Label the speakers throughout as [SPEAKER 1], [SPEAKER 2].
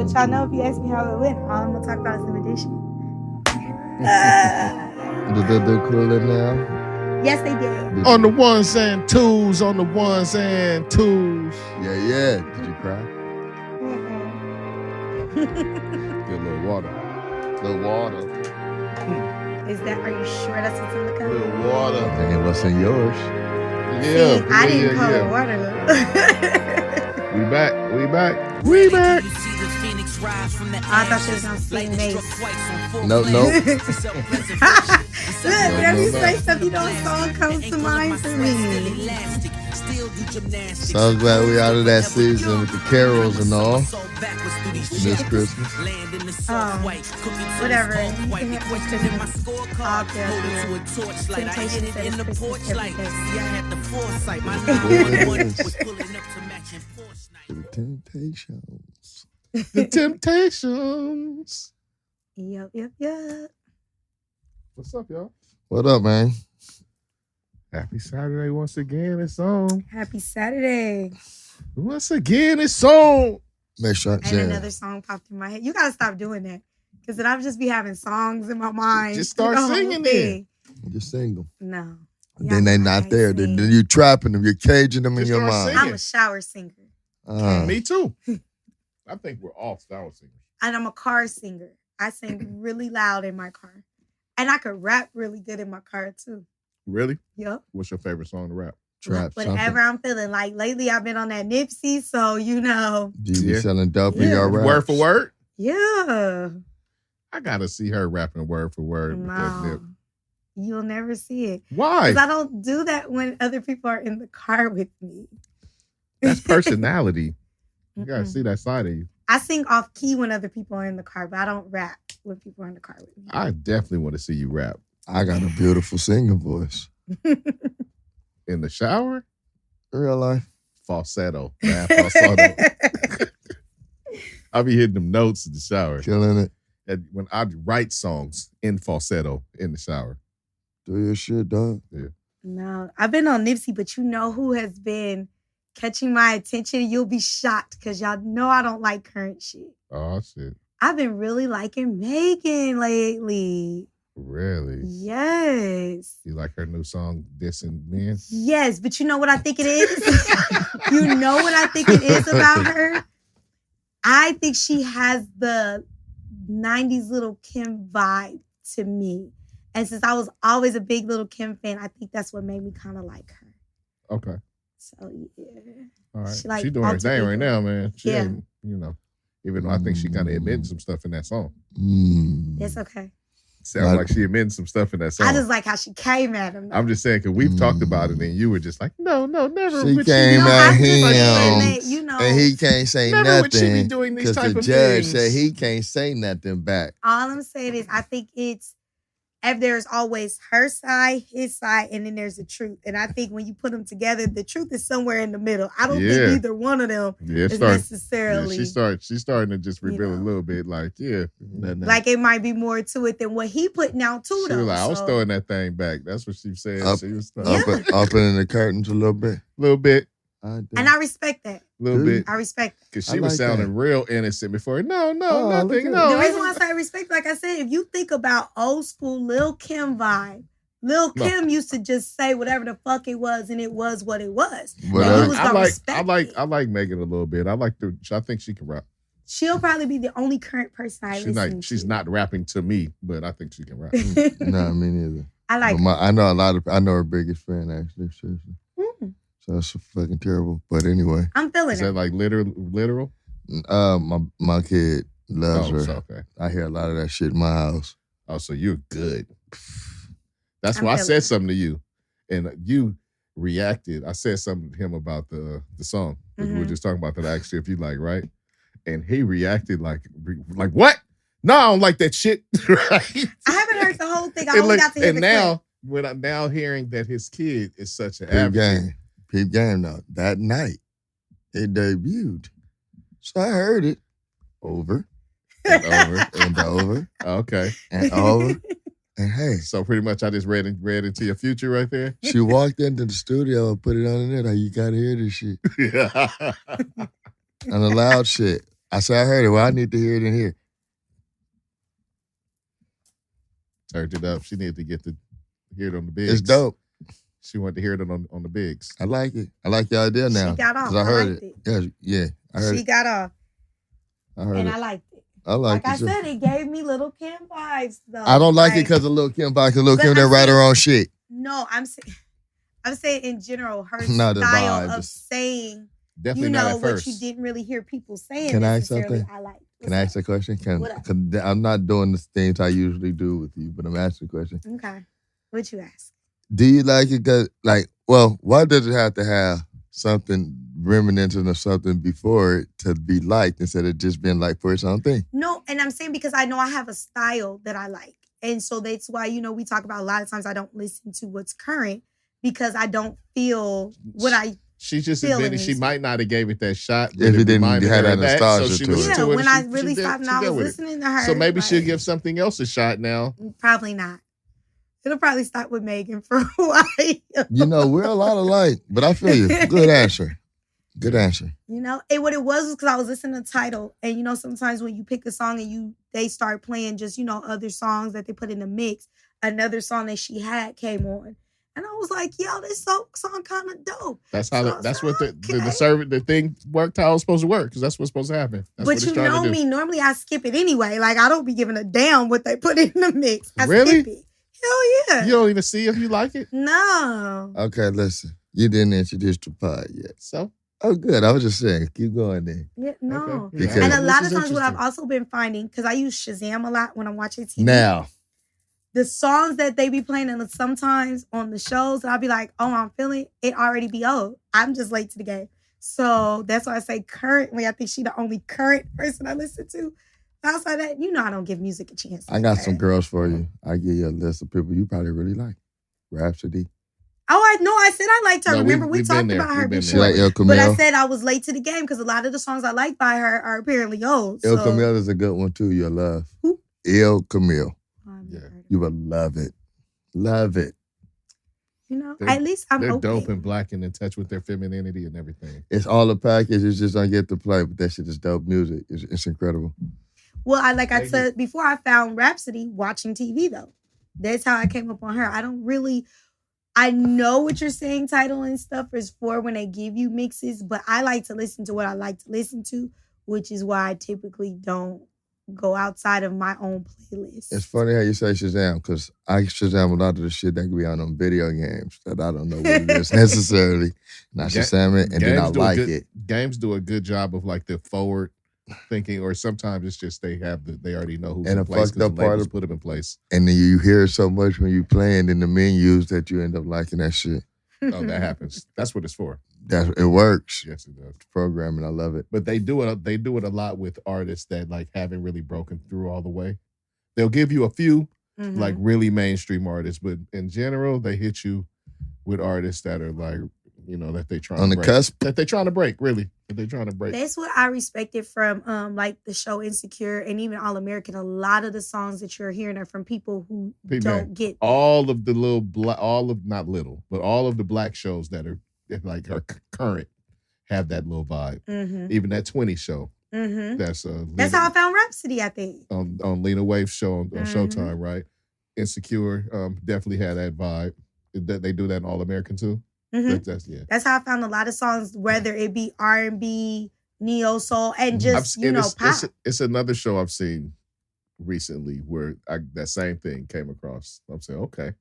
[SPEAKER 1] But y'all know if you ask me how it went, all I'm gonna talk about is invitation.
[SPEAKER 2] Did they do cool it now?
[SPEAKER 1] Yes, they did.
[SPEAKER 3] On the ones and twos, on the ones and twos.
[SPEAKER 2] Yeah. Did you cry?
[SPEAKER 3] Get a little water.
[SPEAKER 2] Little water.
[SPEAKER 1] Are you sure that's what's in the cup?
[SPEAKER 3] Little water.
[SPEAKER 2] And what's in yours?
[SPEAKER 3] Yeah.
[SPEAKER 1] See, I didn't call it water.
[SPEAKER 3] We back.
[SPEAKER 1] I thought she was gonna sing bass.
[SPEAKER 2] Nope.
[SPEAKER 1] Look, whenever you say stuff, you know a song comes to mind for me.
[SPEAKER 2] So I'm glad we out of that season with the carols and all. This Christmas.
[SPEAKER 1] Whatever. You can have all Temptations and Christmas
[SPEAKER 3] The Temptations.
[SPEAKER 1] Yep.
[SPEAKER 3] What's up, y'all?
[SPEAKER 2] What up, man?
[SPEAKER 3] Happy Saturday once again. It's on.
[SPEAKER 1] Happy Saturday.
[SPEAKER 3] Once again, it's on.
[SPEAKER 2] Make sure
[SPEAKER 1] And another song popped in my head. You gotta stop doing that. Because then I'll just be having songs in my mind.
[SPEAKER 3] Just start singing it.
[SPEAKER 2] Just sing them.
[SPEAKER 1] No.
[SPEAKER 2] Then they're not there. Then you trapping them. You're caging them in your mind.
[SPEAKER 1] I'm a shower singer.
[SPEAKER 3] Me too. I think we're all shower singers.
[SPEAKER 1] And I'm a car singer. I sing really loud in my car. And I could rap really good in my car too.
[SPEAKER 3] Really?
[SPEAKER 1] Yep.
[SPEAKER 3] What's your favorite song to rap?
[SPEAKER 2] Trap.
[SPEAKER 1] Whatever I'm feeling. Like lately I've been on that Nipsey, so you know.
[SPEAKER 2] Do you be selling dope in your rap?
[SPEAKER 3] Word for word?
[SPEAKER 1] Yeah.
[SPEAKER 3] I gotta see her rapping word for word.
[SPEAKER 1] No. You'll never see it.
[SPEAKER 3] Why?
[SPEAKER 1] Because I don't do that when other people are in the car with me.
[SPEAKER 3] That's personality. You gotta see that side of you.
[SPEAKER 1] I sing off key when other people are in the car, but I don't rap when people are in the car with me.
[SPEAKER 3] I definitely want to see you rap.
[SPEAKER 2] I got a beautiful singing voice.
[SPEAKER 3] In the shower?
[SPEAKER 2] Real life.
[SPEAKER 3] Falsetto. Falsetto. I'll be hitting them notes in the shower.
[SPEAKER 2] Killing it.
[SPEAKER 3] And when I write songs in falsetto in the shower.
[SPEAKER 2] Do your shit, dog.
[SPEAKER 3] Yeah.
[SPEAKER 1] No, I've been on Nipsey, but you know who has been catching my attention? You'll be shocked because y'all know I don't like current shit.
[SPEAKER 3] Oh, shit.
[SPEAKER 1] I've been really liking Megan lately.
[SPEAKER 3] Really?
[SPEAKER 1] Yes.
[SPEAKER 3] You like her new song, Dissing Men?
[SPEAKER 1] Yes, but you know what I think it is? You know what I think it is about her? I think she has the 90s Little Kim vibe to me. And since I was always a big Little Kim fan, I think that's what made me kind of like her.
[SPEAKER 3] Okay.
[SPEAKER 1] So, yeah.
[SPEAKER 3] All right. She's doing her thing right now, man. She ain't, even though I think she kind of admitted some stuff in that song.
[SPEAKER 1] It's okay.
[SPEAKER 3] Sounds like she admitted some stuff in that song.
[SPEAKER 1] I just like how she came at him. Though.
[SPEAKER 3] I'm just saying, because we've talked about it, and you were just like, no, never.
[SPEAKER 2] She came at him,
[SPEAKER 1] and
[SPEAKER 2] he can't say
[SPEAKER 3] never
[SPEAKER 2] nothing.
[SPEAKER 3] Would she be doing these type
[SPEAKER 2] the
[SPEAKER 3] of
[SPEAKER 2] judge
[SPEAKER 3] things.
[SPEAKER 2] said he can't say nothing back.
[SPEAKER 1] All I'm saying is, I think there's always her side, his side, and then there's the truth. And I think when you put them together, the truth is somewhere in the middle. I don't think either one of them is necessarily.
[SPEAKER 3] Yeah, she's starting to just reveal a little bit, like,
[SPEAKER 1] like it might be more to it than what he putting out too.
[SPEAKER 3] She was like, I was throwing that thing back. That's what she said. She was
[SPEAKER 2] opening the curtains a little bit.
[SPEAKER 1] And I respect that.
[SPEAKER 3] A little bit.
[SPEAKER 1] I respect that.
[SPEAKER 3] Because she was sounding real innocent before. No, nothing.
[SPEAKER 1] The reason why I say respect, like I said, if you think about old school Lil Kim vibe, Lil Kim used to just say whatever the fuck it was, and it was what it was.
[SPEAKER 3] I like Megan a little bit. I think she can rap.
[SPEAKER 1] She'll probably be the only current person I listen to.
[SPEAKER 3] She's not rapping to me, but I think she can rap.
[SPEAKER 2] No, me neither.
[SPEAKER 1] I like her.
[SPEAKER 2] I know her biggest fan, actually, seriously. So that's fucking terrible. But anyway.
[SPEAKER 1] I'm feeling it.
[SPEAKER 3] Is that like literal?
[SPEAKER 2] My kid loves her.
[SPEAKER 3] So, okay.
[SPEAKER 2] I hear a lot of that shit in my house.
[SPEAKER 3] Oh, so you're good. That's why I said something to you. And you reacted. I said something to him about the song. We were just talking about that actually, if you like, right? And he reacted like what? No, I don't like that shit. Right?
[SPEAKER 1] I haven't heard the whole thing. I only got to hear the clip.
[SPEAKER 3] When I'm now hearing that his kid is such an advocate.
[SPEAKER 2] Peep game though. That night, it debuted. So I heard it over and over and over.
[SPEAKER 3] Okay.
[SPEAKER 2] And over. And hey.
[SPEAKER 3] So pretty much I just read into your future right there.
[SPEAKER 2] She walked into the studio and put it on the net. Like, you gotta hear this shit.
[SPEAKER 3] Yeah.
[SPEAKER 2] And the loud shit. I said I heard it. Well, I need to hear it in here.
[SPEAKER 3] Turned it up. She needed to get to hear it on the bigs.
[SPEAKER 2] It's dope.
[SPEAKER 3] She wanted to hear it on the bigs.
[SPEAKER 2] I like it. I like the idea now.
[SPEAKER 1] She got off.
[SPEAKER 2] 'Cause I heard
[SPEAKER 1] liked
[SPEAKER 2] it. Yeah. I heard
[SPEAKER 1] She
[SPEAKER 2] it.
[SPEAKER 1] got off.
[SPEAKER 2] I heard
[SPEAKER 1] And
[SPEAKER 2] it.
[SPEAKER 1] I liked it.
[SPEAKER 2] I like
[SPEAKER 1] I
[SPEAKER 2] it. too.
[SPEAKER 1] said, it gave me Little Kim vibes, though.
[SPEAKER 2] I don't like it because of Lil Kim. Because Lil
[SPEAKER 1] But
[SPEAKER 2] Kim, they
[SPEAKER 1] I'm
[SPEAKER 2] write her
[SPEAKER 1] saying-
[SPEAKER 2] own shit.
[SPEAKER 1] No, I'm saying in general, her
[SPEAKER 2] No, the
[SPEAKER 1] style
[SPEAKER 2] vibe
[SPEAKER 1] of
[SPEAKER 2] is-
[SPEAKER 1] saying,
[SPEAKER 3] Definitely
[SPEAKER 1] you
[SPEAKER 3] not
[SPEAKER 1] know,
[SPEAKER 3] at
[SPEAKER 1] what
[SPEAKER 3] first.
[SPEAKER 1] you didn't really hear people saying
[SPEAKER 2] Can I ask
[SPEAKER 1] necessarily,
[SPEAKER 2] something?
[SPEAKER 1] I like.
[SPEAKER 2] Can I ask a question?
[SPEAKER 1] What up?
[SPEAKER 2] I'm not doing the things I usually do with you, but I'm asking a question.
[SPEAKER 1] Okay. What you ask?
[SPEAKER 2] Do you like it? Cause why does it have to have something reminiscent of something before it to be liked instead of just being like for its own thing?
[SPEAKER 1] No, and I'm saying because I know I have a style that I like. And so that's why, we talk about a lot of times I don't listen to what's current because I don't feel what I
[SPEAKER 3] She's just
[SPEAKER 1] feeling
[SPEAKER 3] admitting she
[SPEAKER 1] music.
[SPEAKER 3] might not have gave it that shot.
[SPEAKER 2] If it didn't
[SPEAKER 3] reminded
[SPEAKER 2] have
[SPEAKER 3] her
[SPEAKER 2] that
[SPEAKER 3] of so
[SPEAKER 2] nostalgia
[SPEAKER 3] she
[SPEAKER 2] to it.
[SPEAKER 3] listened
[SPEAKER 1] Yeah,
[SPEAKER 3] to it.
[SPEAKER 1] when
[SPEAKER 3] She-
[SPEAKER 1] I
[SPEAKER 3] she
[SPEAKER 1] really
[SPEAKER 3] did-
[SPEAKER 1] stopped and
[SPEAKER 3] she
[SPEAKER 1] I
[SPEAKER 3] dealt
[SPEAKER 1] was
[SPEAKER 3] with it.
[SPEAKER 1] listening to her.
[SPEAKER 3] So maybe she'll
[SPEAKER 1] like,
[SPEAKER 3] give something else a shot now.
[SPEAKER 1] Probably not. It'll probably stop with Megan for a while.
[SPEAKER 2] We're a lot alike, but I feel you. Good answer. Good answer.
[SPEAKER 1] And what it was because I was listening to Tidal, and sometimes when you pick a song and they start playing just other songs that they put in the mix, another song that she had came on, and I was like, "Yo, this song kind of dope."
[SPEAKER 3] That's how.
[SPEAKER 1] So I
[SPEAKER 3] That's
[SPEAKER 1] was
[SPEAKER 3] what
[SPEAKER 1] like,
[SPEAKER 3] the thing worked how it was supposed to work because that's what's supposed to happen. That's
[SPEAKER 1] But
[SPEAKER 3] what it's trying to do.
[SPEAKER 1] me, normally I skip it anyway. Like I don't be giving a damn what they put in the mix. I
[SPEAKER 3] Really?
[SPEAKER 1] skip it. Hell yeah.
[SPEAKER 3] You don't even see if you like it.
[SPEAKER 1] No.
[SPEAKER 2] Okay, listen. You didn't introduce the pod yet.
[SPEAKER 3] So
[SPEAKER 2] Oh, good. I was just saying. Keep going then.
[SPEAKER 1] Yeah, no.
[SPEAKER 3] Okay.
[SPEAKER 2] Because-
[SPEAKER 1] And a
[SPEAKER 3] This
[SPEAKER 1] lot
[SPEAKER 3] is
[SPEAKER 1] of times what I've
[SPEAKER 3] interesting.
[SPEAKER 1] also been finding, because I use Shazam a lot when I'm watching TV.
[SPEAKER 2] Now,
[SPEAKER 1] The songs that they be playing and sometimes on the shows, I'll be like, oh, I'm feeling it already be old. I'm just late to the game. So that's why I say currently, I think she the only current person I listen to. Outside that, I don't give music a chance.
[SPEAKER 2] I got some girls for you. I give you a list of people you probably really like. Rhapsody.
[SPEAKER 1] Oh, I know. I said I liked her.
[SPEAKER 3] No,
[SPEAKER 1] Remember, we
[SPEAKER 3] we've been
[SPEAKER 1] talked
[SPEAKER 3] there.
[SPEAKER 1] about her
[SPEAKER 3] We've been
[SPEAKER 2] She
[SPEAKER 1] before.
[SPEAKER 2] like El
[SPEAKER 1] But I
[SPEAKER 2] Camille.
[SPEAKER 1] said I was late to the game because a lot of the songs I like by her are apparently old.
[SPEAKER 2] El
[SPEAKER 1] so.
[SPEAKER 2] Camille is a good one too. You'll love.
[SPEAKER 1] Who?
[SPEAKER 2] El Camille.
[SPEAKER 1] Oh, I've never
[SPEAKER 3] Yeah.
[SPEAKER 1] heard of
[SPEAKER 2] You will love it. Love it.
[SPEAKER 3] They're-
[SPEAKER 1] at least I'm
[SPEAKER 3] They're
[SPEAKER 1] open.
[SPEAKER 3] dope and black and in touch with their femininity and everything.
[SPEAKER 2] It's all a package. It's just don't get to play, but that shit is dope music. It's incredible.
[SPEAKER 1] Well, I
[SPEAKER 3] Thank
[SPEAKER 1] said before, I found Rhapsody watching TV though. That's how I came up on her. I know what you're saying, title and stuff is for when they give you mixes, but I like to listen to what I like to listen to, which is why I typically don't go outside of my own playlist.
[SPEAKER 2] It's funny how you say Shazam, because I Shazam a lot of the shit that could be on them video games that I don't know what it is necessarily. And I
[SPEAKER 3] Ga-
[SPEAKER 2] Shazam it, and then I
[SPEAKER 3] Games do a
[SPEAKER 2] like
[SPEAKER 3] good-
[SPEAKER 2] it.
[SPEAKER 3] Games do a good job of like the forward thinking, or sometimes it's just they already know who's
[SPEAKER 2] And
[SPEAKER 3] in
[SPEAKER 2] the
[SPEAKER 3] place
[SPEAKER 2] fucked
[SPEAKER 3] because
[SPEAKER 2] up
[SPEAKER 3] the
[SPEAKER 2] part
[SPEAKER 3] labels
[SPEAKER 2] of-
[SPEAKER 3] put them in place.
[SPEAKER 2] And then you hear so much when you playing in the menus that you end up liking that shit.
[SPEAKER 3] Oh, that happens. That's what it's for.
[SPEAKER 2] It works.
[SPEAKER 3] Yes, it does.
[SPEAKER 2] Programming, I love it.
[SPEAKER 3] But they do it. They do it a lot with artists that like haven't really broken through all the way. They'll give you a few
[SPEAKER 1] Mhm.
[SPEAKER 3] like really mainstream artists, but in general, they hit you with artists that are like that they trying
[SPEAKER 2] On
[SPEAKER 3] to
[SPEAKER 2] the
[SPEAKER 3] break.
[SPEAKER 2] cusp.
[SPEAKER 3] That they trying to break. Really, that they trying to break.
[SPEAKER 1] That's what I respected from like the show Insecure and even All American. A lot of the songs that you're hearing are from people who
[SPEAKER 3] Big
[SPEAKER 1] don't
[SPEAKER 3] man.
[SPEAKER 1] get
[SPEAKER 3] All of the not little, but all of the black shows that are current have that little vibe.
[SPEAKER 1] Mm-hmm.
[SPEAKER 3] Even that 20 show.
[SPEAKER 1] Mm-hmm.
[SPEAKER 3] That's
[SPEAKER 1] That's how I found Rhapsody, I think.
[SPEAKER 3] on Lena Waithe's show on
[SPEAKER 1] Mhm.
[SPEAKER 3] Showtime, right? Insecure definitely had that vibe. They do that in All American too.
[SPEAKER 1] Mhm.
[SPEAKER 3] That's yeah.
[SPEAKER 1] That's how I found a lot of songs, whether it be R&B, neo soul, and just
[SPEAKER 3] and
[SPEAKER 1] pop.
[SPEAKER 3] it's another show I've seen recently where that same thing came across. I'm saying okay,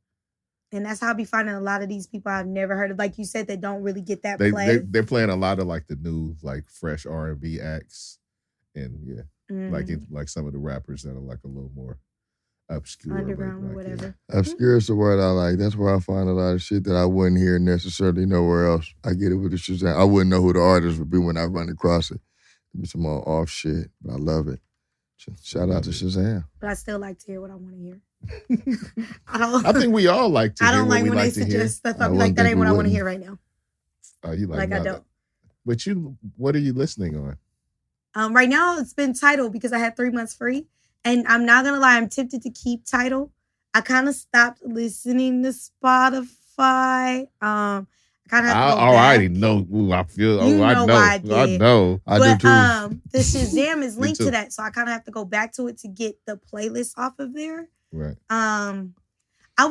[SPEAKER 1] And that's how I be finding a lot of these people I've never heard of. Like you said, they don't really get that play.
[SPEAKER 3] they're playing a lot of like the new like fresh R&B acts, and yeah,
[SPEAKER 1] Mhm.
[SPEAKER 3] like some of the rappers that are like a little more obscure,
[SPEAKER 1] Underground
[SPEAKER 3] like,
[SPEAKER 1] or whatever.
[SPEAKER 2] Obscure is the word I like. That's where I find a lot of shit that I wouldn't hear necessarily nowhere else. I get it with the Shazam. I wouldn't know who the artist would be when I run across it. It'd be some more off shit, but I love it. Shout out to Shazam.
[SPEAKER 1] But I still like to hear what I want to hear. I don't.
[SPEAKER 3] I think we all like to
[SPEAKER 1] I
[SPEAKER 3] hear
[SPEAKER 1] don't
[SPEAKER 3] what
[SPEAKER 1] like
[SPEAKER 3] we
[SPEAKER 1] when they
[SPEAKER 3] like to hear.
[SPEAKER 1] suggest stuff.
[SPEAKER 2] I
[SPEAKER 1] I'm
[SPEAKER 2] wouldn't
[SPEAKER 1] like, that
[SPEAKER 2] think
[SPEAKER 1] ain't what
[SPEAKER 2] we
[SPEAKER 1] I want to
[SPEAKER 2] wouldn't.
[SPEAKER 1] hear right now.
[SPEAKER 3] Oh, you
[SPEAKER 1] Like I
[SPEAKER 3] no,
[SPEAKER 1] don't.
[SPEAKER 3] But what are you listening on?
[SPEAKER 1] Right now it's been Tidal because I had 3 months free, and I'm not gonna lie, I'm tempted to keep Tidal. I kind of stopped listening to Spotify. I Kind of.
[SPEAKER 3] I already know. Ooh, I feel.
[SPEAKER 1] You
[SPEAKER 3] I
[SPEAKER 1] know
[SPEAKER 3] know.
[SPEAKER 1] why I did.
[SPEAKER 3] I know.
[SPEAKER 2] I
[SPEAKER 1] But
[SPEAKER 2] do too.
[SPEAKER 1] the Shazam is
[SPEAKER 3] Me
[SPEAKER 1] linked
[SPEAKER 3] too.
[SPEAKER 1] to that, so I kind of have to go back to it to get the playlist off of there.
[SPEAKER 3] Right.
[SPEAKER 1] I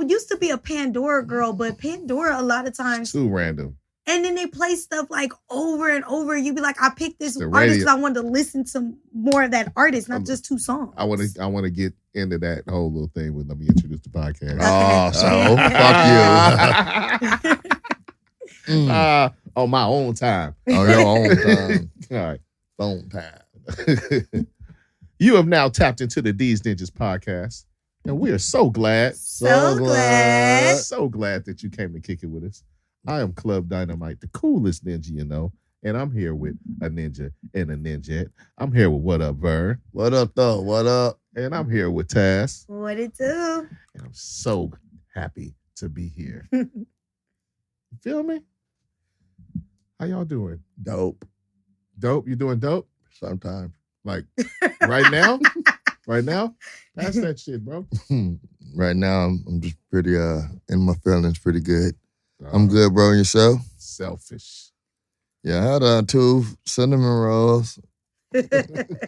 [SPEAKER 1] used to be a Pandora girl, but Pandora a lot of times,
[SPEAKER 3] It's too random.
[SPEAKER 1] and then they play stuff like over and over. You be like, I picked this
[SPEAKER 3] The
[SPEAKER 1] artist
[SPEAKER 3] radio-
[SPEAKER 1] because I wanted to listen to more of that artist, not just 2 songs.
[SPEAKER 3] I want to get into that whole little thing with. Let me introduce the podcast.
[SPEAKER 2] Oh, so fuck you.
[SPEAKER 3] On my own time.
[SPEAKER 2] On your own time.
[SPEAKER 3] All right.
[SPEAKER 2] Own time.
[SPEAKER 3] You have now tapped into the Deez Ninjas Podcast, and we are so glad,
[SPEAKER 1] So glad.
[SPEAKER 3] so glad that you came to kick it with us. I am Club Dynamite, the coolest ninja you know, and I'm here with a ninja and a ninjette. I'm here with What Up, Vern,
[SPEAKER 2] What up, though? What up?
[SPEAKER 3] and I'm here with Taz,
[SPEAKER 1] What it do?
[SPEAKER 3] and I'm so happy to be here. You feel me? How y'all doing?
[SPEAKER 2] Dope.
[SPEAKER 3] Dope? You doing dope?
[SPEAKER 2] Sometimes.
[SPEAKER 3] Like right now? Right now? That's that shit, bro.
[SPEAKER 2] Right now, I'm just pretty in my feelings, pretty good. I'm good, bro. And yourself?
[SPEAKER 3] Selfish.
[SPEAKER 2] Yeah, I had 2 cinnamon rolls. No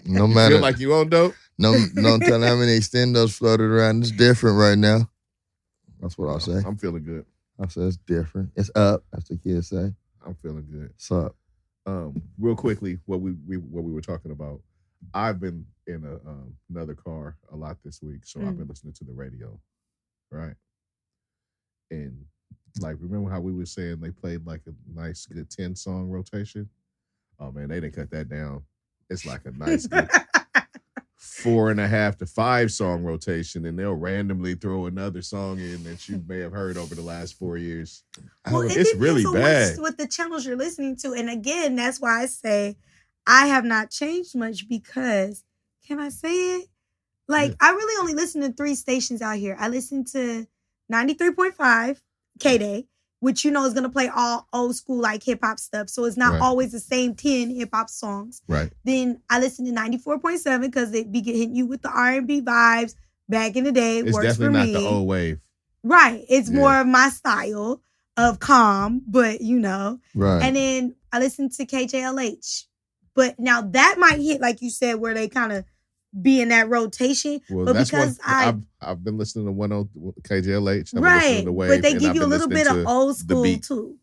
[SPEAKER 3] You
[SPEAKER 2] matter,
[SPEAKER 3] feel like you on dope?
[SPEAKER 2] no telling how many extendos floated around. It's different right now. That's what I'll say.
[SPEAKER 3] I'm feeling good.
[SPEAKER 2] I say it's different. It's up, as the kids say.
[SPEAKER 3] I'm feeling good.
[SPEAKER 2] It's up.
[SPEAKER 3] Real quickly, what we were talking about. I've been in another car a lot this week, so I've been listening to the radio, right? And like, remember how we were saying they played like a nice, good 10-song rotation? Oh man, they didn't cut that down. It's like a nice, good 4.5 to 5-song rotation, and they'll randomly throw another song in that you may have heard over the last 4 years.
[SPEAKER 1] Well,
[SPEAKER 3] It's really bad.
[SPEAKER 1] With the channels you're listening to. And again, that's why I say I have not changed much because, can I say it? Like, I really only listen to 3 stations out here. I listen to 93.5 K-Day, which you know is going to play all old school like hip hop stuff. So it's not
[SPEAKER 3] Right.
[SPEAKER 1] always the same 10 hip hop songs.
[SPEAKER 3] Right.
[SPEAKER 1] Then I listen to 94.7 because they be hitting you with the R&B vibes back in the day.
[SPEAKER 3] It's
[SPEAKER 1] Works
[SPEAKER 3] definitely
[SPEAKER 1] for
[SPEAKER 3] not
[SPEAKER 1] me.
[SPEAKER 3] the old wave.
[SPEAKER 1] Right. It's
[SPEAKER 3] Yeah.
[SPEAKER 1] more of my style of calm, but you know.
[SPEAKER 2] Right.
[SPEAKER 1] And then I listen to KJLH. But now that might hit, like you said, where they kind of be in that rotation.
[SPEAKER 3] Well,
[SPEAKER 1] but
[SPEAKER 3] that's
[SPEAKER 1] because
[SPEAKER 3] what I've been listening to KJLH. I've been listening
[SPEAKER 1] right.
[SPEAKER 3] to Wave,
[SPEAKER 1] But they
[SPEAKER 3] and
[SPEAKER 1] give
[SPEAKER 3] I've
[SPEAKER 1] you a
[SPEAKER 3] been
[SPEAKER 1] little bit
[SPEAKER 3] listening
[SPEAKER 1] of
[SPEAKER 3] to
[SPEAKER 1] old
[SPEAKER 3] the
[SPEAKER 1] school
[SPEAKER 3] beat.
[SPEAKER 1] too.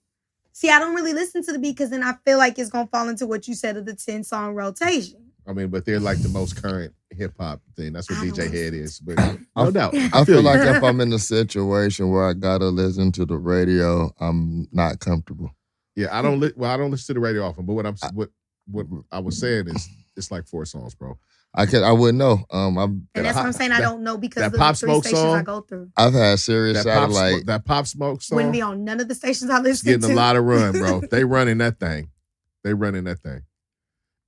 [SPEAKER 1] See, I don't really listen to the beat because then I feel like it's going to fall into what you said of the 10-song rotation.
[SPEAKER 3] I mean, but they're like the most current hip hop thing. That's what
[SPEAKER 1] I don't
[SPEAKER 3] DJ
[SPEAKER 1] know.
[SPEAKER 3] Head is. But no doubt.
[SPEAKER 2] I feel
[SPEAKER 3] you.
[SPEAKER 2] like if I'm in a situation where I gotta listen to the radio, I'm not comfortable.
[SPEAKER 3] Yeah, I don't listen to the radio often. But what I was saying is it's like 4 songs, bro.
[SPEAKER 2] I wouldn't know.
[SPEAKER 1] And that's what I'm saying. I don't know because
[SPEAKER 3] that
[SPEAKER 1] of the
[SPEAKER 3] Pop
[SPEAKER 1] 3
[SPEAKER 3] Smoke
[SPEAKER 1] stations
[SPEAKER 3] song,
[SPEAKER 1] I go through.
[SPEAKER 2] I've had serious satellite.
[SPEAKER 3] That Pop Smoke song
[SPEAKER 1] Wouldn't be on none of the stations I listen
[SPEAKER 3] getting
[SPEAKER 1] to.
[SPEAKER 3] a lot of run, bro. They running that thing.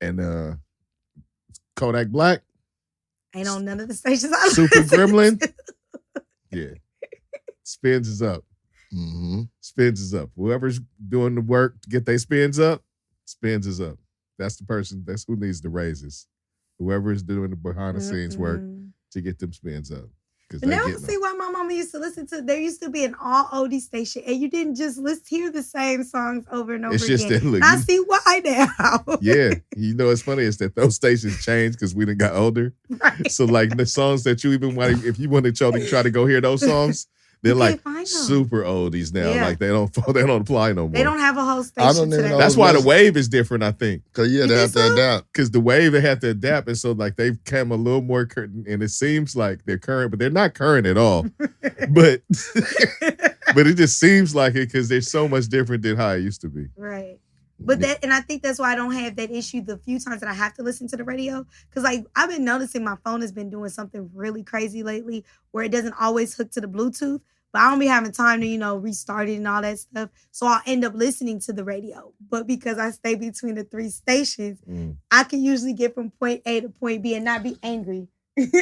[SPEAKER 3] And Kodak Black,
[SPEAKER 1] Ain't on none of the stations I
[SPEAKER 3] Super
[SPEAKER 1] listen
[SPEAKER 3] Gremlin.
[SPEAKER 1] to.
[SPEAKER 3] Yeah. Spins is up.
[SPEAKER 2] Mm-hmm.
[SPEAKER 3] Spins is up. Whoever's doing the work to get their spins up, spins is up. That's the person. That's who needs the raises. Whoever is doing the behind the scenes work to get them spins up.
[SPEAKER 1] But now I see why my mama used to listen to. There used to be an all oldie station, and you didn't just hear the same songs over and over
[SPEAKER 3] It's
[SPEAKER 1] again.
[SPEAKER 3] just that, look,
[SPEAKER 1] I see why now.
[SPEAKER 3] Yeah, you know what's funny is that those stations changed because we done got older.
[SPEAKER 1] Right.
[SPEAKER 3] So like the songs that you even want, if you want to try to go hear those songs, they're
[SPEAKER 1] You
[SPEAKER 3] like
[SPEAKER 1] can't find them.
[SPEAKER 3] super oldies now.
[SPEAKER 1] Yeah.
[SPEAKER 3] Like they don't apply no more.
[SPEAKER 1] They don't have a whole
[SPEAKER 2] I
[SPEAKER 1] station
[SPEAKER 2] don't
[SPEAKER 1] to
[SPEAKER 2] even
[SPEAKER 1] that.
[SPEAKER 2] know.
[SPEAKER 3] That's why the wave is different, I think.
[SPEAKER 2] Cause yeah,
[SPEAKER 1] You
[SPEAKER 2] they have
[SPEAKER 1] think
[SPEAKER 2] to
[SPEAKER 1] so?
[SPEAKER 2] adapt.
[SPEAKER 3] Because the wave they had to adapt, and so like they've come a little more current, and it seems like they're current, but they're not current at all. but it just seems like it because they're so much different than how it used to be.
[SPEAKER 1] Right. But and I think that's why I don't have that issue the few times that I have to listen to the radio. Because like I've been noticing my phone has been doing something really crazy lately where it doesn't always hook to the Bluetooth. But I don't be having time to, restart it and all that stuff. So I'll end up listening to the radio. But because I stay between the 3 stations, I can usually get from point A to point B and not be angry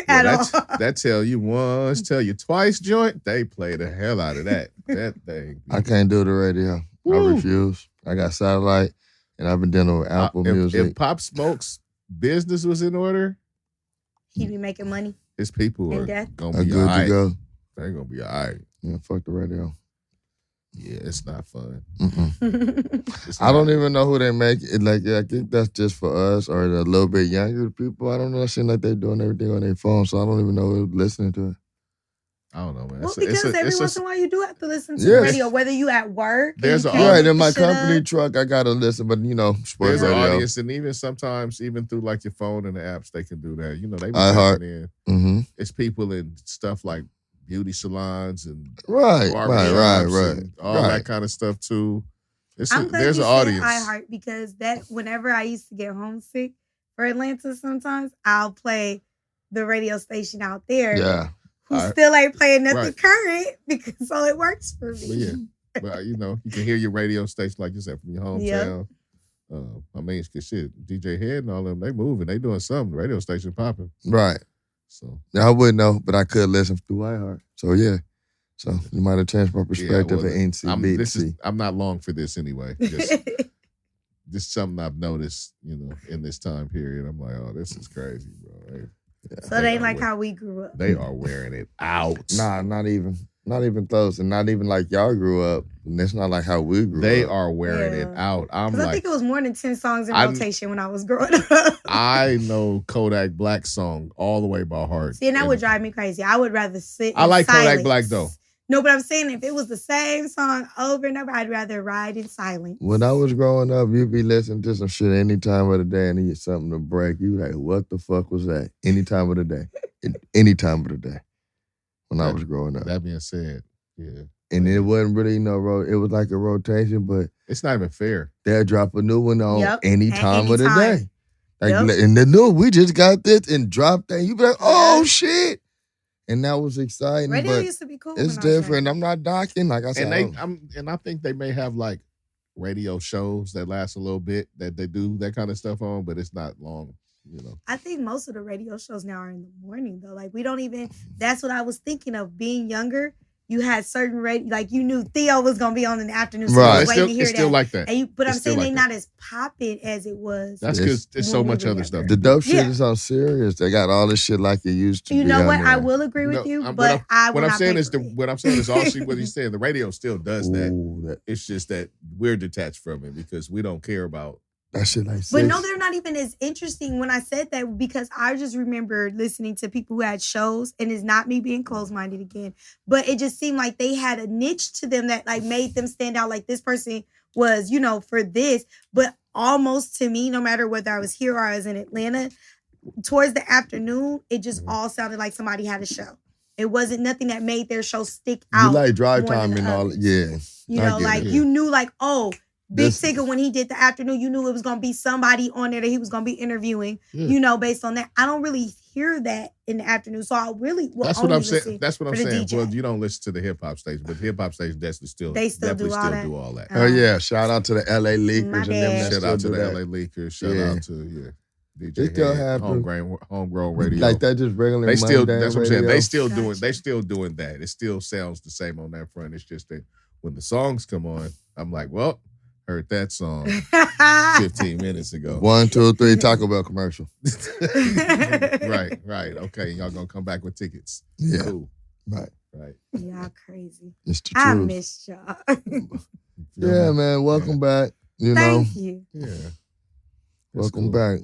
[SPEAKER 1] at all.
[SPEAKER 3] That tell you once, tell you twice joint, they play the hell out of that. That thing.
[SPEAKER 2] I can't do the radio.
[SPEAKER 3] Woo.
[SPEAKER 2] I refuse. I got satellite, and I've been dealing with Apple Music.
[SPEAKER 3] If Pop Smoke's business was in order,
[SPEAKER 1] He be making money.
[SPEAKER 3] his people
[SPEAKER 1] And
[SPEAKER 3] are
[SPEAKER 1] death.
[SPEAKER 3] gonna
[SPEAKER 2] I'm
[SPEAKER 3] be
[SPEAKER 2] good
[SPEAKER 3] all
[SPEAKER 2] to
[SPEAKER 3] right.
[SPEAKER 2] go.
[SPEAKER 3] They're gonna be all right.
[SPEAKER 2] Yeah, fuck the radio.
[SPEAKER 3] Yeah, it's not fun.
[SPEAKER 2] I don't even know who they make it. Like, I think that's just for us or a little bit younger people. I don't know. It seems like they're doing everything on their phone, so I don't even know who's listening to it.
[SPEAKER 3] I don't know, man.
[SPEAKER 1] Well, because every once in a while you do have to listen to the radio, whether you at work.
[SPEAKER 2] Right, in my company truck, I got to listen, but, sports
[SPEAKER 3] there's
[SPEAKER 2] radio.
[SPEAKER 3] an audience, and even sometimes, even through like your phone and the apps, they can do that. They be
[SPEAKER 2] iHeart.
[SPEAKER 3] in.
[SPEAKER 2] Mm-hmm.
[SPEAKER 3] It's people in stuff like beauty salons and
[SPEAKER 2] right,
[SPEAKER 3] and all that kind of stuff too. There's an audience.
[SPEAKER 1] iHeart because whenever I used to get homesick for Atlanta, sometimes I'll play the radio station out there.
[SPEAKER 2] Yeah.
[SPEAKER 1] Who still ain't playing nothing current because so it works for me.
[SPEAKER 3] But you can hear your radio station like you said from your hometown. Yep. Shit, DJ Head and all them, they moving, they doing something. The radio station popping.
[SPEAKER 2] Right.
[SPEAKER 3] So
[SPEAKER 2] I wouldn't know, but I could listen through iHeart. So yeah. So you might have changed my perspective of NCB.
[SPEAKER 3] I'm not long for this anyway. Just something I've noticed, in this time period. I'm like, oh, this is crazy, bro.
[SPEAKER 1] So they ain't like how we grew up.
[SPEAKER 3] They are wearing it out.
[SPEAKER 2] Nah, not even close, and not even like y'all grew up. And it's not like how we grew up.
[SPEAKER 3] They are wearing it out. I
[SPEAKER 1] think it was more than 10 songs in rotation when I was growing up.
[SPEAKER 3] I know Kodak Black's song all the way by heart.
[SPEAKER 1] See, and that would drive me crazy. I would rather sit.
[SPEAKER 3] I like
[SPEAKER 1] silence.
[SPEAKER 3] Kodak Black though.
[SPEAKER 1] No, but I'm saying if it was the same song over and over, I'd rather ride in silence.
[SPEAKER 2] When I was growing up, you'd be listening to some shit any time of the day and you get something to break. You like, what the fuck was that? Any time of the day. Any time of the day. When I was growing up.
[SPEAKER 3] That being said, yeah.
[SPEAKER 2] And it wasn't really it was like a rotation, but
[SPEAKER 3] it's not even fair.
[SPEAKER 2] They'll drop a new one on any time of the day. Like,
[SPEAKER 1] Yep.
[SPEAKER 2] And the new, we just got this and dropped that. You be like, oh shit. And that was exciting.
[SPEAKER 1] Radio
[SPEAKER 2] but
[SPEAKER 1] used to be cool.
[SPEAKER 2] It's different. I'm not docking. Like I said,
[SPEAKER 3] and I think they may have like radio shows that last a little bit that they do that kind of stuff on, but it's not long.
[SPEAKER 1] I think most of the radio shows now are in the morning though. Like we don't even. That's what I was thinking of. Being younger, you had certain radio. Like you knew Theo was gonna be on in the afternoon. So
[SPEAKER 2] right.
[SPEAKER 3] It's still like that.
[SPEAKER 1] But I'm saying they're not as popping as it was.
[SPEAKER 3] That's because there's so much other stuff.
[SPEAKER 2] The dope shit is on serious. They got all this shit like it used to.
[SPEAKER 1] You
[SPEAKER 2] be
[SPEAKER 1] know what?
[SPEAKER 2] there.
[SPEAKER 1] I will agree with you, but
[SPEAKER 3] what I'm saying is also what he's saying. The radio still does that. It's just that we're detached from it because we don't care about
[SPEAKER 2] that shit. Like,
[SPEAKER 1] but no, they're not even as interesting. When I said that, because I just remember listening to people who had shows, and it's not me being closed-minded again, but it just seemed like they had a niche to them that like made them stand out. Like this person was, for this, but almost to me, no matter whether I was here or I was in Atlanta, towards the afternoon, it just all sounded like somebody had a show. It wasn't nothing that made their show stick out.
[SPEAKER 2] You like drive time and all, yeah.
[SPEAKER 1] You knew like, oh, Big Tigger, when he did the afternoon, you knew it was going to be somebody on there that he was going to be interviewing, based on that. I don't really hear that in the afternoon. So I really will
[SPEAKER 3] That's what I'm saying. That's what I'm saying.
[SPEAKER 1] DJ.
[SPEAKER 3] Well, you don't listen to the hip hop station, but the hip hop station definitely still do all that.
[SPEAKER 2] Oh, yeah. Shout out to the LA Leakers.
[SPEAKER 3] Shout out to the LA Leakers. Shout out to, DJ
[SPEAKER 2] still
[SPEAKER 3] Head,
[SPEAKER 2] have
[SPEAKER 3] homegrown radio.
[SPEAKER 2] Like that just regular
[SPEAKER 3] that's what I'm saying.
[SPEAKER 2] Radio.
[SPEAKER 3] They still doing that. It still sounds the same on that front. It's just that when the songs come on, I'm like, well, heard that song 15 minutes ago.
[SPEAKER 2] 1, 2, 3 Taco Bell commercial.
[SPEAKER 3] Right. Okay, y'all gonna come back with tickets.
[SPEAKER 2] Yeah.
[SPEAKER 3] Cool.
[SPEAKER 2] Right.
[SPEAKER 1] Y'all crazy.
[SPEAKER 2] It's the
[SPEAKER 1] I
[SPEAKER 2] truth.
[SPEAKER 1] missed y'all.
[SPEAKER 2] Yeah, man. Welcome back.
[SPEAKER 1] Thank you.
[SPEAKER 3] Yeah.
[SPEAKER 2] Welcome back.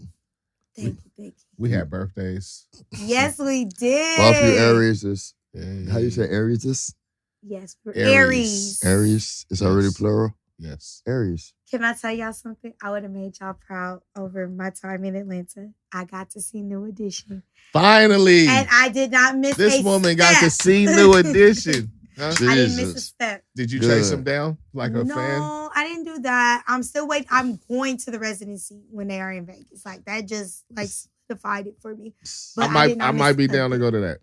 [SPEAKER 1] Thank you.
[SPEAKER 3] We had birthdays.
[SPEAKER 1] Yes, we did.
[SPEAKER 2] Well, a few Aries.
[SPEAKER 3] Yeah.
[SPEAKER 2] How you say Aries?
[SPEAKER 1] Yes, for Aries.
[SPEAKER 2] Aries is already plural.
[SPEAKER 3] Yes.
[SPEAKER 2] Aries.
[SPEAKER 1] Can I tell y'all something? I would have made y'all proud over my time in Atlanta. I got to see New Edition.
[SPEAKER 3] Finally.
[SPEAKER 1] And I did not miss
[SPEAKER 3] this woman got to see New Edition. Huh?
[SPEAKER 1] I didn't miss a step.
[SPEAKER 3] Did you chase him down like a fan?
[SPEAKER 1] No, I didn't do that. I'm still waiting. I'm going to the residency when they are in Vegas. Like that just like solidified it for me. But
[SPEAKER 3] I might be down to go to that.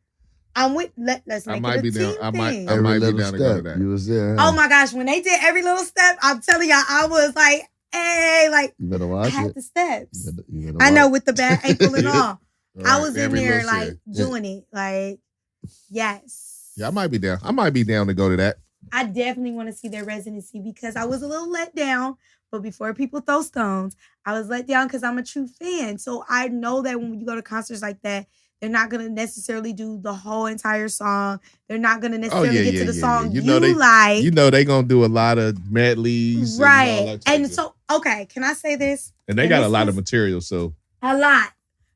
[SPEAKER 1] I'm with. Let's make it a team thing.
[SPEAKER 3] I might be down to go to that.
[SPEAKER 2] You was there. Huh?
[SPEAKER 1] Oh my gosh, when they did every little step, I'm telling y'all, I was like, hey, like
[SPEAKER 2] you better watch
[SPEAKER 1] I had the steps.
[SPEAKER 2] You
[SPEAKER 1] I know with the bad ankle and all.
[SPEAKER 3] Right.
[SPEAKER 1] I was in there like doing it. Like, yes.
[SPEAKER 3] Yeah, I might be down. I might be down to go to that.
[SPEAKER 1] I definitely want to see their residency because I was a little let down. But before people throw stones, I was let down because I'm a true fan. So I know that when you go to concerts like that, They're not going to necessarily do the whole entire song. They're not going to necessarily get to the song
[SPEAKER 3] you like. You know they're going to do a lot of medleys.
[SPEAKER 1] Right. And so, okay, can I say this?
[SPEAKER 3] And they got a lot of material, so.
[SPEAKER 1] A lot.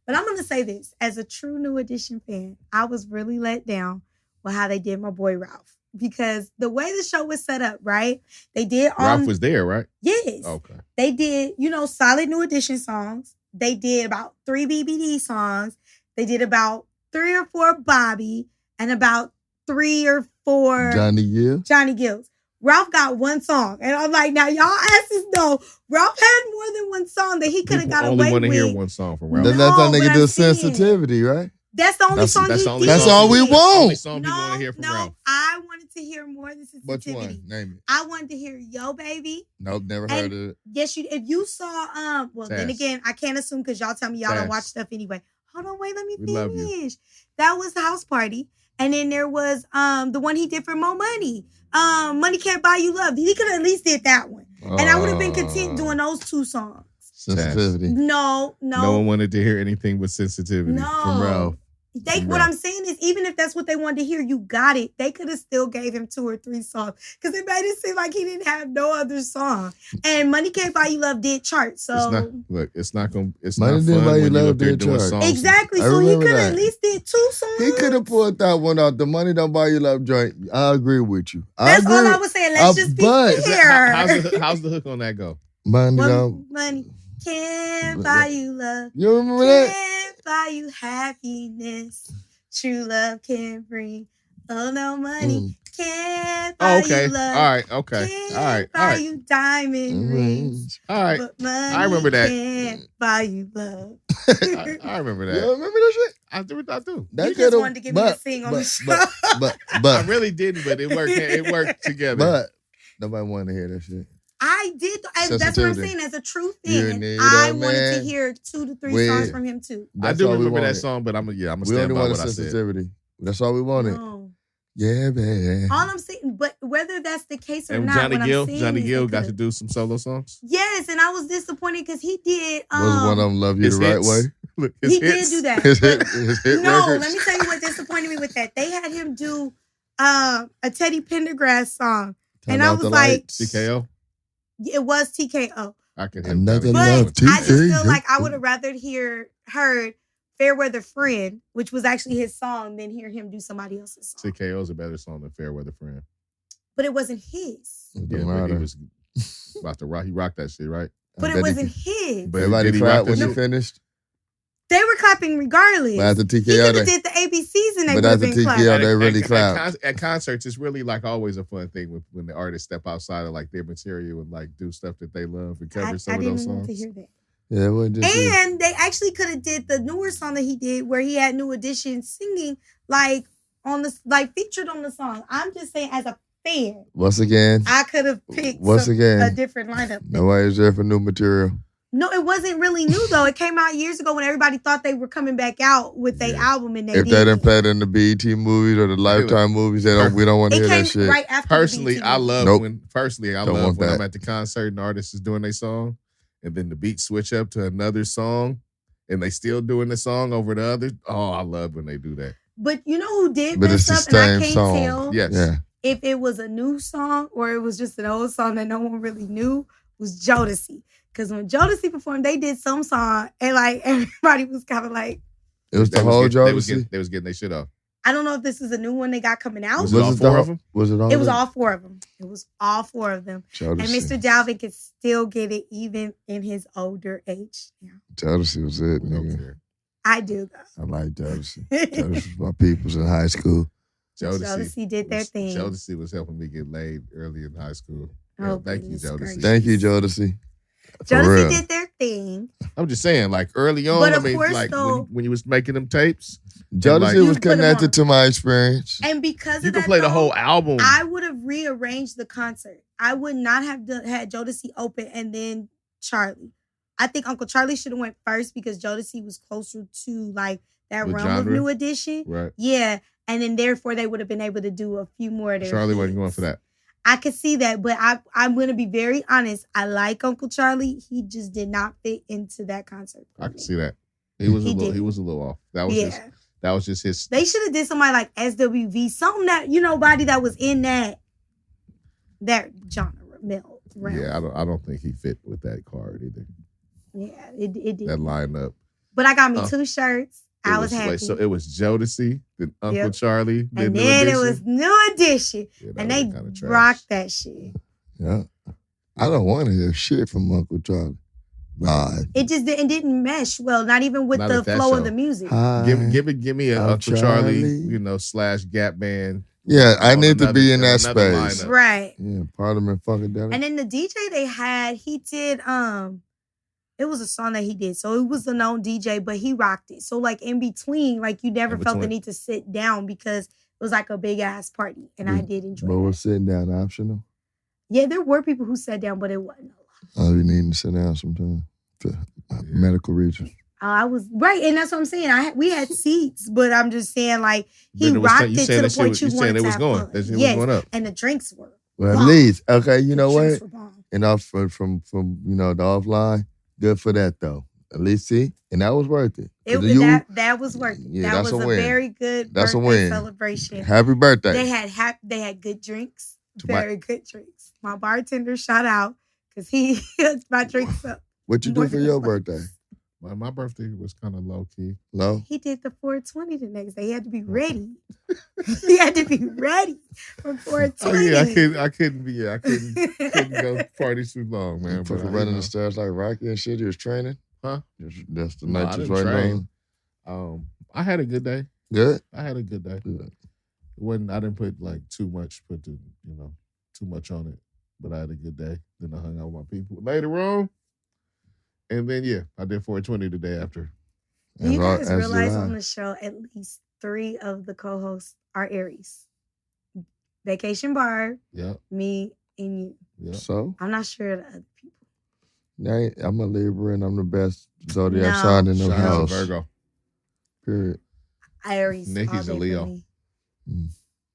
[SPEAKER 1] But I'm going to say this. As a true New Edition fan, I was really let down with how they did my boy Ralph. Because the way the show was set up, right? They did
[SPEAKER 3] Ralph was there, right?
[SPEAKER 1] Yes.
[SPEAKER 3] Okay.
[SPEAKER 1] They did, solid New Edition songs. They did about 3 BBD songs. They did about 3 or 4 Bobby and about 3 or 4 Johnny Gills. Ralph got 1 song. And I'm like, now y'all asses know Ralph had more than 1 song that he could have got away with.
[SPEAKER 3] Only want to hear 1 song from Ralph.
[SPEAKER 2] Then that's how they can do Sensitivity, right?
[SPEAKER 1] That's the only song he did.
[SPEAKER 2] That's all we want.
[SPEAKER 3] Only song people want to hear from Ralph.
[SPEAKER 1] I wanted to hear more than Sensitivity.
[SPEAKER 2] Which one? Name it.
[SPEAKER 1] I wanted to hear Yo Baby.
[SPEAKER 2] Nope, never heard of it.
[SPEAKER 1] Yes, if you saw, then again, I can't assume because y'all tell me y'all don't watch stuff anyway. Hold on, wait, let me finish. That was House Party. And then there was the one he did for Mo Money. Money Can't Buy You Love. He could have at least did that one. And I would have been content doing those 2 songs.
[SPEAKER 2] Sensitivity.
[SPEAKER 1] No.
[SPEAKER 3] No one wanted to hear anything but Sensitivity from Ralph.
[SPEAKER 1] What I'm saying is, even if that's what they wanted to hear, you got it. They could have still gave him 2 or 3 songs because it made it seem like he didn't have no other song. And Money Can't Buy You Love did chart. So
[SPEAKER 3] it's not fun
[SPEAKER 2] Buy You
[SPEAKER 3] when
[SPEAKER 2] Love
[SPEAKER 3] you're up there
[SPEAKER 2] did
[SPEAKER 3] doing
[SPEAKER 2] chart.
[SPEAKER 3] songs.
[SPEAKER 1] Exactly. So he could have at least did 2 songs.
[SPEAKER 2] He could have pulled that one out. The Money Don't Buy You Love joint. I agree with you.
[SPEAKER 1] That's all I was saying. Let's just be fair.
[SPEAKER 3] How's the hook on that go?
[SPEAKER 2] Money
[SPEAKER 1] can't buy you love.
[SPEAKER 2] You remember that?
[SPEAKER 1] Can't buy you happiness. True love can't bring. Oh, no money. Can't buy you love.
[SPEAKER 3] All right. Okay.
[SPEAKER 1] Can't buy you diamond rings.
[SPEAKER 3] All right.
[SPEAKER 1] But money
[SPEAKER 3] I remember that.
[SPEAKER 1] Can't buy you love.
[SPEAKER 3] I remember that.
[SPEAKER 2] You remember that shit?
[SPEAKER 3] I do.
[SPEAKER 1] You just wanted to get me to sing on the show.
[SPEAKER 2] But
[SPEAKER 3] I really didn't, but it worked. It worked together.
[SPEAKER 2] But nobody wanted to hear that shit.
[SPEAKER 1] I did. And that's what I'm saying. As a true fan, I wanted to hear 2 to 3 songs from him too.
[SPEAKER 3] I do remember that song, but I'm gonna stand by what I said.
[SPEAKER 2] That's all we wanted.
[SPEAKER 1] No.
[SPEAKER 2] Yeah, man.
[SPEAKER 1] All I'm saying, but whether that's the case or
[SPEAKER 3] and
[SPEAKER 1] not,
[SPEAKER 3] Johnny Gill got to do some solo songs.
[SPEAKER 1] Yes, and I was disappointed because he did.
[SPEAKER 2] Was one of them "Love You the Right Way"?
[SPEAKER 3] Look,
[SPEAKER 1] he did do that.
[SPEAKER 2] His hit
[SPEAKER 1] no,
[SPEAKER 2] records.
[SPEAKER 1] let me tell you what disappointed me with that. They had him do a Teddy Pendergrass song, and I was like,
[SPEAKER 3] TKO.
[SPEAKER 1] It was TKO.
[SPEAKER 3] I can
[SPEAKER 2] Another
[SPEAKER 1] but
[SPEAKER 2] love TKO.
[SPEAKER 1] I just feel like I would have rather heard Fairweather Friend, which was actually his song, than hear him do somebody else's song.
[SPEAKER 3] TKO is a better song than Fairweather Friend.
[SPEAKER 1] But it wasn't his.
[SPEAKER 3] Yeah, but he was about to rock. He rocked that shit, right?
[SPEAKER 1] But it wasn't his.
[SPEAKER 2] But everybody clapped when he finished.
[SPEAKER 1] They were clapping regardless.
[SPEAKER 2] But after TKO,
[SPEAKER 1] he could have did the ABCs and they would have been clapping.
[SPEAKER 2] TKO, they really clapped.
[SPEAKER 3] At concerts, it's really like always a fun thing when the artists step outside of like their material and like do stuff that they love and cover some of those songs.
[SPEAKER 1] I didn't want to hear that.
[SPEAKER 2] Yeah, it wasn't just
[SPEAKER 1] and they actually could have did the newer song that he did where he had New Edition singing featured on the song. I'm just saying as a fan.
[SPEAKER 2] Once again,
[SPEAKER 1] I could have picked a different lineup.
[SPEAKER 2] Nobody's there for new material.
[SPEAKER 1] No, it wasn't really new though. It came out years ago when everybody thought they were coming back out with their album, and they
[SPEAKER 2] if they didn't play it in the BET movies or the Lifetime movies, we don't want to hear that shit.
[SPEAKER 1] Right after
[SPEAKER 3] personally, I love when I'm at the concert and artists is doing their song, and then the beat switch up to another song, and they still doing the song over the other. Oh, I love when they do that.
[SPEAKER 1] But you know who did this stuff, and I can't tell if it was a new song or it was just an old song that no one really knew, was Jodeci. Because when Jodeci performed, they did some song, and like everybody was kind of like,
[SPEAKER 2] it was the whole Jodeci.
[SPEAKER 3] They was getting their shit off.
[SPEAKER 1] I don't know if this is a new one they got coming out.
[SPEAKER 3] Was it all 4 of them?
[SPEAKER 2] Was it all?
[SPEAKER 1] It was all 4 of them. It was all 4 of them.
[SPEAKER 2] Jodeci.
[SPEAKER 1] And Mr. Dalvin could still get it even in his older age. Yeah.
[SPEAKER 2] Jodeci was it, nigga.
[SPEAKER 1] I do though.
[SPEAKER 2] I like Jodeci. Jodeci was my peoples in high school.
[SPEAKER 1] Jodeci did their thing.
[SPEAKER 3] Jodeci was helping me get laid early in high school.
[SPEAKER 1] Oh,
[SPEAKER 3] thank you, Jodeci.
[SPEAKER 2] Thank you, Jodeci.
[SPEAKER 1] Jodeci did their thing.
[SPEAKER 3] I'm just saying, like early on, when you was making them tapes,
[SPEAKER 2] Jodeci was connected to my experience.
[SPEAKER 1] And because
[SPEAKER 3] you could play the whole album.
[SPEAKER 1] I would have rearranged the concert. I would not have had Jodeci open and then Charlie. I think Uncle Charlie should have went first because Jodeci was closer to like that realm of New Edition.
[SPEAKER 3] Right.
[SPEAKER 1] Yeah. And then therefore they would have been able to do a few more of their
[SPEAKER 3] Charlie wasn't going for that.
[SPEAKER 1] I could see that, but I'm going to be very honest. I like Uncle Charlie. He just did not fit into that concert.
[SPEAKER 3] I can see that. He was a little off. That That was just his.
[SPEAKER 1] They should have did somebody like SWV, something that, body that was in that something that, body that was in that genre. Realm.
[SPEAKER 3] Yeah, I don't think he fit with that card either.
[SPEAKER 1] Yeah, it did.
[SPEAKER 3] That lineup.
[SPEAKER 1] But I got me 2 shirts. I was happy.
[SPEAKER 3] So it was Jodeci, then Uncle Charlie,
[SPEAKER 1] and then it was New Edition.
[SPEAKER 3] Yeah,
[SPEAKER 1] and they rocked that shit.
[SPEAKER 2] Yeah. I don't want to hear shit from Uncle Charlie live.
[SPEAKER 1] It just didn't mesh well, not even with the flow of the music.
[SPEAKER 3] Give me an Uncle Charlie, / Gap Band.
[SPEAKER 2] Yeah, I need to be in that space.
[SPEAKER 3] Lineup.
[SPEAKER 1] Right.
[SPEAKER 2] Yeah, Parliament Funkadelic.
[SPEAKER 1] And then the DJ they had, he did, it was a song that he did. So it was a known DJ, but he rocked it. So like in between, like you never felt the need to sit down because it was like a big ass party. And I did enjoy it.
[SPEAKER 2] But was sitting down optional?
[SPEAKER 1] Yeah, there were people who sat down, but it wasn't a
[SPEAKER 2] lot. Oh, you need to sit down sometime for medical reasons.
[SPEAKER 1] I was right, and that's what I'm saying. We had seats, but I'm just saying, like, he rocked it to the point you wanted to have fun. Yes,
[SPEAKER 3] going up.
[SPEAKER 1] And the drinks were
[SPEAKER 2] well, at least okay. You know what? And off from the offline, good for that though. At least see, and that was worth it.
[SPEAKER 1] That was worth it.
[SPEAKER 2] Yeah,
[SPEAKER 1] that was a very good birthday celebration.
[SPEAKER 2] Happy birthday!
[SPEAKER 1] They had good drinks, very good drinks. My bartender shout out because he hooked my drinks up.
[SPEAKER 2] What you do for your birthday?
[SPEAKER 3] My birthday was kind of low key.
[SPEAKER 2] Low?
[SPEAKER 1] He did the 420 the next day. He had to be ready. He had to be ready for 420.
[SPEAKER 3] Oh yeah, I couldn't go party too long, man.
[SPEAKER 2] But running the stairs like Rocky and shit. You was training,
[SPEAKER 3] huh?
[SPEAKER 2] That's the night just right
[SPEAKER 3] now. I had a good day.
[SPEAKER 2] Good.
[SPEAKER 3] I had a good day.
[SPEAKER 2] Good.
[SPEAKER 3] I didn't put like too much on it, but I had a good day. Then I hung out with my people later on. And then, I did 420 the day after.
[SPEAKER 1] You guys realize on the show, at least 3 of the co-hosts are Aries. Vacation Barb, me, and you.
[SPEAKER 2] Yep. So?
[SPEAKER 1] I'm not sure of the other people.
[SPEAKER 2] I'm a Libra and I'm the best zodiac sign in the house.
[SPEAKER 3] Virgo.
[SPEAKER 2] Period.
[SPEAKER 1] Aries.
[SPEAKER 3] Nikki's a Leo.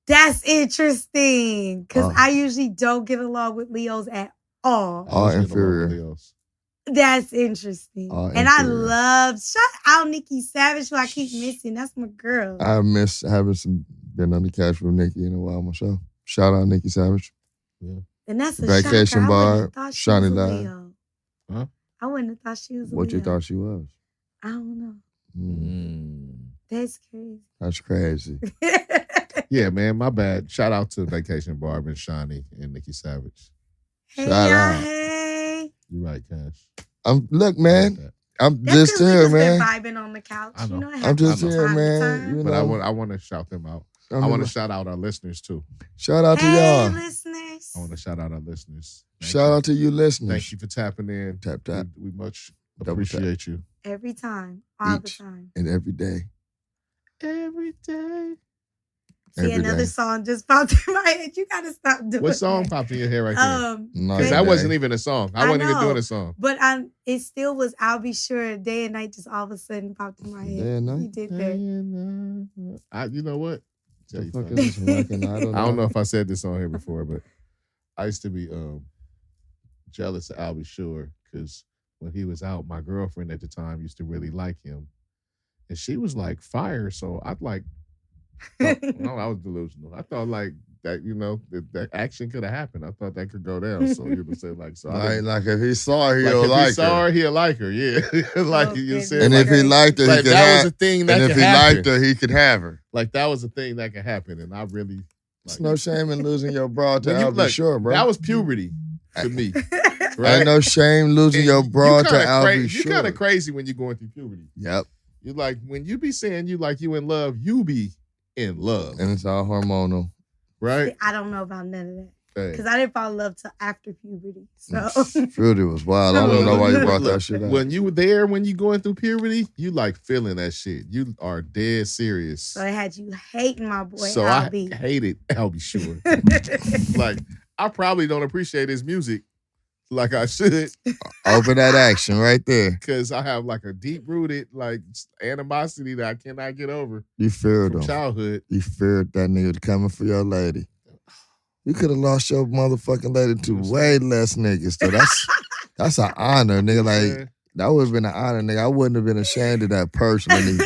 [SPEAKER 1] That's interesting. Because I usually don't get along with Leos at all.
[SPEAKER 2] All inferior.
[SPEAKER 1] That's interesting. And I shout out Nikki Savage, who I keep missing. That's my girl.
[SPEAKER 2] I miss having been on the couch with Nikki in a while myself. Shout out Nikki Savage.
[SPEAKER 1] Yeah. And that's a
[SPEAKER 2] Vacation Barb, Shanni Love.
[SPEAKER 1] Huh? I wouldn't have thought she was a
[SPEAKER 2] What
[SPEAKER 1] Leo.
[SPEAKER 2] You thought she was?
[SPEAKER 1] I don't know. That's crazy.
[SPEAKER 2] That's crazy.
[SPEAKER 3] Yeah, man, my bad. Shout out to Vacation Barb and Shanni and Nikki Savage.
[SPEAKER 1] Hey, shout out. Hey.
[SPEAKER 3] You're right, Cash.
[SPEAKER 2] Look, man. I'm just here, man.
[SPEAKER 1] Been vibing on the couch.
[SPEAKER 3] I know.
[SPEAKER 2] I'm just here, man.
[SPEAKER 3] But I want to shout them out. I want to shout out our listeners too.
[SPEAKER 2] Shout out to y'all.
[SPEAKER 1] Listeners.
[SPEAKER 3] I want to shout out our listeners.
[SPEAKER 2] Shout out to you listeners.
[SPEAKER 3] Thank you for tapping in.
[SPEAKER 2] Tap.
[SPEAKER 3] We much appreciate you.
[SPEAKER 1] Every time. All the time.
[SPEAKER 2] And every day.
[SPEAKER 3] Every day.
[SPEAKER 1] See, another song just popped in my head. You gotta stop doing
[SPEAKER 3] What song
[SPEAKER 1] that.
[SPEAKER 3] popped in your head right there? Because that wasn't even a song. I wasn't even doing a song.
[SPEAKER 1] But it still was I'll Be Sure. Day and Night just all of a sudden popped in my head.
[SPEAKER 2] Day and Night?
[SPEAKER 1] You did that.
[SPEAKER 3] You know what?
[SPEAKER 2] I don't
[SPEAKER 3] know if I said this on here before, but I used to be jealous of I'll Be Sure because when he was out, my girlfriend at the time used to really like him. And she was like fire, so I'd like no, I was delusional. I thought like that, that action could have happened. I thought that could go down. So you would say like, so
[SPEAKER 2] like if he saw her, he'll like her.
[SPEAKER 3] If he saw her, he'll like her. Yeah, like you said.
[SPEAKER 2] And if he liked her, he could
[SPEAKER 3] that was a thing that could happen.
[SPEAKER 2] And if he liked her, he could have her.
[SPEAKER 3] Like that was a thing that could happen, and I really.
[SPEAKER 2] It's no shame in losing your broad to I'll Be Sure, bro.
[SPEAKER 3] That was puberty to me.
[SPEAKER 2] Right? Ain't no shame losing your broad to I'll Be Sure.
[SPEAKER 3] You're kind of crazy when you're going through puberty.
[SPEAKER 2] Yep.
[SPEAKER 3] You're like when you be saying you in love, you be in love.
[SPEAKER 2] And it's all hormonal.
[SPEAKER 3] Right?
[SPEAKER 1] See, I don't know about none of that. Because I didn't fall in love till after puberty. So
[SPEAKER 2] puberty was wild. I don't know why you brought that shit up.
[SPEAKER 3] When you were there, when you going through puberty, you like feeling that shit. You are dead serious.
[SPEAKER 1] So it had you hating my boy.
[SPEAKER 3] So I hated I'll Be Sure. Like I probably don't appreciate his music like I should.
[SPEAKER 2] Open that action right there.
[SPEAKER 3] Because I have like a deep rooted like animosity that I cannot get over.
[SPEAKER 2] You feared him.
[SPEAKER 3] Childhood.
[SPEAKER 2] You feared that nigga coming for your lady. You could have lost your motherfucking lady to way less niggas. So that's an honor, nigga. Like that would have been an honor, nigga. I wouldn't have been ashamed of that personally.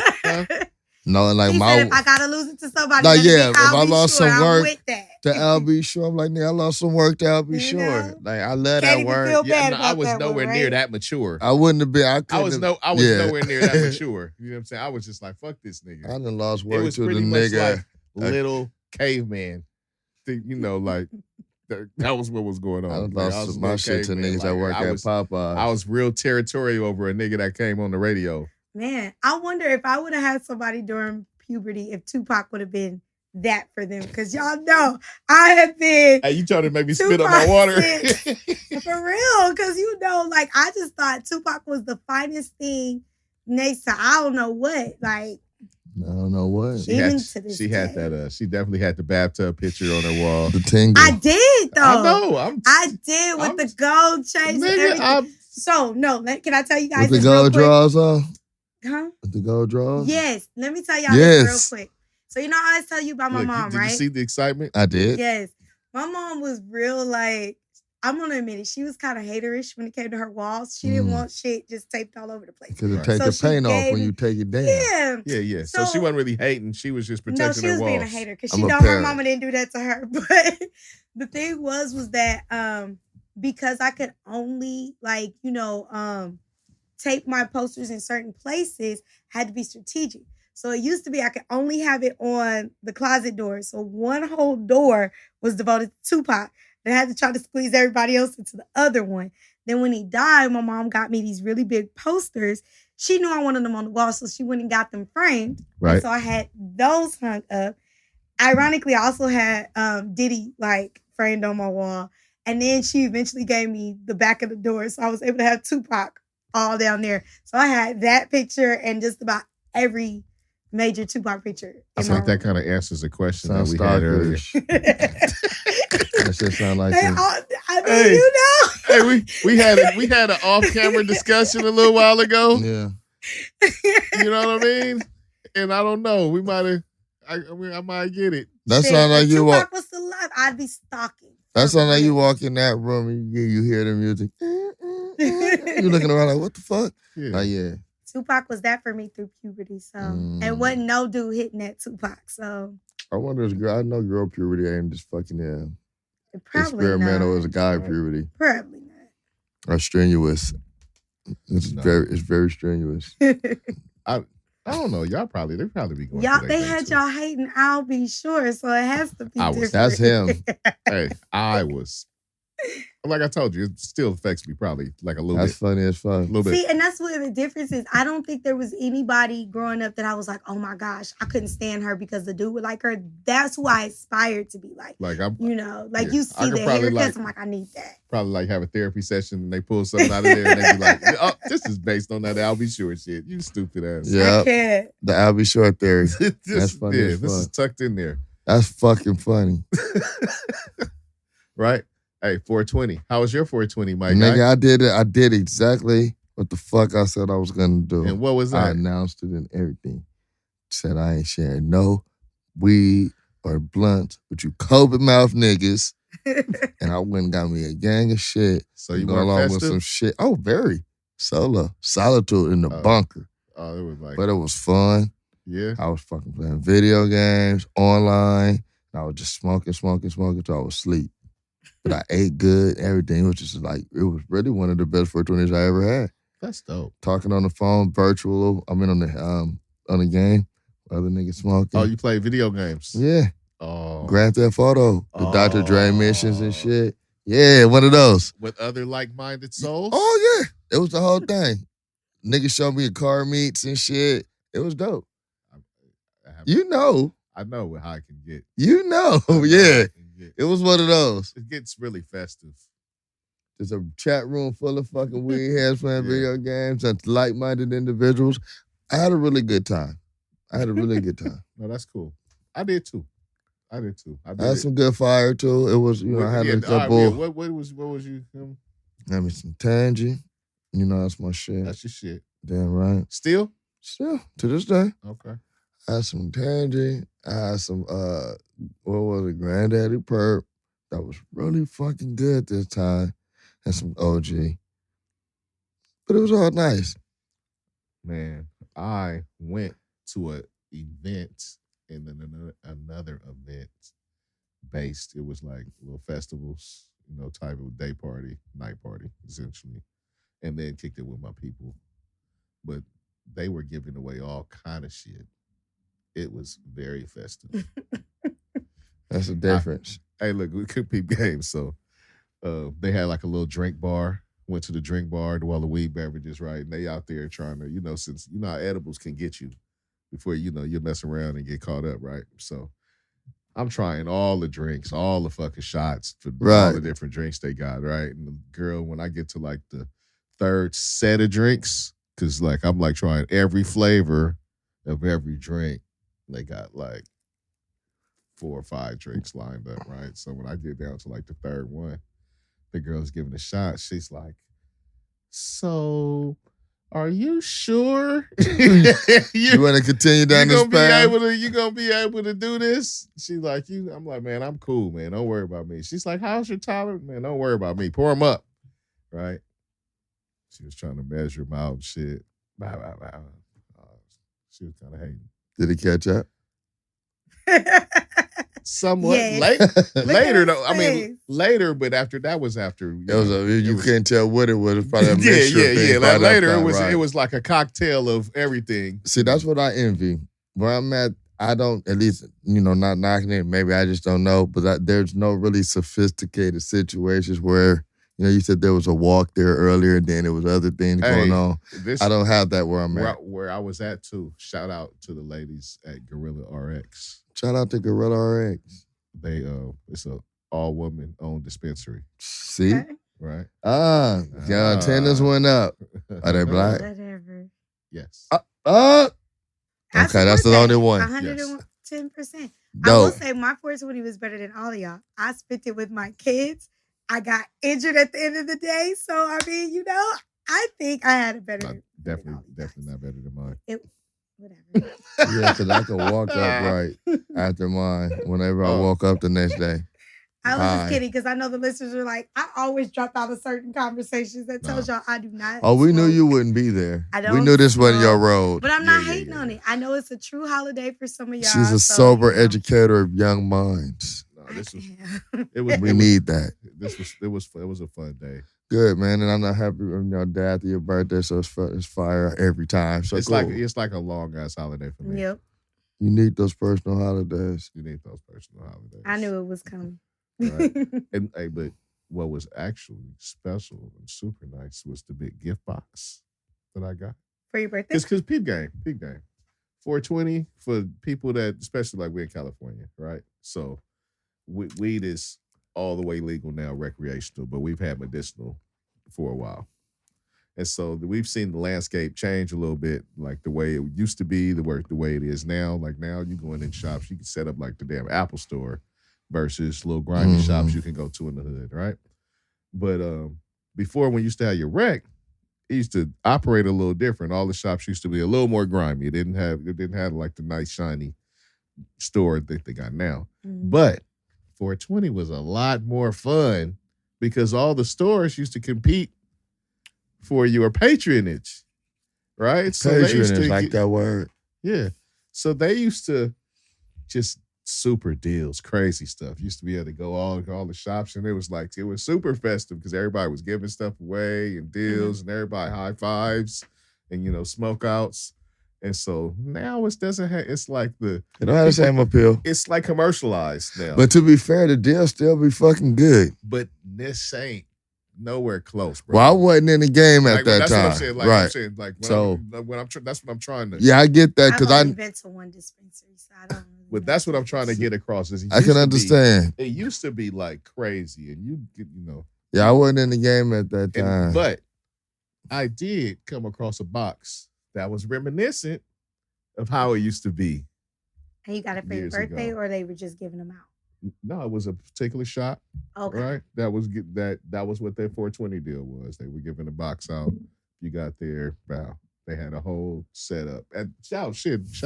[SPEAKER 2] No, like
[SPEAKER 1] He said if I gotta lose it to somebody,
[SPEAKER 2] like,
[SPEAKER 1] yeah,
[SPEAKER 2] if I lost some work
[SPEAKER 1] I'm with that.
[SPEAKER 2] to Al B. Sure, I'm like, nigga, I lost some work to Al B. Sure.
[SPEAKER 1] know?
[SPEAKER 2] Like, I love
[SPEAKER 1] Can't
[SPEAKER 2] that
[SPEAKER 1] even
[SPEAKER 2] word.
[SPEAKER 1] feel bad
[SPEAKER 3] I
[SPEAKER 1] about
[SPEAKER 3] was
[SPEAKER 1] that
[SPEAKER 3] nowhere
[SPEAKER 1] one,
[SPEAKER 3] near
[SPEAKER 1] right?
[SPEAKER 3] that mature.
[SPEAKER 2] I wouldn't have been.
[SPEAKER 3] I was nowhere near that mature. You know what I'm saying? I was just like, fuck this nigga.
[SPEAKER 2] I done lost
[SPEAKER 3] It
[SPEAKER 2] work
[SPEAKER 3] was
[SPEAKER 2] to the
[SPEAKER 3] pretty much
[SPEAKER 2] nigga.
[SPEAKER 3] like little caveman. You know, like that was what was going on.
[SPEAKER 2] I done
[SPEAKER 3] Like,
[SPEAKER 2] lost
[SPEAKER 3] was a
[SPEAKER 2] my
[SPEAKER 3] little
[SPEAKER 2] shit to
[SPEAKER 3] caveman.
[SPEAKER 2] niggas that work at Popeyes.
[SPEAKER 3] I was real territorial over a nigga that came on the radio.
[SPEAKER 1] Man, I wonder if I would have had somebody during puberty, if Tupac would have been that for them. Because y'all know I have been.
[SPEAKER 3] Hey, you trying to make me spit on my water?
[SPEAKER 1] For real. Because, you know, like, I just thought Tupac was the finest thing next to I don't know what. Like,
[SPEAKER 2] I don't know what.
[SPEAKER 3] She definitely had the bathtub picture on her wall.
[SPEAKER 2] The tingle.
[SPEAKER 1] I did, though.
[SPEAKER 3] I know.
[SPEAKER 1] I did with the gold chains and everything. So, no, can I tell you guys
[SPEAKER 2] with the gold draws on?
[SPEAKER 1] Huh?
[SPEAKER 2] With the gold draws?
[SPEAKER 1] Yes. Let me tell y'all this real quick. So, you know, I always tell you about my mom, right?
[SPEAKER 3] Did you see the excitement?
[SPEAKER 2] I did.
[SPEAKER 1] Yes. My mom was real, like, I'm going to admit it. She was kind of haterish when it came to her walls. She didn't want shit just taped all over the place.
[SPEAKER 2] Because it take the paint off when you take it down.
[SPEAKER 1] Yeah.
[SPEAKER 3] So she wasn't really hating. She was just protecting her walls.
[SPEAKER 1] No, she was being a hater because she know her mama didn't do that to her. But the thing was that because I could only, like, you know, tape my posters in certain places, had to be strategic. So it used to be I could only have it on the closet door. So one whole door was devoted to Tupac. And I had to try to squeeze everybody else into the other one. Then when he died, my mom got me these really big posters. She knew I wanted them on the wall, so she went and got them framed.
[SPEAKER 2] Right.
[SPEAKER 1] And so I had those hung up. Ironically, I also had Diddy like framed on my wall. And then she eventually gave me the back of the door. So I was able to have Tupac all down there. So I had that picture and just about every major Tupac picture.
[SPEAKER 3] I think that kind of answers the question that we had earlier.
[SPEAKER 2] That shit sound like
[SPEAKER 1] you know.
[SPEAKER 3] Hey, we had an off-camera discussion a little while ago.
[SPEAKER 2] Yeah.
[SPEAKER 3] You know what I mean? And I don't know. We might have. I might get it.
[SPEAKER 2] That sounds like you walk.
[SPEAKER 1] Tupac was still alive, I'd be stalking.
[SPEAKER 2] That sounds like you walk in that room and you hear the music. You're looking around like, what the fuck?
[SPEAKER 3] Yeah.
[SPEAKER 2] Yeah.
[SPEAKER 1] Tupac was that for me through puberty, so and wasn't no dude hitting that Tupac. So
[SPEAKER 2] I wonder if I know girl puberty ain't just fucking
[SPEAKER 1] experimental
[SPEAKER 2] not. As a guy puberty.
[SPEAKER 1] Probably not.
[SPEAKER 2] Or strenuous. It's very strenuous.
[SPEAKER 3] I don't know. They probably be going.
[SPEAKER 1] They had y'all hating. I'll be sure. So it has to be different.
[SPEAKER 2] That's him.
[SPEAKER 3] Hey, I was. Like I told you, it still affects me probably like a little bit.
[SPEAKER 2] That's funny as fuck.
[SPEAKER 3] A little bit.
[SPEAKER 1] See, and that's what the difference is. I don't think there was anybody growing up that I was like, oh my gosh, I couldn't stand her because the dude would like her. That's who I aspired to be like.
[SPEAKER 3] Like
[SPEAKER 1] you see the haircuts, I'm like, I need that.
[SPEAKER 3] Probably like have a therapy session and they pull something out of there and they be like, oh, this is based on that I'll be sure shit. You stupid ass.
[SPEAKER 2] Yeah.
[SPEAKER 1] I can't.
[SPEAKER 2] The I'll be sure theory. That's funny.
[SPEAKER 3] Yeah, this is tucked in there.
[SPEAKER 2] That's fucking funny.
[SPEAKER 3] Right? Hey, 420. How was your 420, Mike?
[SPEAKER 2] Nigga, I did it. I did exactly what the fuck I said I was gonna do.
[SPEAKER 3] And what was that?
[SPEAKER 2] I announced it and everything. Said I ain't sharing no weed or blunt with you COVID mouth niggas. And I went and got me a gang of shit.
[SPEAKER 3] So you
[SPEAKER 2] go
[SPEAKER 3] went
[SPEAKER 2] along
[SPEAKER 3] festive?
[SPEAKER 2] with some shit. Oh, very solo. Solitude in the bunker.
[SPEAKER 3] Oh, it was like.
[SPEAKER 2] But it was fun.
[SPEAKER 3] Yeah.
[SPEAKER 2] I was fucking playing video games online. And I was just smoking till I was asleep. But I ate good, everything. It was just like, it was really one of the best 420s I ever had.
[SPEAKER 3] That's dope.
[SPEAKER 2] Talking on the phone, virtual. I mean, on the game. Other niggas smoking.
[SPEAKER 3] Oh, you play video games?
[SPEAKER 2] Yeah.
[SPEAKER 3] Oh.
[SPEAKER 2] Grand Theft Auto. The Dr. Dre missions and shit. Yeah, one of those.
[SPEAKER 3] With other like-minded souls?
[SPEAKER 2] Oh, yeah. It was the whole thing. Niggas showed me car meets and shit. It was dope. You know.
[SPEAKER 3] I know how I can get.
[SPEAKER 2] You know. Yeah. It was one of those.
[SPEAKER 3] It gets really festive.
[SPEAKER 2] There's a chat room full of fucking weed heads playing video games and like-minded individuals. I had a really good time.
[SPEAKER 3] No, that's cool. I did too. I
[SPEAKER 2] had some good fire too. It was, I had a couple.
[SPEAKER 3] What was you?
[SPEAKER 2] I mean, some Tangy. That's my shit.
[SPEAKER 3] That's your shit.
[SPEAKER 2] Damn right.
[SPEAKER 3] Still,
[SPEAKER 2] to this day.
[SPEAKER 3] Okay.
[SPEAKER 2] I had some Tangy. I had some, what was it, Granddaddy Perp. That was really fucking good this time. And some OG. But it was all nice.
[SPEAKER 3] Man, I went to a event and then another event based. It was like little festivals, type of day party, night party, essentially. And then kicked it with my people. But they were giving away all kind of shit. It was very festive.
[SPEAKER 2] That's the difference.
[SPEAKER 3] Hey, look, we could peep games. So they had like a little drink bar. Went to the drink bar, do all the weed beverages, right? And they out there trying to, since how edibles can get you before, you mess around and get caught up, right? So I'm trying all the drinks, all the fucking shots for all the different drinks they got, right? And the girl, when I get to like the third set of drinks, because like I'm like trying every flavor of every drink, they got like 4 or 5 drinks lined up, right? So when I get down to like the third one, the girl's giving a shot. She's like, "So, are you sure
[SPEAKER 2] you want to continue down this path?
[SPEAKER 3] You gonna be able to do this?" She's like, I'm like, "Man, I'm cool, man. Don't worry about me." She's like, "How's your tolerance, man? Don't worry about me. Pour them up." Right? She was trying to measure them out and shit. She was kind of hating.
[SPEAKER 2] Did it catch up?
[SPEAKER 3] Somewhat later though. I mean later, but after that was after
[SPEAKER 2] you couldn't tell what it was. Probably a mixture.
[SPEAKER 3] Yeah. Like later it was like a cocktail of everything.
[SPEAKER 2] See, that's what I envy. Where I'm at, I don't, at least, not knocking it. Maybe I just don't know. But there's no really sophisticated situations where, you said there was a walk there earlier, and then there was other things going on. I don't have that where I'm at.
[SPEAKER 3] Where I was at too. Shout out to the ladies at Gorilla RX.
[SPEAKER 2] Shout out to Gorilla RX.
[SPEAKER 3] They it's a all-woman owned dispensary.
[SPEAKER 2] See?
[SPEAKER 1] Okay.
[SPEAKER 3] Right?
[SPEAKER 2] Attendance went up. Are they black?
[SPEAKER 1] Whatever.
[SPEAKER 3] Yes.
[SPEAKER 2] Okay, that's the only one.
[SPEAKER 1] 110%. I will say my 420 was better than all of y'all. I spent it with my kids. I got injured at the end of the day. So, I mean, I think I had a better.
[SPEAKER 3] Definitely not better than mine.
[SPEAKER 1] Whatever.
[SPEAKER 2] Yeah, because I could walk up right after mine whenever I woke up the next day.
[SPEAKER 1] I was just kidding because I know the listeners are like, I always drop out of certain conversations that tells y'all I do not.
[SPEAKER 2] Oh, we knew you wouldn't be there. We knew this wasn't your road.
[SPEAKER 1] But I'm not hating on it. I know it's a true holiday for some of y'all.
[SPEAKER 2] She's a sober educator of young minds. We need that.
[SPEAKER 3] It was a fun day.
[SPEAKER 2] Good, man, and I'm not happy day after your birthday, so it's fire every time. So
[SPEAKER 3] it's cool. It's like a long ass holiday for me.
[SPEAKER 1] Yep.
[SPEAKER 2] You need those personal holidays.
[SPEAKER 1] I knew it was coming.
[SPEAKER 3] Right. But what was actually special and super nice was the big gift box that I got
[SPEAKER 1] for your birthday.
[SPEAKER 3] It's because peep game, 420 for people that, especially like we're in California, right? So weed is all the way legal now, recreational, but we've had medicinal for a while. And so we've seen the landscape change a little bit, like the way it used to be, the way it is now. Like now you go in shops, you can set up like the damn Apple store versus little grimy shops you can go to in the hood, right? But before, when you used to have your rec, it used to operate a little different. All the shops used to be a little more grimy. It didn't have like the nice shiny store that they got now. But 420 was a lot more fun because all the stores used to compete for your patronage, right?
[SPEAKER 2] So patronage, like that word.
[SPEAKER 3] Yeah. So they used to just super deals, crazy stuff. Used to be able to go all the shops, and it was super festive because everybody was giving stuff away and deals, and everybody high fives and smoke outs. And so now it doesn't have, it's like it
[SPEAKER 2] don't have the same appeal.
[SPEAKER 3] It's like commercialized now.
[SPEAKER 2] But to be fair, the deal still be fucking good.
[SPEAKER 3] But this ain't nowhere close, bro.
[SPEAKER 2] Well, I wasn't in the game at that
[SPEAKER 3] that's
[SPEAKER 2] time.
[SPEAKER 3] What I'm saying.
[SPEAKER 2] Right.
[SPEAKER 3] I'm saying, that's what I'm trying to.
[SPEAKER 2] Yeah, I get that because
[SPEAKER 1] I've been to one dispensary, so I don't.
[SPEAKER 3] But that's what I'm trying to get across.
[SPEAKER 2] I can understand.
[SPEAKER 3] It used to be like crazy, and you know.
[SPEAKER 2] Yeah, I wasn't in the game at that time.
[SPEAKER 3] But I did come across a box that was reminiscent of how it used to be.
[SPEAKER 1] And you got it for your birthday, or they were just giving them out?
[SPEAKER 3] No, it was a particular shop.
[SPEAKER 1] Okay.
[SPEAKER 3] Right? That was what their 420 deal was. They were giving a box out. You got there, wow. They had a whole setup. And shout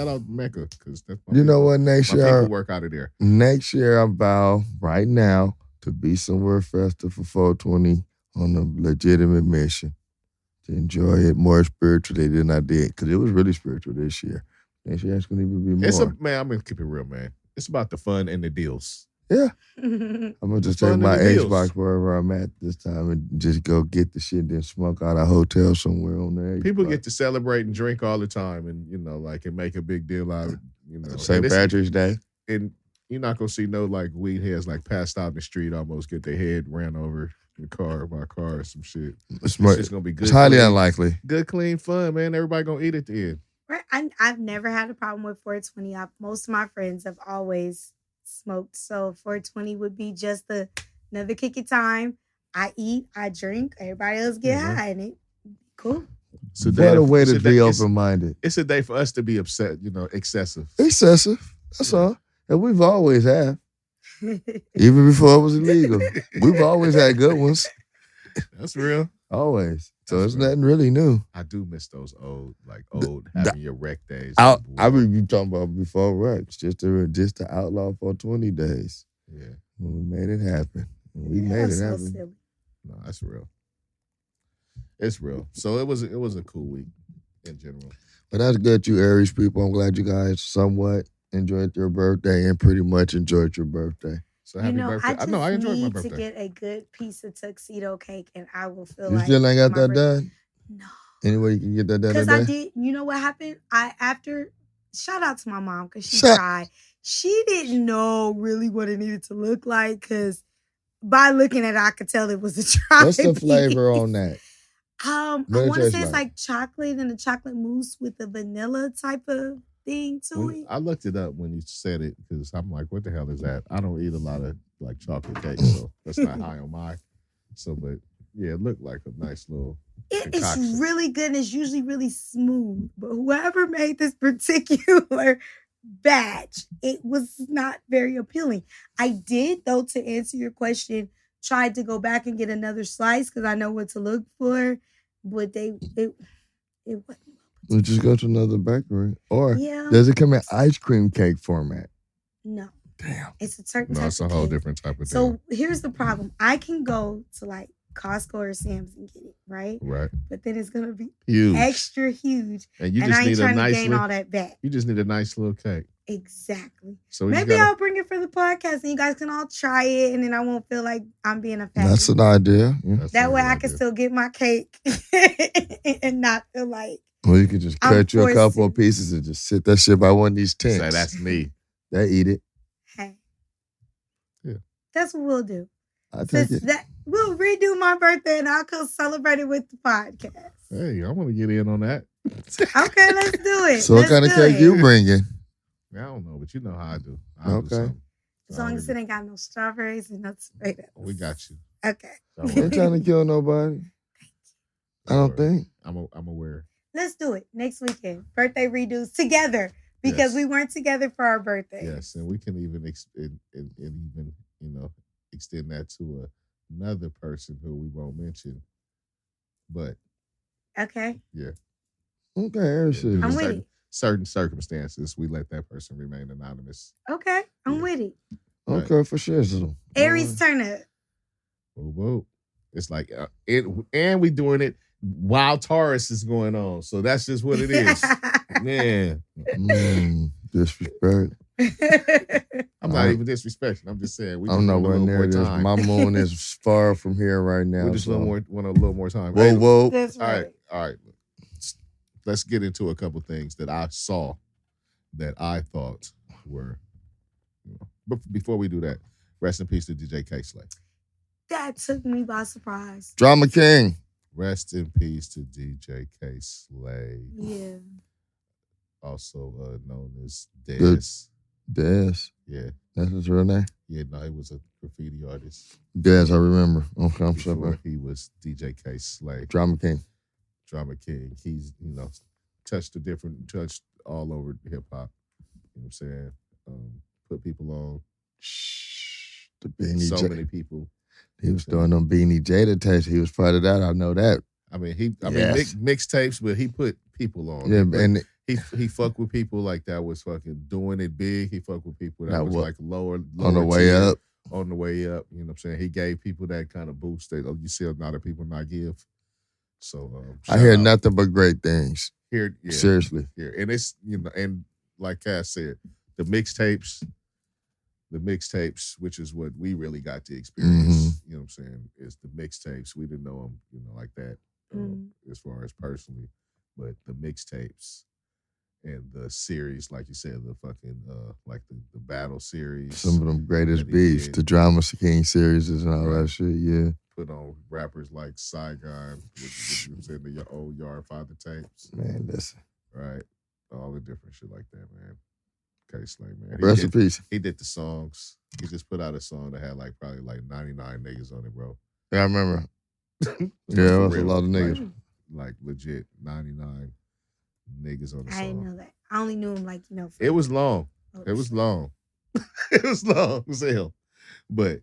[SPEAKER 3] out Mecca, because that's my
[SPEAKER 2] what, next year,
[SPEAKER 3] people work out of there.
[SPEAKER 2] Next year, I vow right now to be somewhere festive for 420 on a legitimate mission to enjoy it more spiritually than I did, because it was really spiritual this year. And she asking even be more.
[SPEAKER 3] Man, I'm gonna keep it real, man. It's about the fun and the deals.
[SPEAKER 2] Yeah. I'm gonna just take my Xbox wherever I'm at this time and just go get the shit, then smoke out a hotel somewhere on there.
[SPEAKER 3] People get to celebrate and drink all the time, and and make a big deal out of it.
[SPEAKER 2] St. Patrick's Day.
[SPEAKER 3] And you're not gonna see no like weed heads like passed out in the street, almost get their head ran over in the car by a car or some shit. It's just gonna be good.
[SPEAKER 2] It's highly unlikely.
[SPEAKER 3] Good, clean fun, man. Everybody gonna eat at the end.
[SPEAKER 1] Right. I've never had a problem with 420. Most of my friends have always smoked, so 420 would be just another kick it time. I eat, I drink, everybody else get high, and it cool.
[SPEAKER 2] What a way to be open-minded.
[SPEAKER 3] It's a day for us to be upset, excessive.
[SPEAKER 2] Excessive. That's all. And we've always had. Even before it was illegal. We've always had good ones.
[SPEAKER 3] That's real.
[SPEAKER 2] Always. So it's nothing really new.
[SPEAKER 3] I do miss those old having your rec days.
[SPEAKER 2] I mean, you talking about before recs, just to outlaw 420 days.
[SPEAKER 3] Yeah.
[SPEAKER 2] When we made it happen. We made it happen.
[SPEAKER 1] Silly.
[SPEAKER 3] No, that's real. It's real. So it was a cool week in general.
[SPEAKER 2] But that's good, you Aries people. I'm glad you guys somewhat enjoyed your birthday and pretty much enjoyed your birthday.
[SPEAKER 3] So happy birthday. I enjoyed my birthday.
[SPEAKER 1] To get a good piece of tuxedo cake, and I will feel
[SPEAKER 2] you still ain't got that done?
[SPEAKER 1] No.
[SPEAKER 2] Any way you can get that done?
[SPEAKER 1] Because I did. You know what happened? Shout out to my mom because she tried. She didn't know really what it needed to look like because by looking at it, I could tell it was a try.
[SPEAKER 2] What's the flavor on that?
[SPEAKER 1] I want to say it's like chocolate and a chocolate mousse with a vanilla type of thing to it.
[SPEAKER 3] I looked it up when you said it because I'm like, what the hell is that? I don't eat a lot of like chocolate cake, so that's not high on my. So, but yeah, it looked like a nice little.
[SPEAKER 1] It's really good and it's usually really smooth. But whoever made this particular batch, it was not very appealing. I did, though, to answer your question, tried to go back and get another slice because I know what to look for, but it wasn't.
[SPEAKER 2] We just go to another bakery. Or does it come in ice cream cake format?
[SPEAKER 1] No.
[SPEAKER 2] Damn.
[SPEAKER 1] It's a certain type of
[SPEAKER 3] it's a whole different type of thing.
[SPEAKER 1] So here's the problem. I can go to like Costco or Sam's and get it, right?
[SPEAKER 3] Right.
[SPEAKER 1] But then it's going to be
[SPEAKER 3] huge.
[SPEAKER 1] Extra huge.
[SPEAKER 3] And you just
[SPEAKER 1] I ain't
[SPEAKER 3] need
[SPEAKER 1] trying
[SPEAKER 3] a nice
[SPEAKER 1] to gain all that back.
[SPEAKER 3] You just need a nice little cake.
[SPEAKER 1] Exactly.
[SPEAKER 3] So
[SPEAKER 1] maybe I'll bring it for the podcast and you guys can all try it and then I won't feel like I'm being a fat.
[SPEAKER 2] That's an idea. Yeah.
[SPEAKER 1] That way I can still get my cake and not feel like.
[SPEAKER 2] Well, you could just cut you a couple of pieces and just sit that shit by one of these tents.
[SPEAKER 3] So that's me.
[SPEAKER 2] They eat it.
[SPEAKER 1] Hey.
[SPEAKER 3] Yeah.
[SPEAKER 1] That's what we'll do.
[SPEAKER 2] I take it.
[SPEAKER 1] We'll redo my birthday and I'll come celebrate it with the podcast.
[SPEAKER 3] Hey, I want to get in on that.
[SPEAKER 1] Okay, let's do it.
[SPEAKER 2] So what kind of cake you bringing?
[SPEAKER 3] I don't know, but you know how I do.
[SPEAKER 2] Okay.
[SPEAKER 1] As long as it ain't got no strawberries and no tomatoes.
[SPEAKER 3] We got you.
[SPEAKER 1] Okay.
[SPEAKER 2] Ain't trying to kill nobody. I don't think.
[SPEAKER 3] I'm aware.
[SPEAKER 1] Let's do it next weekend. Birthday redos together because we weren't together for our birthday.
[SPEAKER 3] Yes, and we can even extend that to another person who we won't mention. But
[SPEAKER 1] okay.
[SPEAKER 3] Yeah.
[SPEAKER 2] Okay,
[SPEAKER 1] I'm with it.
[SPEAKER 3] Certain circumstances, we let that person remain anonymous.
[SPEAKER 1] Okay, I'm with it.
[SPEAKER 2] Okay, for sure.
[SPEAKER 1] Aries turn up.
[SPEAKER 3] Whoa. It's like, and we doing it while Taurus is going on. So that's just what it is. Man.
[SPEAKER 2] Disrespect.
[SPEAKER 3] I'm not even disrespecting. I'm just saying.
[SPEAKER 2] I'm nowhere near this. My moon is far from here right now.
[SPEAKER 3] We just want a little more time.
[SPEAKER 2] Whoa.
[SPEAKER 1] That's right.
[SPEAKER 3] All right. Let's get into a couple things that I saw that I thought were. But before we do that, rest in peace to DJ K-Slay.
[SPEAKER 1] That took me by surprise.
[SPEAKER 2] Drama King.
[SPEAKER 3] Rest in peace to DJ K-Slay.
[SPEAKER 1] Yeah.
[SPEAKER 3] Also known as Deez.
[SPEAKER 2] Deez.
[SPEAKER 3] Yeah.
[SPEAKER 2] That's his real name?
[SPEAKER 3] Yeah, no, he was a graffiti artist.
[SPEAKER 2] Deez, I remember. Okay, I'm sorry.
[SPEAKER 3] He was DJ K-Slay.
[SPEAKER 2] Drama King.
[SPEAKER 3] He's, touched all over hip hop. You know what I'm saying? Put people on.
[SPEAKER 2] The Beanie
[SPEAKER 3] so many people.
[SPEAKER 2] He was doing them Beanie Jada tapes. He was part of that. I know that.
[SPEAKER 3] I mean, mixtapes, but he put people on.
[SPEAKER 2] Yeah, and
[SPEAKER 3] he fucked with people like that was fucking doing it big. He fucked with people that was like lower
[SPEAKER 2] on the way
[SPEAKER 3] tier,
[SPEAKER 2] up.
[SPEAKER 3] On the way up, you know what I'm saying? He gave people that kind of boost that you see a lot of people not give. So
[SPEAKER 2] I hear nothing but great things.
[SPEAKER 3] Here,
[SPEAKER 2] seriously.
[SPEAKER 3] Here, and it's and like Cass said, the mixtapes, which is what we really got to experience. You know what I'm saying? Is the mixtapes. We didn't know them, like that, as far as personally, but the mixtapes and the series, like you said, the fucking like the battle series.
[SPEAKER 2] Some of them greatest beats, the Drama King series and all that shit. Yeah.
[SPEAKER 3] Put on rappers like Saigon, which you said the old Yard Father tapes.
[SPEAKER 2] Man, listen.
[SPEAKER 3] Right. All the different shit like that, man. K-Slay, man.
[SPEAKER 2] Rest in peace.
[SPEAKER 3] He did the songs. He just put out a song that had probably 99 niggas on it, bro.
[SPEAKER 2] Yeah, I remember. Yeah, it was a lot of niggas.
[SPEAKER 3] Like legit 99 niggas on the song.
[SPEAKER 1] I didn't know that. I only knew him
[SPEAKER 3] it was long. It was long. It was long as hell. But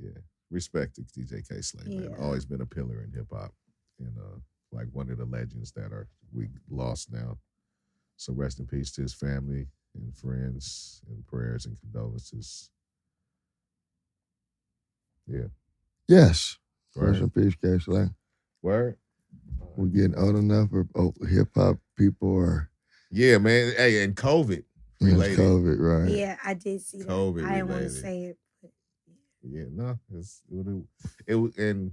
[SPEAKER 3] yeah, respect to DJ K-Slay, man. Always been a pillar in hip hop. And like one of the legends that we lost now. So rest in peace to his family and friends, and prayers and condolences. Yeah.
[SPEAKER 2] Yes.
[SPEAKER 3] Word.
[SPEAKER 2] Rest in peace, K-Slay.
[SPEAKER 3] Word.
[SPEAKER 2] We're getting old enough where hip hop people are.
[SPEAKER 3] Yeah, man. Hey, and COVID related.
[SPEAKER 2] It's COVID, right?
[SPEAKER 1] Yeah, I did see that.
[SPEAKER 3] COVID
[SPEAKER 1] I didn't want to
[SPEAKER 3] related.
[SPEAKER 1] say it. But
[SPEAKER 3] Yeah, no. It was, and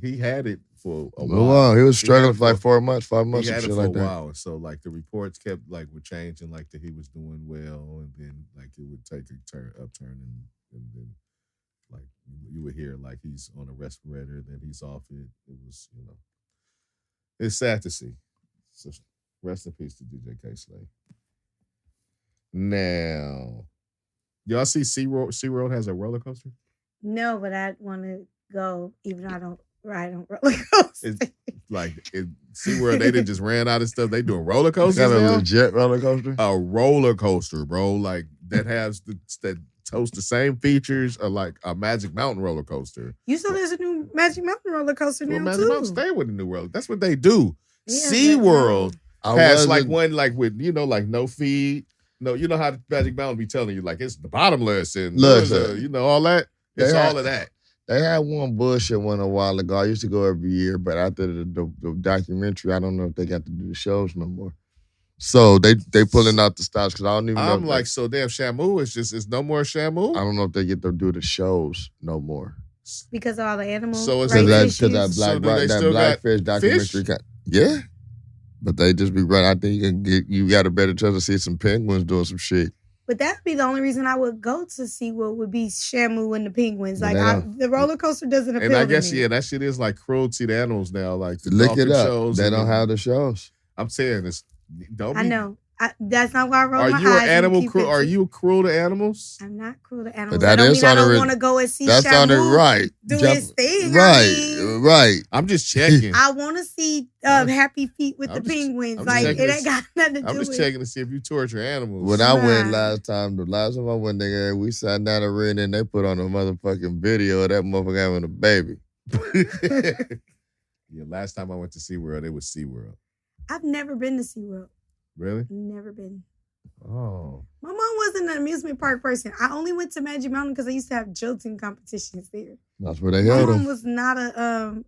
[SPEAKER 3] he had it for a
[SPEAKER 2] No,
[SPEAKER 3] while.
[SPEAKER 2] he was struggling for like 4 months, 5 months,
[SPEAKER 3] He
[SPEAKER 2] and
[SPEAKER 3] had it
[SPEAKER 2] shit
[SPEAKER 3] for
[SPEAKER 2] like
[SPEAKER 3] a
[SPEAKER 2] that.
[SPEAKER 3] while. So like the reports kept were changing, like that he was doing well, and then like it would take a upturn, and then like you would hear like he's on a respirator, then he's off it. It was, it's sad to see. So rest in peace to DJ K-Slay. Now, y'all see SeaWorld has a roller coaster?
[SPEAKER 1] no, but I want to go, even though I don't ride on roller coasters.
[SPEAKER 3] It's like SeaWorld, they didn't just ran out of stuff. They doing roller coasters
[SPEAKER 2] Got a
[SPEAKER 3] now?
[SPEAKER 2] legit roller coaster?
[SPEAKER 3] A roller coaster, bro. Like that has that hosts the same features of like a Magic Mountain roller coaster.
[SPEAKER 1] You saw there's a new Magic Mountain roller coaster
[SPEAKER 3] Well,
[SPEAKER 1] now
[SPEAKER 3] Magic
[SPEAKER 1] too.
[SPEAKER 3] Mountain stay with the new roller. That's what they do.
[SPEAKER 1] Yeah,
[SPEAKER 3] SeaWorld
[SPEAKER 2] I
[SPEAKER 3] has
[SPEAKER 2] wasn't-
[SPEAKER 3] like one like with like no feed. No, you know how Magic Mountain be telling you like it's the bottomless and
[SPEAKER 2] Look,
[SPEAKER 3] all that. It's
[SPEAKER 2] they
[SPEAKER 3] all
[SPEAKER 2] had-
[SPEAKER 3] of that.
[SPEAKER 2] They had one bullshit one a while ago. I used to go every year, but after the documentary, I don't know if they got to do the shows no more. So they pulling out the stops because I don't even know.
[SPEAKER 3] I'm like, so damn Shamu is no more Shamu?
[SPEAKER 2] I don't know if they get to do the shows no more.
[SPEAKER 1] Because of all the animals.
[SPEAKER 3] So it's
[SPEAKER 2] Because
[SPEAKER 1] rights
[SPEAKER 2] that
[SPEAKER 1] issues.
[SPEAKER 3] So do they
[SPEAKER 2] that
[SPEAKER 3] still got
[SPEAKER 2] Blackfish documentary. Yeah. But they just be right. I think you got a better chance to see some penguins doing some shit.
[SPEAKER 1] But that'd be the only reason I would go to see what would be Shamu and the penguins.
[SPEAKER 2] But
[SPEAKER 1] Like the roller coaster doesn't appeal
[SPEAKER 3] And I
[SPEAKER 1] to
[SPEAKER 3] guess
[SPEAKER 1] me.
[SPEAKER 3] that shit is like cruelty to animals now. Like the
[SPEAKER 2] Look it
[SPEAKER 3] dolphin
[SPEAKER 2] up.
[SPEAKER 3] shows.
[SPEAKER 2] They
[SPEAKER 3] and
[SPEAKER 2] don't
[SPEAKER 3] the-
[SPEAKER 2] have the shows.
[SPEAKER 3] I'm saying this.
[SPEAKER 1] I know. That's not why I roll
[SPEAKER 3] Are
[SPEAKER 1] my
[SPEAKER 3] you
[SPEAKER 1] eyes
[SPEAKER 3] an
[SPEAKER 1] and
[SPEAKER 3] animal
[SPEAKER 1] keep
[SPEAKER 3] cruel?
[SPEAKER 1] it
[SPEAKER 3] Are
[SPEAKER 1] to-
[SPEAKER 3] you cruel to animals?
[SPEAKER 1] I'm not cruel to animals.
[SPEAKER 2] But that
[SPEAKER 1] that don't
[SPEAKER 2] is
[SPEAKER 1] mean I
[SPEAKER 2] on the
[SPEAKER 1] don't
[SPEAKER 2] re-
[SPEAKER 1] want to go and see
[SPEAKER 2] That's on it,
[SPEAKER 1] Shamu
[SPEAKER 2] right?
[SPEAKER 1] do his thing.
[SPEAKER 2] Right.
[SPEAKER 3] I'm just checking.
[SPEAKER 1] I want to see Happy Feet with
[SPEAKER 3] I'm
[SPEAKER 1] the
[SPEAKER 3] just-
[SPEAKER 1] penguins.
[SPEAKER 3] I'm
[SPEAKER 1] Like
[SPEAKER 3] checking
[SPEAKER 1] it
[SPEAKER 3] to
[SPEAKER 1] ain't got nothing to do
[SPEAKER 3] I'm just
[SPEAKER 1] with
[SPEAKER 3] checking to see if you torture animals.
[SPEAKER 2] When I went
[SPEAKER 1] Right.
[SPEAKER 2] the last time I went there, we sat down and read and they put on a motherfucking video of that motherfucker having a baby.
[SPEAKER 3] Yeah, last time I went to SeaWorld, it was SeaWorld.
[SPEAKER 1] I've never been to SeaWorld.
[SPEAKER 3] Really?
[SPEAKER 1] Never been.
[SPEAKER 3] Oh.
[SPEAKER 1] My mom wasn't an amusement park person. I only went to Magic Mountain because I used to have jilting competitions there.
[SPEAKER 2] That's where they
[SPEAKER 1] My
[SPEAKER 2] held
[SPEAKER 1] mom
[SPEAKER 2] them.
[SPEAKER 1] was not a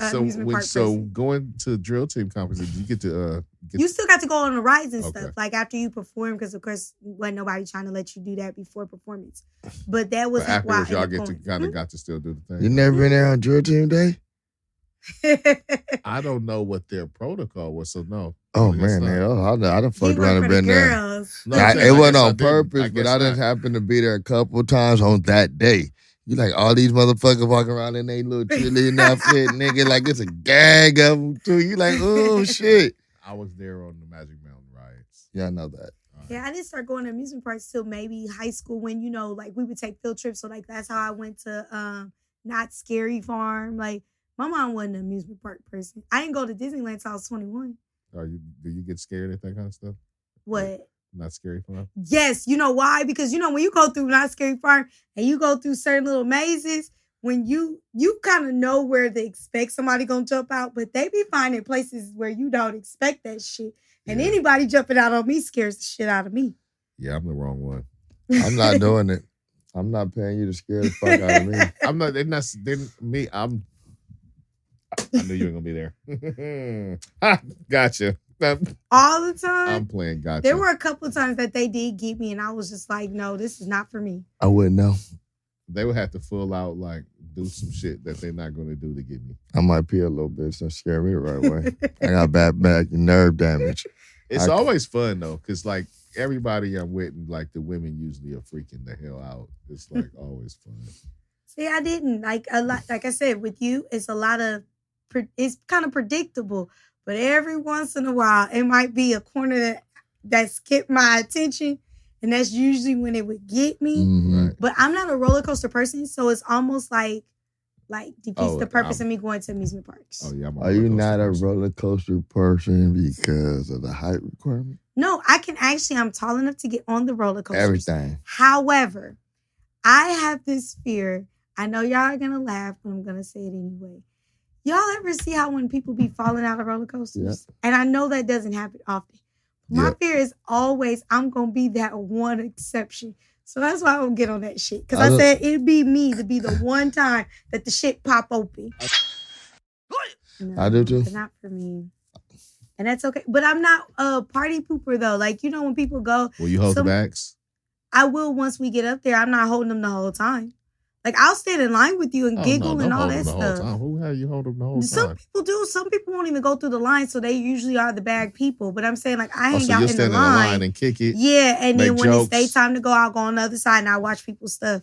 [SPEAKER 1] amusement park
[SPEAKER 3] So
[SPEAKER 1] person.
[SPEAKER 3] going to drill team competition, you get to
[SPEAKER 1] You still got to go on the rides and
[SPEAKER 3] Okay.
[SPEAKER 1] stuff, like after you perform, because of course, wasn't nobody trying to let you do that before performance. But that was
[SPEAKER 3] but afterwards y'all get to kind of got to still do the
[SPEAKER 2] You
[SPEAKER 3] thing.
[SPEAKER 2] never been there on drill team day?
[SPEAKER 3] I don't know what their protocol was, so no.
[SPEAKER 2] Oh
[SPEAKER 3] I guess
[SPEAKER 2] man,
[SPEAKER 3] not.
[SPEAKER 2] I done
[SPEAKER 1] He
[SPEAKER 2] fucked
[SPEAKER 1] went
[SPEAKER 2] around
[SPEAKER 1] for
[SPEAKER 2] and
[SPEAKER 1] the
[SPEAKER 2] been there.
[SPEAKER 1] girls.
[SPEAKER 3] No, I'm saying,
[SPEAKER 2] It
[SPEAKER 3] I
[SPEAKER 2] wasn't
[SPEAKER 3] guess I
[SPEAKER 2] on
[SPEAKER 3] didn't.
[SPEAKER 2] purpose,
[SPEAKER 3] I
[SPEAKER 2] but
[SPEAKER 3] guess
[SPEAKER 2] I didn't
[SPEAKER 3] not.
[SPEAKER 2] happen to be there a couple times on that day. You like all these motherfuckers walking around in their little cheerleading outfit, nigga, like it's a gang of them too. You like, oh shit.
[SPEAKER 3] I was there on the Magic Mountain rides.
[SPEAKER 2] Yeah, I know that.
[SPEAKER 1] Yeah, I didn't start going to amusement parks till maybe high school when, like we would take field trips. So like that's how I went to Not Scary Farm. Like my mom wasn't an amusement park person. I didn't go to Disneyland till I was 21.
[SPEAKER 3] Do you get scared at that kind of stuff?
[SPEAKER 1] What?
[SPEAKER 3] Not scary fun?
[SPEAKER 1] Yes, you know why? Because when you go through Not Scary Farm and you go through certain little mazes, when you kind of know where to expect somebody gonna jump out, but they be finding places where you don't expect that shit. And
[SPEAKER 3] Yeah.
[SPEAKER 1] anybody jumping out on me scares the shit out of me.
[SPEAKER 3] Yeah, I'm the wrong one.
[SPEAKER 2] I'm not doing it. I'm not paying you to scare the fuck out of me.
[SPEAKER 3] I'm not. They're me. I knew you were gonna be there. Ha, gotcha.
[SPEAKER 1] All the time.
[SPEAKER 3] I'm playing gotcha.
[SPEAKER 1] There were a couple of times that they did get me, and I was just like, no, this is not for me.
[SPEAKER 2] I wouldn't know.
[SPEAKER 3] They would have to full out, like, do some shit that they're not going to do to get me.
[SPEAKER 2] I might pee a little bit, so scare me the right way. I got bad back and nerve damage.
[SPEAKER 3] It's always fun, though, because, like, everybody I'm with, like, the women usually are freaking the hell out. It's, like, always fun.
[SPEAKER 1] See, I didn't. Like, a lot. Like I said, with you, it's a lot of, it's kind of predictable. But every once in a while, it might be a corner that's kept my attention. And that's usually when it would get me.
[SPEAKER 2] Mm-hmm.
[SPEAKER 1] But I'm not a roller coaster person. So it's almost like defeats the purpose of me going to amusement parks.
[SPEAKER 3] Oh, yeah.
[SPEAKER 2] Are you not a roller coaster person because of the height requirement?
[SPEAKER 1] No, I'm tall enough to get on the roller coaster.
[SPEAKER 2] Everything.
[SPEAKER 1] However, I have this fear. I know y'all are going to laugh, but I'm going to say it anyway. Y'all ever see how when people be falling out of roller coasters? Yeah. And I know that doesn't happen often. My fear is always I'm going to be that one exception. So that's why I don't get on that shit. Because I said it'd be me to be the one time that the shit pop open. No,
[SPEAKER 2] I do too.
[SPEAKER 1] It's not for me. And that's okay. But I'm not a party pooper though. Like, you know, when people go.
[SPEAKER 3] Will you hold the bags?
[SPEAKER 1] I will once we get up there. I'm not holding them the whole time. Like, I'll stand in line with you and giggle and all that stuff.
[SPEAKER 3] Who had you hold them the whole time?
[SPEAKER 1] Some people do. Some people won't even go through the line, so they usually are the bag people. But I'm saying, like, I hang out in the line
[SPEAKER 3] and kick it.
[SPEAKER 1] Yeah, and then when it's daytime to go, I'll go on the other side and I watch people's stuff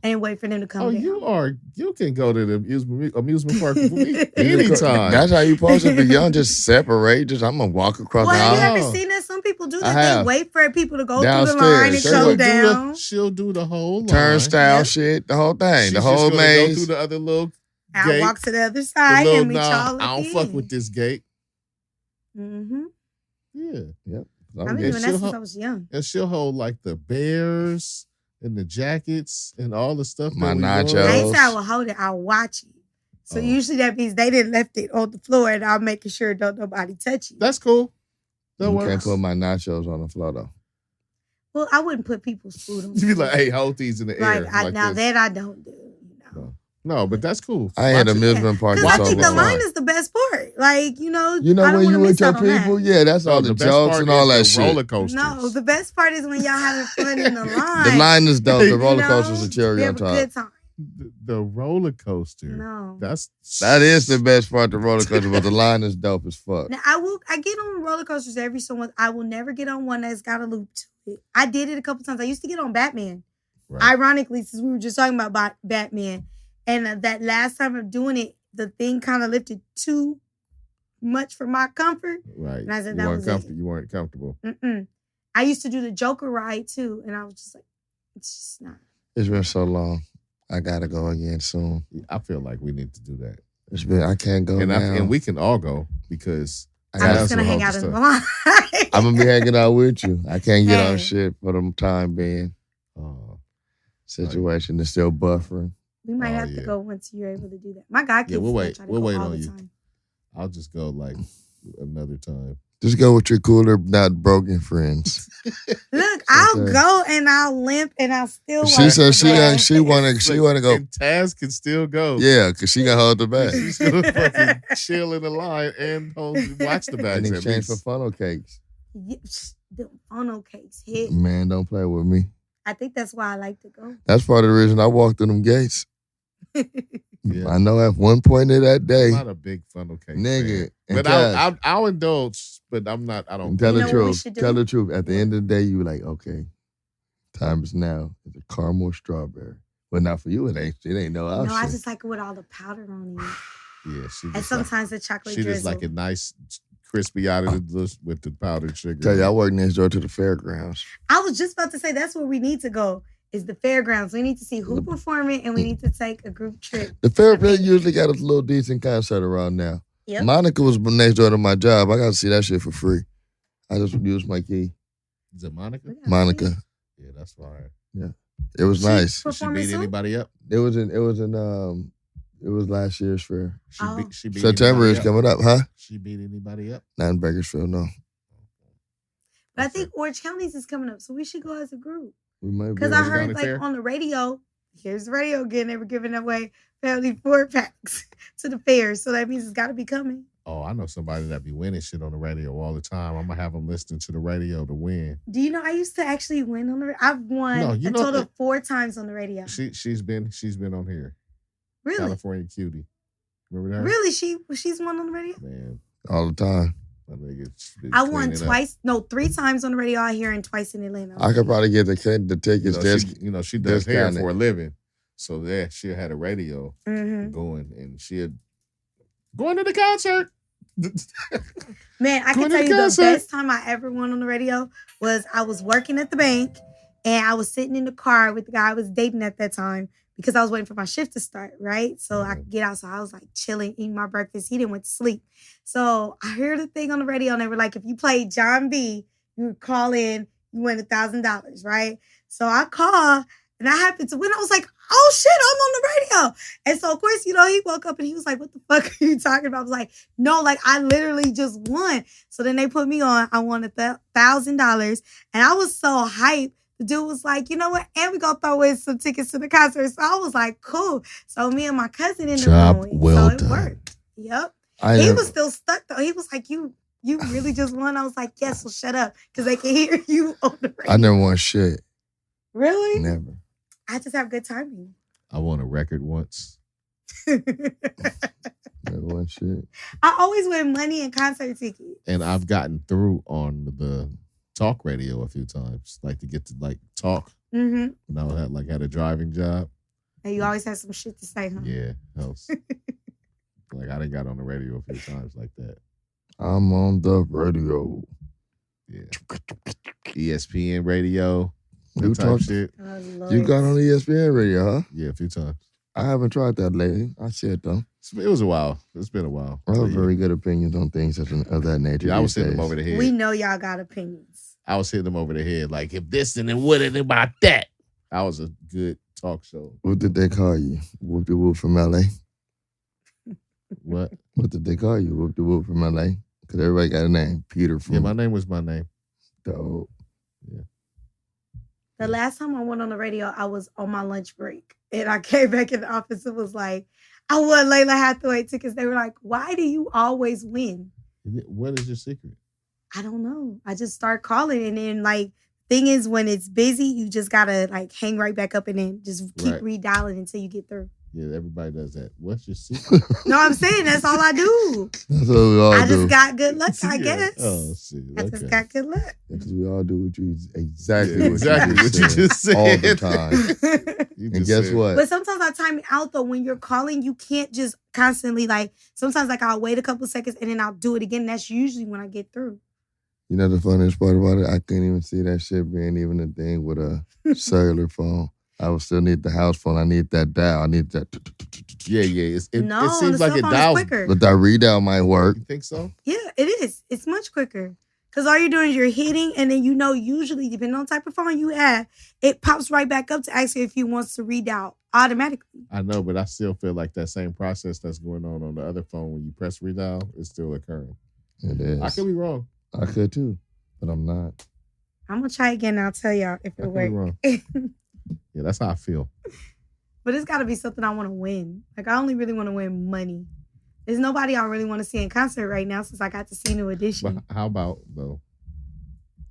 [SPEAKER 1] and wait for them to come down.
[SPEAKER 3] You can go to the amusement park with me anytime.
[SPEAKER 2] That's how you supposed to be. Y'all just separate. I'm going to walk across the aisle.
[SPEAKER 1] Have you ever seen that? Some people do that. They wait for people to go through the line and come down.
[SPEAKER 3] She'll do the whole line.
[SPEAKER 2] Turnstile shit, the whole thing. The whole maze.
[SPEAKER 3] Go through the other little
[SPEAKER 1] I'll walk to the other side and meet y'all again.
[SPEAKER 3] I don't fuck with this gate.
[SPEAKER 1] Mm-hmm.
[SPEAKER 3] Yeah.
[SPEAKER 2] Yep.
[SPEAKER 1] I've been doing that since I was young.
[SPEAKER 3] And she'll hold like the bears and the jackets and all the stuff.
[SPEAKER 2] My nachos.
[SPEAKER 1] I ain't say I will hold it. I'll watch it. So usually that means they didn't left it on the floor and I'm making sure don't nobody touch it.
[SPEAKER 3] That's cool.
[SPEAKER 2] You can't put my nachos on the floor though.
[SPEAKER 1] Well, I wouldn't put people's food on the
[SPEAKER 3] floor. You'd be
[SPEAKER 1] floor.
[SPEAKER 3] like, hey, hold these in the air.
[SPEAKER 1] Now that I don't do.
[SPEAKER 3] No, but that's cool.
[SPEAKER 2] I had amusement park.
[SPEAKER 1] I think the line is the best part. Like, you know
[SPEAKER 2] when you with your people, that's all the jokes and all that shit.
[SPEAKER 3] Roller coasters.
[SPEAKER 1] No, the best part is when y'all having fun in the line.
[SPEAKER 2] The line is dope. The roller coaster's a cherry on top.
[SPEAKER 1] Good time.
[SPEAKER 3] The roller coaster.
[SPEAKER 1] No,
[SPEAKER 2] that is the best part. The roller coaster, but the line is dope as fuck.
[SPEAKER 1] Now I get on roller coasters every so once. I will never get on one that's got a loop to it. I did it a couple times. I used to get on Batman. Right. Ironically, since we were just talking about Batman. And that last time of doing it, the thing kind of lifted too much for my comfort.
[SPEAKER 3] Right.
[SPEAKER 1] And I said,
[SPEAKER 3] You weren't comfortable.
[SPEAKER 1] Mm-mm. I used to do the Joker ride too. And I was just like, it's just not.
[SPEAKER 2] It's been so long. I got to go again soon.
[SPEAKER 3] I feel like we need to do that.
[SPEAKER 2] I can't go now.
[SPEAKER 3] And we can all go because
[SPEAKER 1] I'm just going to hang out in the line.
[SPEAKER 2] I'm going to be hanging out with you. I can't get on shit for the time being. Situation is still buffering.
[SPEAKER 1] We might have to go once you're able to do that. My God,
[SPEAKER 3] we'll wait on you. I'll just go like another time.
[SPEAKER 2] Just go with your cooler, not broken friends.
[SPEAKER 1] Look, I'll go and I'll limp and I'll still.
[SPEAKER 2] She said she wanna go.
[SPEAKER 3] And Taz can still go.
[SPEAKER 2] Yeah, because she can hold the bag.
[SPEAKER 3] She's gonna fucking chill in the line and watch the bags.
[SPEAKER 2] In exchange for funnel cakes.
[SPEAKER 1] The funnel cakes hit.
[SPEAKER 2] Man, don't play with me.
[SPEAKER 1] I think that's why I like to go.
[SPEAKER 2] That's part of the reason I walked through them gates.
[SPEAKER 3] Yeah.
[SPEAKER 2] I know at one point of that day.
[SPEAKER 3] I'm not a big funnel cake
[SPEAKER 2] nigga.
[SPEAKER 3] But I'll indulge, but I'm not, I don't.
[SPEAKER 2] Tell the truth. Tell the truth. At the end of the day, you were like, okay, time is now. It's a caramel strawberry. But not for you, it ain't no option.
[SPEAKER 1] No, I just like it with all the powder on it.
[SPEAKER 3] Yeah,
[SPEAKER 1] and sometimes the chocolate drizzle.
[SPEAKER 3] She just like a nice crispy out of the with the powdered sugar.
[SPEAKER 2] Tell you, I work next door to the fairgrounds.
[SPEAKER 1] I was just about to say that's where we need to go. Is the fairgrounds. We need to see who performing and we need to take a group trip.
[SPEAKER 2] The fairgrounds usually got a little decent concert around now.
[SPEAKER 1] Yep.
[SPEAKER 2] Monica was next door to my job. I got to see that shit for free. I just used my key.
[SPEAKER 3] Is it Monica?
[SPEAKER 2] Monica.
[SPEAKER 3] Yeah, that's fine.
[SPEAKER 2] Yeah. It was nice.
[SPEAKER 3] Did she beat anybody up?
[SPEAKER 2] It was last year's fair.
[SPEAKER 3] She beat
[SPEAKER 2] September is coming up, huh?
[SPEAKER 3] She beat anybody up?
[SPEAKER 2] Not in Bakersfield, no.
[SPEAKER 1] But I think Orange County's is coming up, so we should go as a group.
[SPEAKER 2] We might be.
[SPEAKER 1] Because I heard on the radio, here's the radio again, they were giving away family 4-packs to the fair. So that means it's got to be coming.
[SPEAKER 3] Oh, I know somebody that be winning shit on the radio all the time. I'm gonna have them listening to the radio to win.
[SPEAKER 1] Do you know I used to actually win on the radio? I've won a total of 4 times on the radio.
[SPEAKER 3] She's been on here.
[SPEAKER 1] Really?
[SPEAKER 3] California Cutie. Remember that?
[SPEAKER 1] Really? She's won on the radio?
[SPEAKER 3] Man.
[SPEAKER 2] All the time.
[SPEAKER 1] I won twice. No, 3 times on the radio out here and twice in Atlanta.
[SPEAKER 2] I could probably get the tickets.
[SPEAKER 3] She does hair for a living. So yeah, she had a radio going and she had going to the concert.
[SPEAKER 1] Man, I can tell you the best time I ever won on the radio was I was working at the bank and I was sitting in the car with the guy I was dating at that time because I was waiting for my shift to start, right? So I could get out. So I was like chilling, eating my breakfast. He didn't went to sleep. So I heard the thing on the radio and they were like, if you played John B, you would call in, you win $1,000, right? So I called and I happened to win. I was like, oh shit, I'm on the radio. And so of course, he woke up and he was like, what the fuck are you talking about? I was like, no, like I literally just won. So then they put me on. I won $1,000 and I was so hyped. The dude was like, you know what? And we gonna throw in some tickets to the concert. So I was like, cool. So me and my cousin ended up going.
[SPEAKER 2] Well
[SPEAKER 1] so it
[SPEAKER 2] done.
[SPEAKER 1] Worked. Yep. He was still stuck though. He was like, you really just won? I was like, yes, well shut up. Because they can hear you on the radio.
[SPEAKER 2] I never won shit.
[SPEAKER 1] Really?
[SPEAKER 2] Never.
[SPEAKER 1] I just have good timing.
[SPEAKER 3] I won a record once.
[SPEAKER 2] Never won shit.
[SPEAKER 1] I always win money and concert tickets.
[SPEAKER 3] And I've gotten through on the talk radio a few times, like to get to like talk.
[SPEAKER 1] Mm-hmm.
[SPEAKER 3] When I had a driving job.
[SPEAKER 1] And you always have some shit to say, huh?
[SPEAKER 3] Yeah, helps. Like I done got on the radio a few times like that.
[SPEAKER 2] I'm on the radio.
[SPEAKER 3] Yeah. ESPN radio.
[SPEAKER 2] You
[SPEAKER 3] type shit.
[SPEAKER 2] You got on ESPN radio, huh?
[SPEAKER 3] Yeah, a few times.
[SPEAKER 2] I haven't tried that lately. I said though.
[SPEAKER 3] It was a while. It's been a while.
[SPEAKER 2] I have very good opinions on things of that nature.
[SPEAKER 3] Yeah, I was hitting them over the head.
[SPEAKER 1] We know y'all got opinions.
[SPEAKER 3] I was hitting them over the head. Like, if this and then what and about that. I was a good talk show.
[SPEAKER 2] What did they call you? Whoop de Whoop from LA?
[SPEAKER 3] What?
[SPEAKER 2] What did they call you? Whoop de Whoop from LA? Because everybody got a name. Peter from...
[SPEAKER 3] Yeah, my name was my name.
[SPEAKER 2] Dope.
[SPEAKER 3] Yeah.
[SPEAKER 1] The last time I went on the radio, I was on my lunch break. And I came back in the office and was like, I won Layla Hathaway tickets. They were like, why do you always win?
[SPEAKER 3] What is your secret?
[SPEAKER 1] I don't know. I just start calling. And then like, thing is when it's busy, you just got to like hang right back up and then just keep redialing until you get through.
[SPEAKER 3] Yeah, everybody does that. What's your secret?
[SPEAKER 1] No, I'm saying that's all I do.
[SPEAKER 2] That's what we all do.
[SPEAKER 1] I just got good luck, I guess.
[SPEAKER 3] Oh, shit.
[SPEAKER 1] I just got good luck.
[SPEAKER 2] Because we all do what you exactly what
[SPEAKER 3] you just said.
[SPEAKER 2] All the time. And guess what?
[SPEAKER 1] But sometimes I time it out though. When you're calling, you can't just constantly like, sometimes like I'll wait a couple seconds and then I'll do it again. That's usually when I get through.
[SPEAKER 2] You know the funniest part about it? I couldn't even see that shit being even a thing with a cellular phone. I would still need the house phone. I need that dial. I need that.
[SPEAKER 3] Yeah. It seems like it dials
[SPEAKER 1] quicker.
[SPEAKER 2] But that redial might work.
[SPEAKER 3] You think so?
[SPEAKER 1] Yeah, it is. It's much quicker. Because all you're doing is you're hitting, and then usually, depending on the type of phone you have, it pops right back up to ask you if you wants to redial automatically.
[SPEAKER 3] I know, but I still feel like that same process that's going on the other phone when you press redial is still occurring.
[SPEAKER 2] It is.
[SPEAKER 3] I could be wrong.
[SPEAKER 2] I could too, but I'm not.
[SPEAKER 1] I'm going to try again and I'll tell y'all if it works.
[SPEAKER 3] Yeah, that's how I feel.
[SPEAKER 1] But it's got to be something I want to win. Like, I only really want to win money. There's nobody I really want to see in concert right now since I got to see New Edition.
[SPEAKER 3] But how about, though,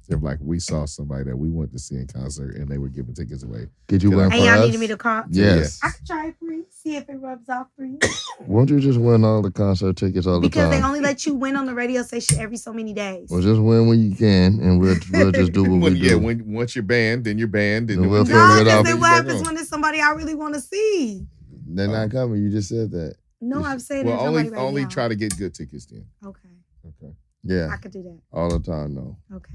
[SPEAKER 3] if like we saw somebody that we wanted to see in concert and they were giving tickets away?
[SPEAKER 2] Could you win for us?
[SPEAKER 1] And y'all needed me to call?
[SPEAKER 2] Yes.
[SPEAKER 1] I could try it for you. See if it rubs off for you.
[SPEAKER 2] Won't you just win all the concert tickets all the time?
[SPEAKER 1] Because they only let you win on the radio station every so many days.
[SPEAKER 2] Well, just win when you can, and we'll just do what we do.
[SPEAKER 3] Yeah, once you're banned, then you're banned. And
[SPEAKER 2] we'll
[SPEAKER 1] no, because then what happens when it's somebody I really want to see?
[SPEAKER 2] They're not coming. You just said that.
[SPEAKER 1] No, I'm saying
[SPEAKER 3] well, only
[SPEAKER 1] now.
[SPEAKER 3] try to get good tickets then.
[SPEAKER 1] Okay.
[SPEAKER 2] Yeah.
[SPEAKER 1] I could do that.
[SPEAKER 2] All the time, though.
[SPEAKER 1] Okay.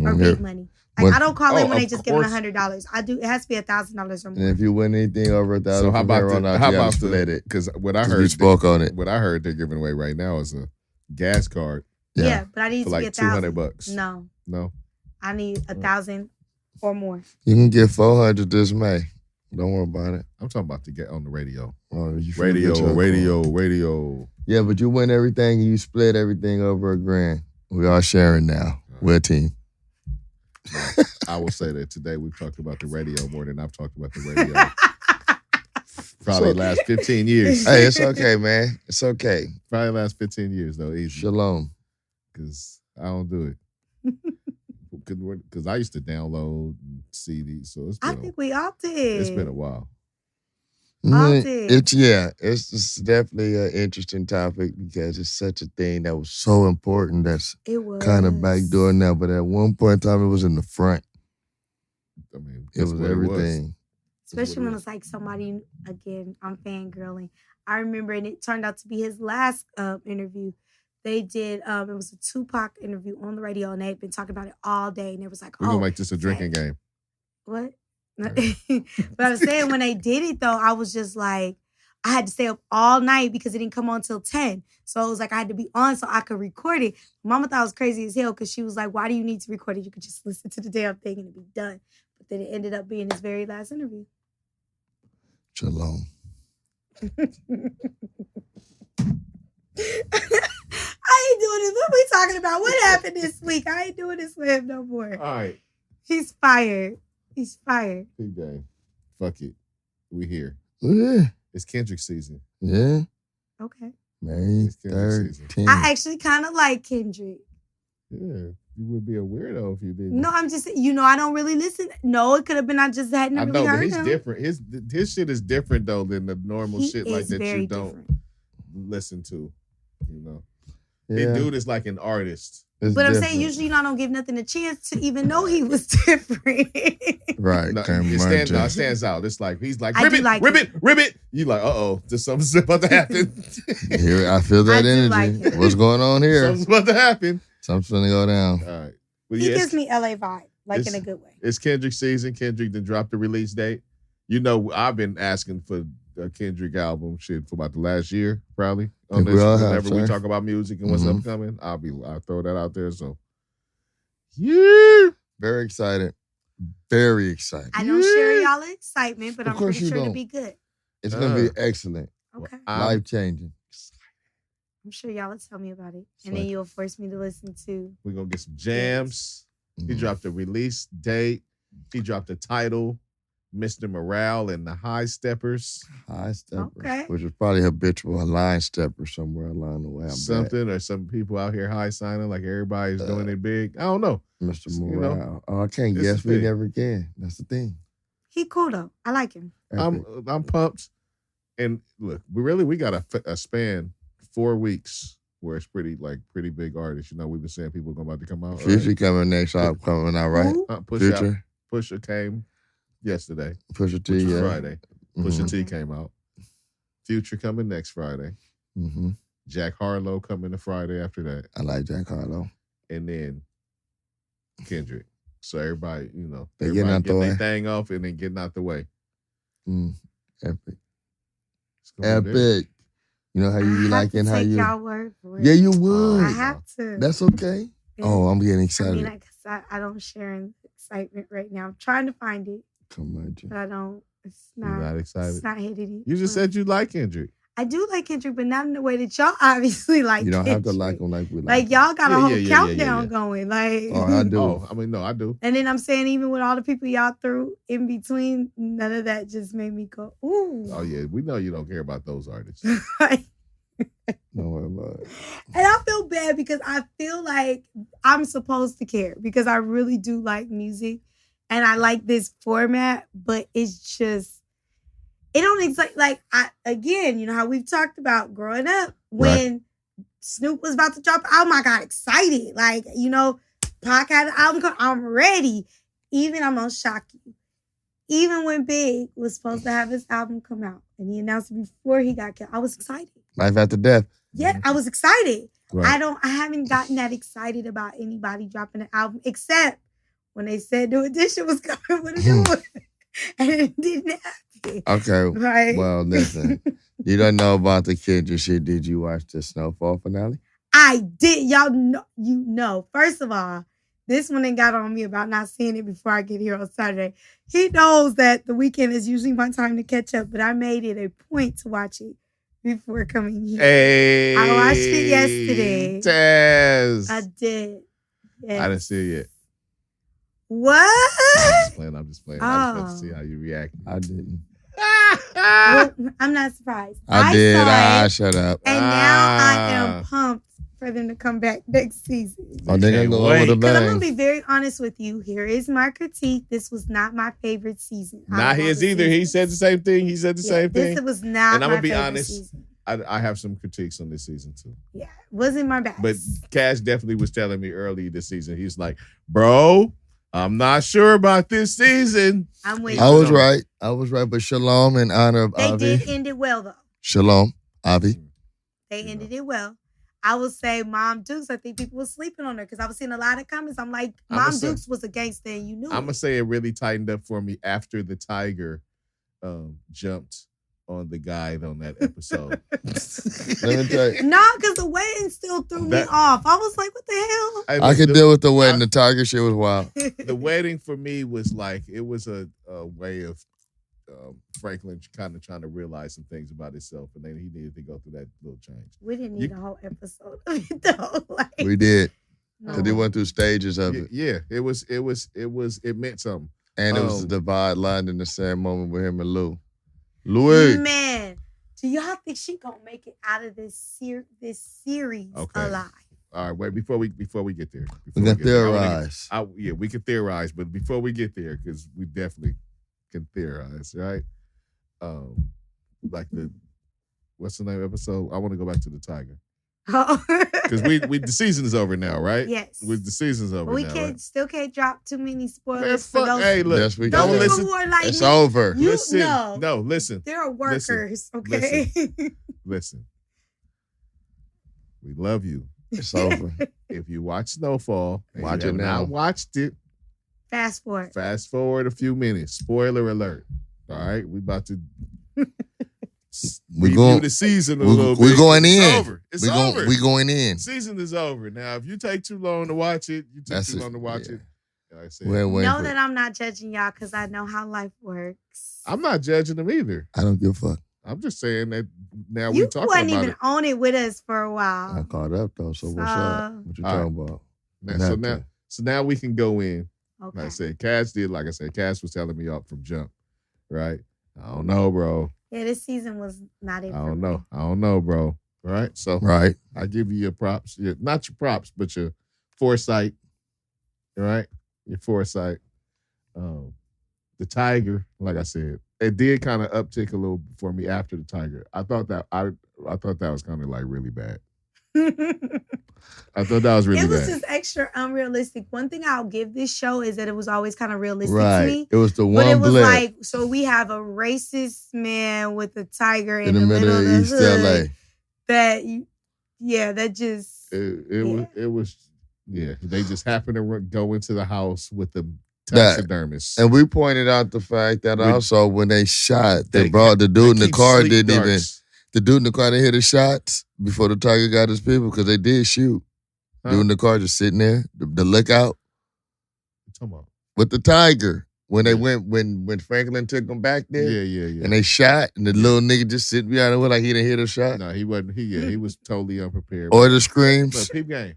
[SPEAKER 1] Or big money. Like, I don't call it when they just give them $100. I do. It has to be $1,000 or more.
[SPEAKER 2] And if you win anything over $1,000,
[SPEAKER 3] so how about
[SPEAKER 2] split it?
[SPEAKER 3] Because what I heard,
[SPEAKER 2] we spoke on it.
[SPEAKER 3] What I heard they're giving away right now is a gas card.
[SPEAKER 1] Yeah, but I need
[SPEAKER 3] for
[SPEAKER 1] to
[SPEAKER 3] like
[SPEAKER 1] be $1,000.
[SPEAKER 3] $200. No.
[SPEAKER 1] I need $1,000 or more.
[SPEAKER 2] You can get $400 this May. Don't worry about it.
[SPEAKER 3] I'm talking about to get on the radio.
[SPEAKER 2] Oh,
[SPEAKER 3] Radio.
[SPEAKER 2] Yeah, but you win everything and you split everything over $1,000. We are sharing now. We're a team.
[SPEAKER 3] I will say that today we've talked about the radio more than I've talked about the radio Probably last 15 years.
[SPEAKER 2] Hey, it's okay, man. It's okay.
[SPEAKER 3] Probably last 15 years, though. Easy.
[SPEAKER 2] Shalom.
[SPEAKER 3] Because I don't do it. Because I used to download CDs. So
[SPEAKER 1] I think we all did.
[SPEAKER 3] It's been a while.
[SPEAKER 2] It's definitely an interesting topic because it's such a thing that was so important that's kind of backdoor now. But at one point in time, it was in the front.
[SPEAKER 3] I mean,
[SPEAKER 2] it was everything.
[SPEAKER 1] Especially when it's like somebody, again, I'm fangirling. I remember, and it turned out to be his last interview. They did, it was a Tupac interview on the radio, and they had been talking about it all day. And it was like,
[SPEAKER 3] we're going to make this a drinking game.
[SPEAKER 1] What? But I was saying, when they did it, though, I was just like, I had to stay up all night because it didn't come on till 10. So it was like I had to be on so I could record it. Mama thought I was crazy as hell because she was like, why do you need to record it? You could just listen to the damn thing and it'd be done. But then it ended up being his very last interview.
[SPEAKER 2] Shalom.
[SPEAKER 1] I ain't doing this. What we talking about? What happened this week? I ain't doing this with him no more.
[SPEAKER 3] All right.
[SPEAKER 1] He's fired. He's fired.
[SPEAKER 3] Big game. Fuck it. We here.
[SPEAKER 2] Yeah.
[SPEAKER 3] It's Kendrick season.
[SPEAKER 2] Yeah.
[SPEAKER 1] Okay.
[SPEAKER 2] May 13th.
[SPEAKER 1] I actually kind of like Kendrick.
[SPEAKER 3] Yeah. You would be a weirdo if you didn't.
[SPEAKER 1] No, I'm just, I don't really listen. No, it could have been I just hadn't really heard him.
[SPEAKER 3] I know, but he's different. His shit is different, though, than the normal shit like that you don't listen to, you know. Yeah. That dude is like an artist.
[SPEAKER 2] It's
[SPEAKER 1] but
[SPEAKER 2] different.
[SPEAKER 1] I'm saying usually I don't give nothing a chance to even know he was different.
[SPEAKER 2] Right.
[SPEAKER 3] No, it stands out. It's like he's like, rip it. You like, there's something about to happen.
[SPEAKER 2] Here, I feel that energy. Like what's going on here?
[SPEAKER 3] Something's about to happen.
[SPEAKER 2] Something's gonna go down.
[SPEAKER 3] All right.
[SPEAKER 1] But he gives me LA vibe, like in a good way.
[SPEAKER 3] It's Kendrick season. Kendrick then dropped the release date. You know, I've been asking for a Kendrick album shit for about the last year, probably. On this, whenever we talk about music and what's upcoming, I'll throw that out there. So, yeah,
[SPEAKER 2] very excited. Very excited.
[SPEAKER 1] I don't share y'all's excitement, but I'm pretty sure it'll be good.
[SPEAKER 2] It's gonna be excellent.
[SPEAKER 1] Okay.
[SPEAKER 2] Life changing.
[SPEAKER 1] I'm sure y'all will tell me about it, and then you'll force me to listen to.
[SPEAKER 3] We're gonna get some jams. He dropped a release date. He dropped a title. Mr. Morale and the High Steppers.
[SPEAKER 1] Okay.
[SPEAKER 2] Which is probably habitual, a line stepper somewhere along the way.
[SPEAKER 3] Or some people out here high signing like everybody's doing it big. I don't know.
[SPEAKER 2] Mr. Morale. I can't guess. We never can. That's the thing.
[SPEAKER 1] He cool though. I like him.
[SPEAKER 3] I'm pumped. And look, we got a span 4 weeks where it's pretty big artists. You know, we've been saying people about to come out.
[SPEAKER 2] Future coming next. Coming out, right?
[SPEAKER 3] Future. Pusha came yesterday.
[SPEAKER 2] Pusha T,
[SPEAKER 3] Friday. Pusha T came out. Future coming next Friday.
[SPEAKER 2] Mm-hmm.
[SPEAKER 3] Jack Harlow coming the Friday after that.
[SPEAKER 2] I like Jack Harlow.
[SPEAKER 3] And then Kendrick. So everybody,
[SPEAKER 2] they getting out the way.
[SPEAKER 3] Their thing off and then getting out the way.
[SPEAKER 2] Epic. Epic. You know how you be liking how you.
[SPEAKER 1] Y'all word for it.
[SPEAKER 2] Yeah, you would.
[SPEAKER 1] I have to.
[SPEAKER 2] That's okay. Yeah. Oh, I'm getting excited.
[SPEAKER 1] I don't share in excitement right now. I'm trying to find it.
[SPEAKER 2] Come on, Jim.
[SPEAKER 1] But I don't. It's not.
[SPEAKER 3] You're not excited.
[SPEAKER 1] It's not hitting.
[SPEAKER 3] You just said you like Kendrick.
[SPEAKER 1] I do like Kendrick, but not in the way that y'all obviously like.
[SPEAKER 2] You don't
[SPEAKER 1] Kendrick.
[SPEAKER 2] have to like him like we like.
[SPEAKER 1] Like y'all got a whole countdown going. Like,
[SPEAKER 2] I do.
[SPEAKER 3] I do.
[SPEAKER 1] And then I'm saying, even with all the people y'all threw in between, none of that just made me go, ooh.
[SPEAKER 3] Oh yeah, we know you don't care about those artists.
[SPEAKER 2] Don't worry about it.
[SPEAKER 1] And I feel bad because I feel like I'm supposed to care because I really do like music and I like this format, but it's just. It don't exactly again, you know how we've talked about growing up when Snoop was about to drop the album, I got excited. Like, podcast album, I'm ready. Even I'm gonna shock you. Even when Big was supposed to have his album come out and he announced it before he got killed, I was excited.
[SPEAKER 2] Life after death.
[SPEAKER 1] Yeah, I was excited.
[SPEAKER 2] Right.
[SPEAKER 1] I haven't gotten that excited about anybody dropping an album except when they said New Edition was coming with a new one. And it didn't happen.
[SPEAKER 2] Okay.
[SPEAKER 1] Right.
[SPEAKER 2] Well, listen. You don't know about the Kendrick shit. Did you watch the Snowfall finale?
[SPEAKER 1] I did. Y'all know. First of all, this one ain't got on me about not seeing it before I get here on Saturday. He knows that the weekend is usually my time to catch up, but I made it a point to watch it before coming here.
[SPEAKER 3] Hey,
[SPEAKER 1] I watched it yesterday.
[SPEAKER 3] Taz.
[SPEAKER 1] I did. Yes.
[SPEAKER 3] I didn't see it yet.
[SPEAKER 1] What?
[SPEAKER 3] I'm just playing. I just want to see how you react.
[SPEAKER 2] I didn't.
[SPEAKER 1] Well, I'm not surprised.
[SPEAKER 2] I did.
[SPEAKER 1] Saw it,
[SPEAKER 2] Shut up.
[SPEAKER 1] and now I am pumped for them to come back next season.
[SPEAKER 2] Oh, they're going to go over the
[SPEAKER 1] Because I'm
[SPEAKER 2] bang.
[SPEAKER 1] going to be very honest with you. Here is my critique. This was not my favorite season.
[SPEAKER 3] Not his either. He said the same thing. He said the same thing.
[SPEAKER 1] This was not
[SPEAKER 3] and I'm
[SPEAKER 1] my
[SPEAKER 3] gonna be
[SPEAKER 1] favorite
[SPEAKER 3] honest,
[SPEAKER 1] season.
[SPEAKER 3] I have some critiques on this season too.
[SPEAKER 1] Yeah, wasn't my best.
[SPEAKER 3] But Cash definitely was telling me early this season. He's like, bro, I'm not sure about this season.
[SPEAKER 1] I'm with
[SPEAKER 2] I
[SPEAKER 1] you.
[SPEAKER 2] was right. I was right. But shalom in honor of
[SPEAKER 1] They
[SPEAKER 2] Avi.
[SPEAKER 1] did end it well, though.
[SPEAKER 2] Shalom, Avi.
[SPEAKER 1] They ended it well. I will say Mom Dukes, I think people were sleeping on her because I was seeing a lot of comments. I'm like, Mom Dukes was a gangster and you knew
[SPEAKER 3] I'm going to say it really tightened up for me after the tiger jumped on the guy on that episode.
[SPEAKER 2] Let me tell you.
[SPEAKER 1] No, because the wedding still threw me off. I was like, what the hell?
[SPEAKER 2] I could deal with the wedding. The tiger shit was wild.
[SPEAKER 3] The wedding for me was like, it was a way of Franklin kind of trying to realize some things about himself, and then he needed to go through that little change.
[SPEAKER 1] We didn't need a whole episode of it though. Like,
[SPEAKER 2] We did.
[SPEAKER 1] no.
[SPEAKER 2] Because they went through stages of it.
[SPEAKER 3] Yeah, it meant something.
[SPEAKER 2] And it was a divide line in the same moment with him and Lou. Louis.
[SPEAKER 1] Man, do y'all think she gonna make it out of this series alive?
[SPEAKER 3] All right, wait, before we get there.
[SPEAKER 2] We can theorize.
[SPEAKER 3] We can theorize, but before we get there, because we definitely can theorize, right? Like what's the name of the episode? I want to go back to the tiger. Because the season is over now, right?
[SPEAKER 1] Yes.
[SPEAKER 3] The season's over.
[SPEAKER 1] But we
[SPEAKER 3] now,
[SPEAKER 1] still can't drop too many spoilers
[SPEAKER 3] Man,
[SPEAKER 1] for those.
[SPEAKER 3] Hey, look,
[SPEAKER 2] Yes, we
[SPEAKER 1] those
[SPEAKER 2] can.
[SPEAKER 1] people who are like
[SPEAKER 2] It's
[SPEAKER 1] me.
[SPEAKER 2] over.
[SPEAKER 3] Listen,
[SPEAKER 1] No,
[SPEAKER 3] listen.
[SPEAKER 1] there are workers. Okay.
[SPEAKER 3] Listen. We love you.
[SPEAKER 2] It's over.
[SPEAKER 3] If you watch Snowfall, and
[SPEAKER 2] Watch
[SPEAKER 3] you
[SPEAKER 2] it
[SPEAKER 3] have
[SPEAKER 2] now.
[SPEAKER 3] not watched it,
[SPEAKER 1] Fast forward.
[SPEAKER 3] fast forward a few minutes. Spoiler alert. All right, we about to
[SPEAKER 2] We
[SPEAKER 3] review
[SPEAKER 2] going.
[SPEAKER 3] the season a little bit.
[SPEAKER 2] We're going in.
[SPEAKER 3] It's over. It's over.
[SPEAKER 2] We going in.
[SPEAKER 3] Season is over. Now, if you take too long to watch it,
[SPEAKER 2] That's it.
[SPEAKER 3] long to watch
[SPEAKER 2] Yeah.
[SPEAKER 3] it. Like I said,
[SPEAKER 1] Know that I'm not judging y'all because I know how life works.
[SPEAKER 3] I'm not judging them either.
[SPEAKER 2] I don't give a fuck.
[SPEAKER 3] I'm just saying that now
[SPEAKER 1] You
[SPEAKER 3] we talking
[SPEAKER 1] wasn't
[SPEAKER 3] about
[SPEAKER 1] even
[SPEAKER 3] it.
[SPEAKER 1] on it with us for a
[SPEAKER 2] I
[SPEAKER 1] while.
[SPEAKER 2] caught up though. So what's up? What you
[SPEAKER 3] All
[SPEAKER 2] talking about?
[SPEAKER 3] So now we can go in.
[SPEAKER 1] Okay.
[SPEAKER 3] Like I said, Cass was telling me up from jump, right? I don't know, bro.
[SPEAKER 1] Yeah, this season was not it.
[SPEAKER 3] I don't know, bro. Right? So
[SPEAKER 2] Right.
[SPEAKER 3] I give you your props. Not your props, but your foresight. Right? Your foresight. The tiger, like I said, it did kind of uptick a little for me after the tiger. I thought that was kind of like really bad. I thought that was really
[SPEAKER 1] It was
[SPEAKER 3] bad.
[SPEAKER 1] just extra unrealistic. One thing I'll give this show is that it was always kind of realistic
[SPEAKER 2] Right.
[SPEAKER 1] to me.
[SPEAKER 2] It was the
[SPEAKER 1] But
[SPEAKER 2] one
[SPEAKER 1] it was
[SPEAKER 2] blip
[SPEAKER 1] like, so we have a racist man with a tiger
[SPEAKER 2] in the middle of
[SPEAKER 1] the
[SPEAKER 2] East
[SPEAKER 1] hood.
[SPEAKER 2] LA.
[SPEAKER 1] That just
[SPEAKER 3] It was they just happened to go into the house with the
[SPEAKER 2] That-
[SPEAKER 3] taxidermist.
[SPEAKER 2] And we pointed out the fact that also when they shot, they
[SPEAKER 3] They-
[SPEAKER 2] brought the dude in the
[SPEAKER 3] keep
[SPEAKER 2] car
[SPEAKER 3] sleep
[SPEAKER 2] didn't even.
[SPEAKER 3] darks.
[SPEAKER 2] The dude in the car didn't hit the shots before the tiger got his people because they did shoot.
[SPEAKER 3] Huh?
[SPEAKER 2] Dude in the car just sitting there, the lookout
[SPEAKER 3] Come on.
[SPEAKER 2] with the tiger. When they
[SPEAKER 3] Yeah.
[SPEAKER 2] went, when Franklin took them back there,
[SPEAKER 3] Yeah.
[SPEAKER 2] and they shot, and the little nigga just sitting behind him like he didn't hit a shot
[SPEAKER 3] No, he wasn't. He was totally unprepared.
[SPEAKER 2] or the screams.
[SPEAKER 3] Look, peep game.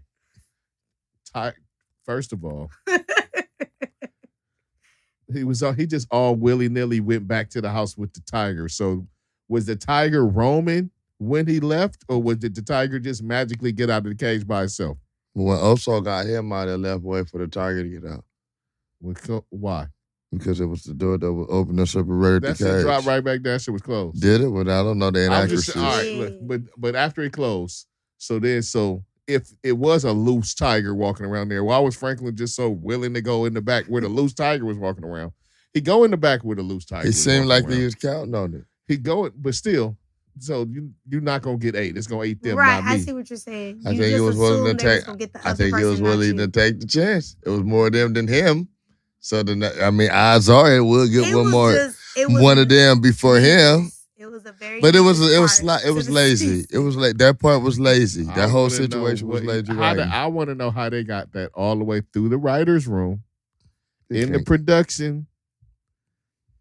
[SPEAKER 3] First of all, he just all willy-nilly went back to the house with the tiger. So was the tiger roaming when he left, or did the tiger just magically get out of the cage by itself?
[SPEAKER 2] When Oso got him out, they left way for the tiger to get out
[SPEAKER 3] Why?
[SPEAKER 2] because it was the door that was open and separated
[SPEAKER 3] That
[SPEAKER 2] the
[SPEAKER 3] shit
[SPEAKER 2] cage.
[SPEAKER 3] dropped right back. That shit was closed.
[SPEAKER 2] Did it? Well, I don't know the
[SPEAKER 3] I'm just
[SPEAKER 2] inaccuracies.
[SPEAKER 3] all right. Look, but after it closed, so if it was a loose tiger walking around there, why was Franklin just so willing to go in the back where the loose tiger was walking around? He go in the back where the loose tiger.
[SPEAKER 2] It
[SPEAKER 3] was
[SPEAKER 2] seemed
[SPEAKER 3] walking
[SPEAKER 2] like
[SPEAKER 3] around.
[SPEAKER 2] he was counting on it.
[SPEAKER 3] He going, but still. So you're not gonna get 8. It's gonna eat them,
[SPEAKER 1] right.
[SPEAKER 3] not me.
[SPEAKER 1] I see what you're saying.
[SPEAKER 2] I
[SPEAKER 1] You
[SPEAKER 2] think he
[SPEAKER 1] just
[SPEAKER 2] was willing to
[SPEAKER 1] assumed they was
[SPEAKER 2] take.
[SPEAKER 1] gonna get the
[SPEAKER 2] I
[SPEAKER 1] other
[SPEAKER 2] think he was
[SPEAKER 1] person, not
[SPEAKER 2] willing
[SPEAKER 1] you.
[SPEAKER 2] to take the chance. It was more them than him. So odds are it will get
[SPEAKER 1] It
[SPEAKER 2] one
[SPEAKER 1] was
[SPEAKER 2] more,
[SPEAKER 1] just- it was
[SPEAKER 2] one of them before him.
[SPEAKER 1] It was a very.
[SPEAKER 2] But it was
[SPEAKER 1] needed part
[SPEAKER 2] it
[SPEAKER 1] to
[SPEAKER 2] was
[SPEAKER 1] the
[SPEAKER 2] lazy.
[SPEAKER 1] season.
[SPEAKER 2] It was like that part was lazy.
[SPEAKER 3] I
[SPEAKER 2] That whole
[SPEAKER 3] wanna
[SPEAKER 2] situation
[SPEAKER 3] know
[SPEAKER 2] was lazy.
[SPEAKER 3] I want to know how they got that all the way through the writers' room,
[SPEAKER 2] They
[SPEAKER 3] in the
[SPEAKER 2] can't-
[SPEAKER 3] production,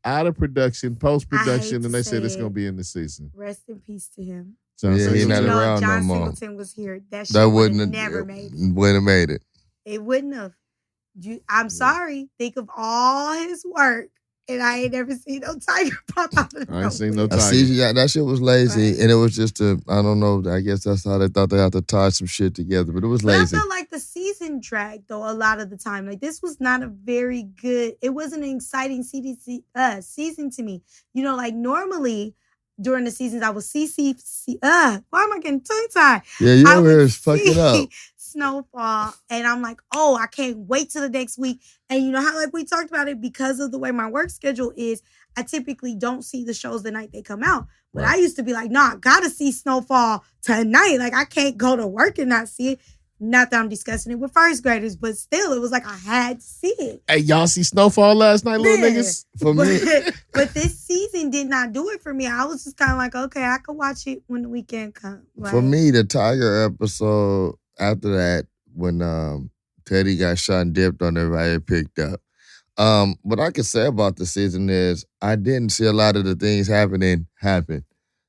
[SPEAKER 3] out of production, post
[SPEAKER 1] I
[SPEAKER 3] production,
[SPEAKER 1] hate
[SPEAKER 3] and they
[SPEAKER 1] to
[SPEAKER 3] said it's
[SPEAKER 1] say
[SPEAKER 3] gonna
[SPEAKER 1] it.
[SPEAKER 3] be in the season.
[SPEAKER 1] Rest in peace to him.
[SPEAKER 3] So
[SPEAKER 2] Yeah,
[SPEAKER 1] So
[SPEAKER 2] he
[SPEAKER 1] you
[SPEAKER 2] not
[SPEAKER 1] know,
[SPEAKER 2] around
[SPEAKER 1] if
[SPEAKER 2] no
[SPEAKER 1] John
[SPEAKER 2] more.
[SPEAKER 1] Singleton was here, that shit
[SPEAKER 2] That
[SPEAKER 1] would
[SPEAKER 2] wouldn't
[SPEAKER 1] have
[SPEAKER 2] have
[SPEAKER 1] never made it.
[SPEAKER 2] Wouldn't have made it.
[SPEAKER 1] It wouldn't have. I'm sorry. Think of all his work and I ain't never seen no tiger pop out of
[SPEAKER 3] I ain't seen
[SPEAKER 1] nowhere.
[SPEAKER 3] no tiger.
[SPEAKER 2] CGI, that shit was lazy,
[SPEAKER 1] Right.
[SPEAKER 2] and it was just I don't know. I guess that's how they thought they had to tie some shit together, but it was
[SPEAKER 1] But I
[SPEAKER 2] lazy.
[SPEAKER 1] felt like the season dragged though a lot of the time. Like this was not a very good. It wasn't an exciting season to me. You know, like normally during the seasons I would see. Why am I getting tongue tied?
[SPEAKER 2] Yeah, you
[SPEAKER 1] I
[SPEAKER 2] over here
[SPEAKER 1] would
[SPEAKER 2] is fucking up.
[SPEAKER 1] Snowfall, and I'm like, oh, I can't wait till the next week. And you know how like we talked about it, because of the way my work schedule is, I typically don't see the shows the night they come out. But
[SPEAKER 3] Right.
[SPEAKER 1] I used to be like, nah, I gotta see Snowfall tonight. Like I can't go to work and not see it. Not that I'm discussing it with first graders, but still, it was like I had to see it.
[SPEAKER 3] Hey, y'all see Snowfall last night, little
[SPEAKER 1] Yeah.
[SPEAKER 3] niggas?
[SPEAKER 2] For me,
[SPEAKER 1] But this season did not do it for me. I was just kind of like, okay, I could watch it when the weekend comes.
[SPEAKER 2] for me, the Tiger episode after that, when Teddy got shot and dipped on everybody picked up. What I can say about the season is I didn't see a lot of the things happening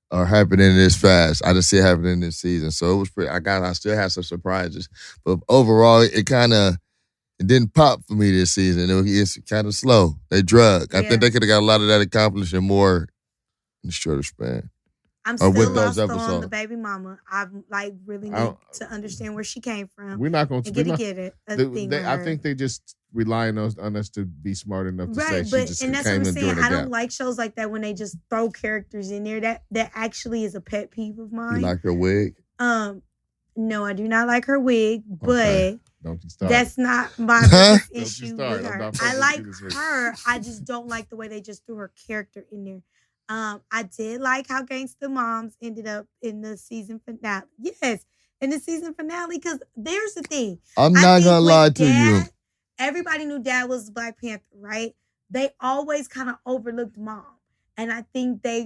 [SPEAKER 2] this fast. I didn't see it happening this season. So it was pretty, I still had some surprises. But overall, it didn't pop for me this season. It's kind of slow. They drug. I
[SPEAKER 1] Yeah.
[SPEAKER 2] think they could have got a lot of that accomplished in more in a shorter span.
[SPEAKER 1] I'm
[SPEAKER 2] Or
[SPEAKER 1] still
[SPEAKER 2] with
[SPEAKER 1] lost
[SPEAKER 2] those
[SPEAKER 1] on
[SPEAKER 2] episodes.
[SPEAKER 1] the baby mama. I like really
[SPEAKER 3] I
[SPEAKER 1] need
[SPEAKER 3] don't-
[SPEAKER 1] to understand where she came from
[SPEAKER 3] We're not going to
[SPEAKER 1] and get it. A thing on
[SPEAKER 3] I
[SPEAKER 1] her.
[SPEAKER 3] think they just relying on us to be smart enough to say
[SPEAKER 1] Right,
[SPEAKER 3] she
[SPEAKER 1] but
[SPEAKER 3] just
[SPEAKER 1] and that's what
[SPEAKER 3] came
[SPEAKER 1] I'm
[SPEAKER 3] in
[SPEAKER 1] saying.
[SPEAKER 3] during the
[SPEAKER 1] I don't
[SPEAKER 3] gap.
[SPEAKER 1] like shows like that when they just throw characters in there. That actually is a pet peeve of
[SPEAKER 2] You
[SPEAKER 1] mine.
[SPEAKER 2] like her wig?
[SPEAKER 1] No, I do not like her wig, but
[SPEAKER 3] Okay. Don't you start.
[SPEAKER 1] that's not my
[SPEAKER 2] Huh?
[SPEAKER 1] biggest
[SPEAKER 3] Don't you
[SPEAKER 1] issue
[SPEAKER 3] start.
[SPEAKER 1] with
[SPEAKER 3] I'm
[SPEAKER 1] her.
[SPEAKER 3] not
[SPEAKER 1] I
[SPEAKER 3] fucking
[SPEAKER 1] like
[SPEAKER 3] with you this week.
[SPEAKER 1] her. I just don't like the way they just threw her character in there. I did like how Gangsta Moms ended up in the season finale. Yes, in the season finale, because there's the thing.
[SPEAKER 2] I'm
[SPEAKER 1] I
[SPEAKER 2] not
[SPEAKER 1] think
[SPEAKER 2] gonna
[SPEAKER 1] with
[SPEAKER 2] lie to you.
[SPEAKER 1] Dad, everybody knew Dad was Black Panther, right? They always kind of overlooked Mom. And I think they're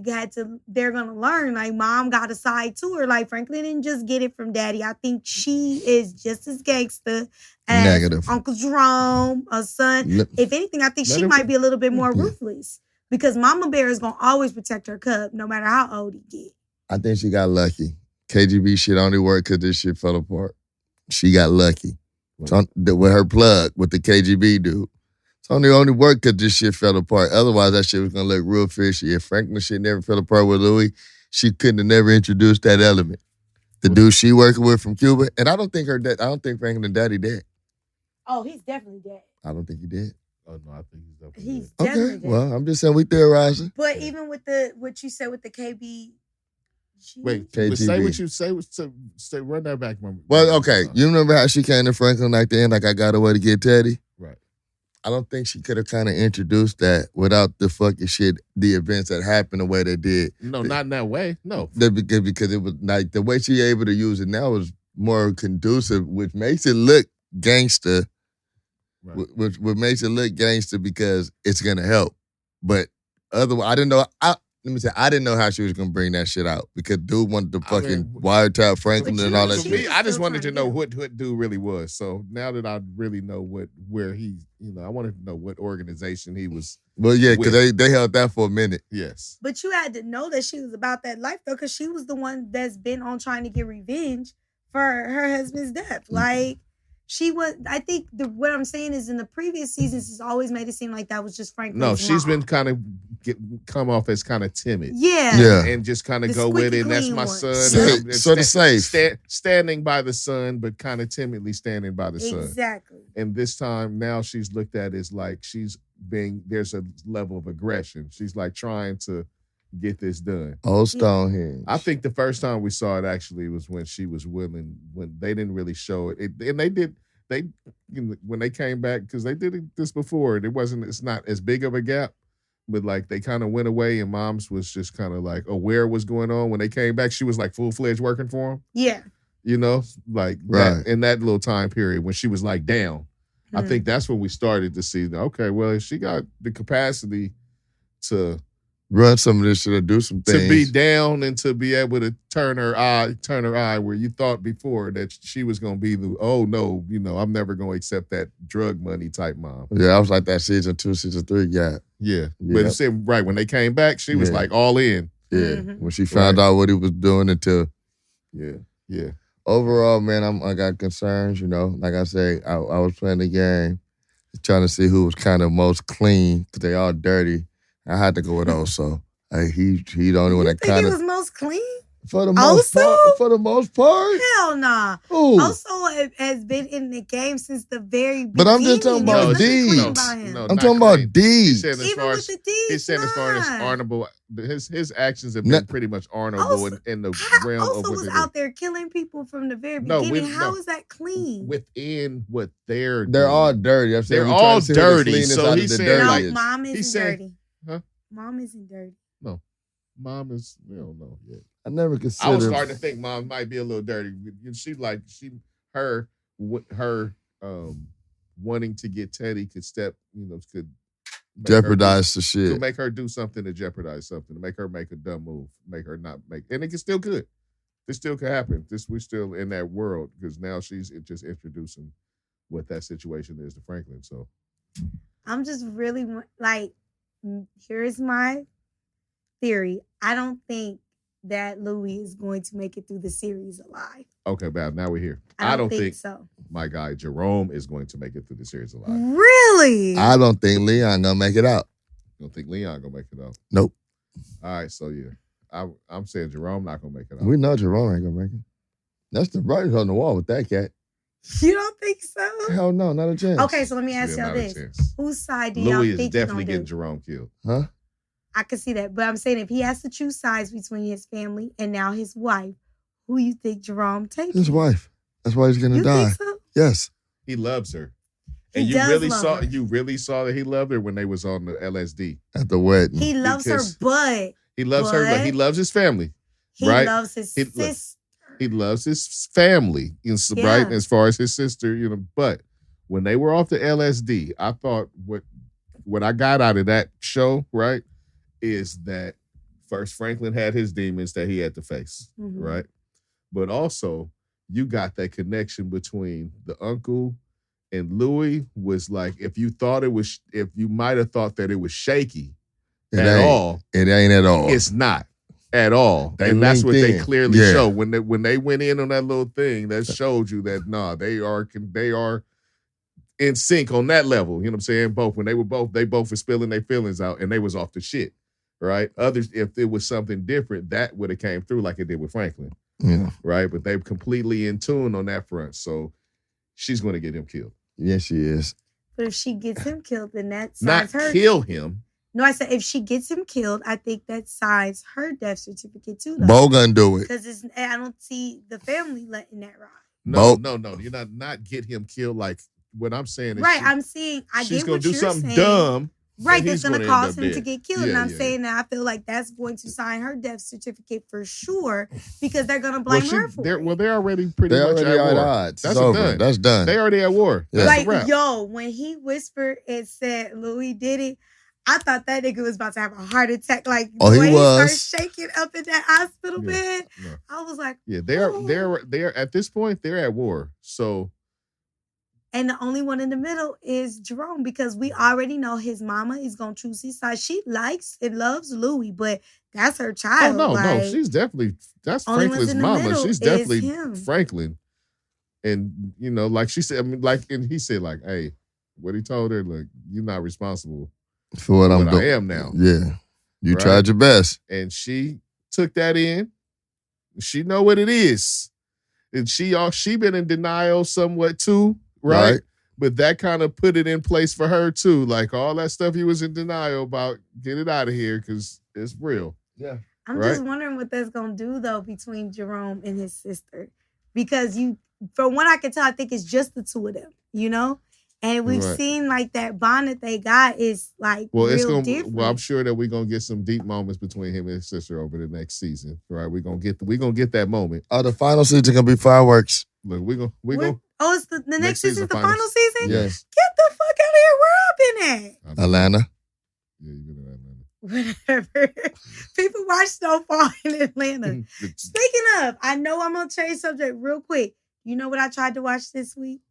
[SPEAKER 1] gonna learn, like, Mom got a side to her. Like, Franklin didn't just get it from Daddy. I think she is just as gangster as
[SPEAKER 2] Negative.
[SPEAKER 1] Uncle Jerome, her son.
[SPEAKER 2] Let-
[SPEAKER 1] If anything, I think
[SPEAKER 3] Let
[SPEAKER 1] she
[SPEAKER 3] her-
[SPEAKER 1] might be a little bit more
[SPEAKER 2] Yeah.
[SPEAKER 1] ruthless. Because Mama Bear is gonna always protect her cub, no matter how old he get.
[SPEAKER 2] I think she got lucky. KGB shit only worked because this shit fell apart. She got lucky. With her plug, with the KGB dude. It's only worked because this shit fell apart. Otherwise, that shit was going to look real fishy. If Franklin shit never fell apart with Louis, she couldn't have never introduced that element. The dude she working with from Cuba. And I don't think Franklin daddy dead.
[SPEAKER 1] Oh, he's definitely dead.
[SPEAKER 2] I don't think he did.
[SPEAKER 3] Oh, no, I think he's definitely
[SPEAKER 1] He's
[SPEAKER 3] dead.
[SPEAKER 1] definitely
[SPEAKER 2] Okay,
[SPEAKER 1] dead.
[SPEAKER 2] well, I'm just saying we theorizing.
[SPEAKER 1] But even with what you said with the KB.
[SPEAKER 3] Wait,
[SPEAKER 2] KGB.
[SPEAKER 3] say what you say. Run that back, Mama.
[SPEAKER 2] Well, okay. You remember how she came to Franklin like the end, like I got away to get Teddy?
[SPEAKER 3] Right.
[SPEAKER 2] I don't think she could have kind of introduced that without the fucking shit, the events that happened the way they did.
[SPEAKER 3] No, not in that way. No.
[SPEAKER 2] Because it was like the way she able to use it now is more conducive, which makes it look gangster.
[SPEAKER 3] Right.
[SPEAKER 2] Which makes it look gangster because it's gonna help. But otherwise, I didn't know. I didn't know how she was gonna bring that shit out because dude wanted to fucking wiretap Franklin
[SPEAKER 1] But
[SPEAKER 2] and
[SPEAKER 1] you
[SPEAKER 2] all
[SPEAKER 1] know
[SPEAKER 2] that
[SPEAKER 3] For
[SPEAKER 1] she
[SPEAKER 2] shit.
[SPEAKER 3] me, I just
[SPEAKER 1] still
[SPEAKER 3] wanted to
[SPEAKER 1] trying
[SPEAKER 3] know
[SPEAKER 1] to
[SPEAKER 3] what dude really was. So now that I really know where he, I wanted to know what organization he was.
[SPEAKER 2] Well, yeah, because they held that for a minute.
[SPEAKER 3] Yes.
[SPEAKER 1] But you had to know that she was about that life though, because she was the one that's been on trying to get revenge for her husband's death. Like she was. I think what I'm saying is in the previous seasons, it's always made it seem like that was just Franklin's
[SPEAKER 3] No, she's
[SPEAKER 1] mom.
[SPEAKER 3] been kind of come off as kind of timid.
[SPEAKER 1] Yeah.
[SPEAKER 2] Yeah.
[SPEAKER 3] And just kind of
[SPEAKER 1] The
[SPEAKER 3] go with
[SPEAKER 1] squeaky
[SPEAKER 3] it. And that's
[SPEAKER 1] clean
[SPEAKER 3] my
[SPEAKER 1] one.
[SPEAKER 3] son.
[SPEAKER 2] Safe.
[SPEAKER 3] And I'm
[SPEAKER 2] Sort of safe.
[SPEAKER 3] standing by the son, but kind of timidly standing by the son.
[SPEAKER 1] Exactly.
[SPEAKER 3] And this time now she's looked at as like there's a level of aggression. She's like trying to get this done.
[SPEAKER 2] Old Stonehenge.
[SPEAKER 3] I think the first time we saw it actually was when she was willing, when they didn't really show it. And when they came back, because they did this before, it's not as big of a gap, but like they kind of went away and Moms was just kind of like aware of what's going on. When they came back, she was like full-fledged working for him,
[SPEAKER 1] Yeah.
[SPEAKER 3] like
[SPEAKER 2] Right.
[SPEAKER 3] in that little time period when she was like down. I
[SPEAKER 1] Mhm.
[SPEAKER 3] think that's when we started to see, okay, well, if she got the capacity to
[SPEAKER 2] Run some of this shit or do some things.
[SPEAKER 3] to be down and to be able to turn her eye where you thought before that she was going to be oh no, I'm never going to accept that drug money type mom.
[SPEAKER 2] Yeah, I was like that season 2, season 3 gap.
[SPEAKER 3] Yeah.
[SPEAKER 2] Yeah.
[SPEAKER 3] But it said, right, when they came back, she was
[SPEAKER 2] Yeah.
[SPEAKER 3] like all in.
[SPEAKER 2] Yeah,
[SPEAKER 1] Mhm.
[SPEAKER 2] when she found out what he was doing until.
[SPEAKER 3] Yeah. Yeah.
[SPEAKER 2] Overall, man, I got concerns, Like I say, I was playing the game. trying to see who was kind of most clean because they all dirty. I had to go with Oso. He the only one that kind
[SPEAKER 1] He
[SPEAKER 2] of
[SPEAKER 1] was most clean?
[SPEAKER 2] for the most
[SPEAKER 1] Oso?
[SPEAKER 2] part. For the most part,
[SPEAKER 1] Hell nah.
[SPEAKER 2] Who?
[SPEAKER 1] Oso has been in the game since the very beginning.
[SPEAKER 2] But I'm just talking about
[SPEAKER 1] Deez.
[SPEAKER 2] I'm talking about Deez.
[SPEAKER 1] Even with the Deez,
[SPEAKER 3] he's saying as far as honorable, his actions have been pretty much honorable in the realm of what
[SPEAKER 1] was out there killing people from the very beginning. How is that clean?
[SPEAKER 3] Within what they're
[SPEAKER 2] all dirty. I'm saying
[SPEAKER 3] they're all dirty. So he's saying
[SPEAKER 1] no, mom isn't dirty.
[SPEAKER 3] Huh?
[SPEAKER 1] Mom isn't dirty.
[SPEAKER 3] No, mom is. We don't know yet.
[SPEAKER 2] I never considered.
[SPEAKER 3] I was starting to think mom might be a little dirty. Her wanting to get Teddy could
[SPEAKER 2] jeopardize the shit.
[SPEAKER 3] To make her do something to jeopardize something, to make her make a dumb move, make her not make, and it still could. This still could happen. We're still in that world because now she's just introducing what that situation is to Franklin. So
[SPEAKER 1] I'm just really like, here's my theory. I don't think that Louis is going to make it through the series alive.
[SPEAKER 3] Okay, Bab, now we're here.
[SPEAKER 1] I don't think so.
[SPEAKER 3] My guy Jerome is going to make it through the series alive.
[SPEAKER 1] Really?
[SPEAKER 2] I don't think Leon gonna make it out.
[SPEAKER 3] You don't think Leon gonna make it out?
[SPEAKER 2] Nope.
[SPEAKER 3] All right, so yeah, I'm saying Jerome not gonna make it out.
[SPEAKER 2] We know Jerome ain't gonna make it. That's the writing on the wall with that cat.
[SPEAKER 1] You don't think so?
[SPEAKER 2] Hell no, not a chance.
[SPEAKER 1] Okay, so let me ask y'all this: whose side do y'all think
[SPEAKER 3] Louis is definitely getting Jerome killed?
[SPEAKER 2] Huh?
[SPEAKER 1] I can see that, but I'm saying if he has to choose sides between his family and now his wife, who you think Jerome takes?
[SPEAKER 2] His wife. That's why he's gonna die.
[SPEAKER 1] Think so?
[SPEAKER 2] Yes.
[SPEAKER 3] He loves her. And you really saw that he loved her when they was on the LSD.
[SPEAKER 2] At the wedding.
[SPEAKER 1] He loves her, but
[SPEAKER 3] he loves her, but he loves his family.
[SPEAKER 1] He
[SPEAKER 3] right?
[SPEAKER 1] loves his sister.
[SPEAKER 3] He loves his family, right? As far as his sister, but when they were off the LSD, I thought what I got out of that show, right, is that first Franklin had his demons that he had to face, right? But also you got that connection between the uncle and Louis was like, if you might have thought that it was shaky
[SPEAKER 2] it ain't at all.
[SPEAKER 3] It's not at all. And that's what they clearly show. When they went in on that little thing, that showed you that they are in sync on that level. You know what I'm saying? They both were spilling their feelings out and they was off the shit. Right? Others, if it was something different, that would have came through like it did with Franklin.
[SPEAKER 2] Yeah.
[SPEAKER 3] Right? But they're completely in tune on that front. So she's going to get him killed.
[SPEAKER 2] Yes, she is.
[SPEAKER 1] But if she gets him killed, then that signs
[SPEAKER 3] not kill him.
[SPEAKER 1] No, I said if she gets him killed, I think that signs her death certificate too.
[SPEAKER 2] Bo gonna do it.
[SPEAKER 1] Because I don't see the family letting that ride.
[SPEAKER 3] No. You're not get him killed. Like what I'm saying is
[SPEAKER 1] I'm saying
[SPEAKER 3] she's going
[SPEAKER 1] to
[SPEAKER 3] do something dumb.
[SPEAKER 1] Right, that's going to cause him to get killed. And I'm saying that I feel like that's going to sign her death certificate for sure because they're going to blame her for it.
[SPEAKER 3] They're already pretty much at war.
[SPEAKER 2] Odds. That's done. That's done.
[SPEAKER 3] They already at war.
[SPEAKER 2] Yeah.
[SPEAKER 1] Like, when he whispered and said Louis did it, I thought that nigga was about to have a heart attack. Like,
[SPEAKER 2] he was.
[SPEAKER 1] He started shaking up in that hospital bed. Yeah. I was like,
[SPEAKER 3] they're at this point, they're at war. So.
[SPEAKER 1] And the only one in the middle is Jerome because we already know his mama is going to choose his side. She likes and loves Louis, but that's her child.
[SPEAKER 3] Oh, no. She's definitely, that's Franklin's mama. She's definitely Franklin. And, like she said, and he said, like, hey, what he told her, like, you're not responsible
[SPEAKER 2] for what I'm doing.
[SPEAKER 3] I am now.
[SPEAKER 2] Yeah. You tried your best.
[SPEAKER 3] And she took that in. She know what it is. And she been in denial somewhat too. Right? But that kind of put it in place for her too. Like all that stuff he was in denial about, get it out of here because it's real.
[SPEAKER 2] Yeah.
[SPEAKER 1] I'm just wondering what that's going to do though between Jerome and his sister. Because from what I can tell, I think it's just the two of them, And we've seen like that bond that they got is like different.
[SPEAKER 3] Well, I'm sure that we're going to get some deep moments between him and his sister over the next season. Right? We're going to get that moment.
[SPEAKER 2] Oh, the final season going to be fireworks.
[SPEAKER 3] Look, we're going
[SPEAKER 1] Oh, it's the next season, the final season?
[SPEAKER 2] Yes.
[SPEAKER 1] Get the fuck out of here. Where I've been at?
[SPEAKER 2] Atlanta.
[SPEAKER 3] Yeah, you've been in Atlanta.
[SPEAKER 1] Whatever. People watch Snowfall in Atlanta. Speaking of, I know I'm going to change subject real quick. You know what I tried to watch this week?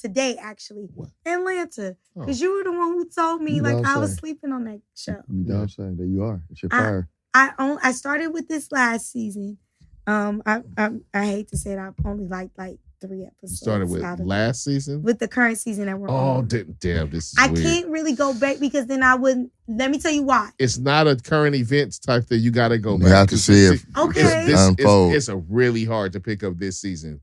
[SPEAKER 1] Today, actually.
[SPEAKER 3] What?
[SPEAKER 1] Atlanta. Because you were the one who told me I was sleeping on that show.
[SPEAKER 2] You know what I'm saying? That you are. It's your fire.
[SPEAKER 1] I started with this last season. I hate to say it. I've only liked like 3 episodes.
[SPEAKER 3] Started with last season?
[SPEAKER 1] With the current season that we're
[SPEAKER 3] on.
[SPEAKER 1] Oh,
[SPEAKER 3] damn, this is
[SPEAKER 1] I
[SPEAKER 3] weird.
[SPEAKER 1] can't really go back because then I wouldn't. Let me tell you why.
[SPEAKER 3] It's not a current events type thing. You got to go back.
[SPEAKER 2] You have to see it
[SPEAKER 3] unfold. It's a really hard to pick up this season.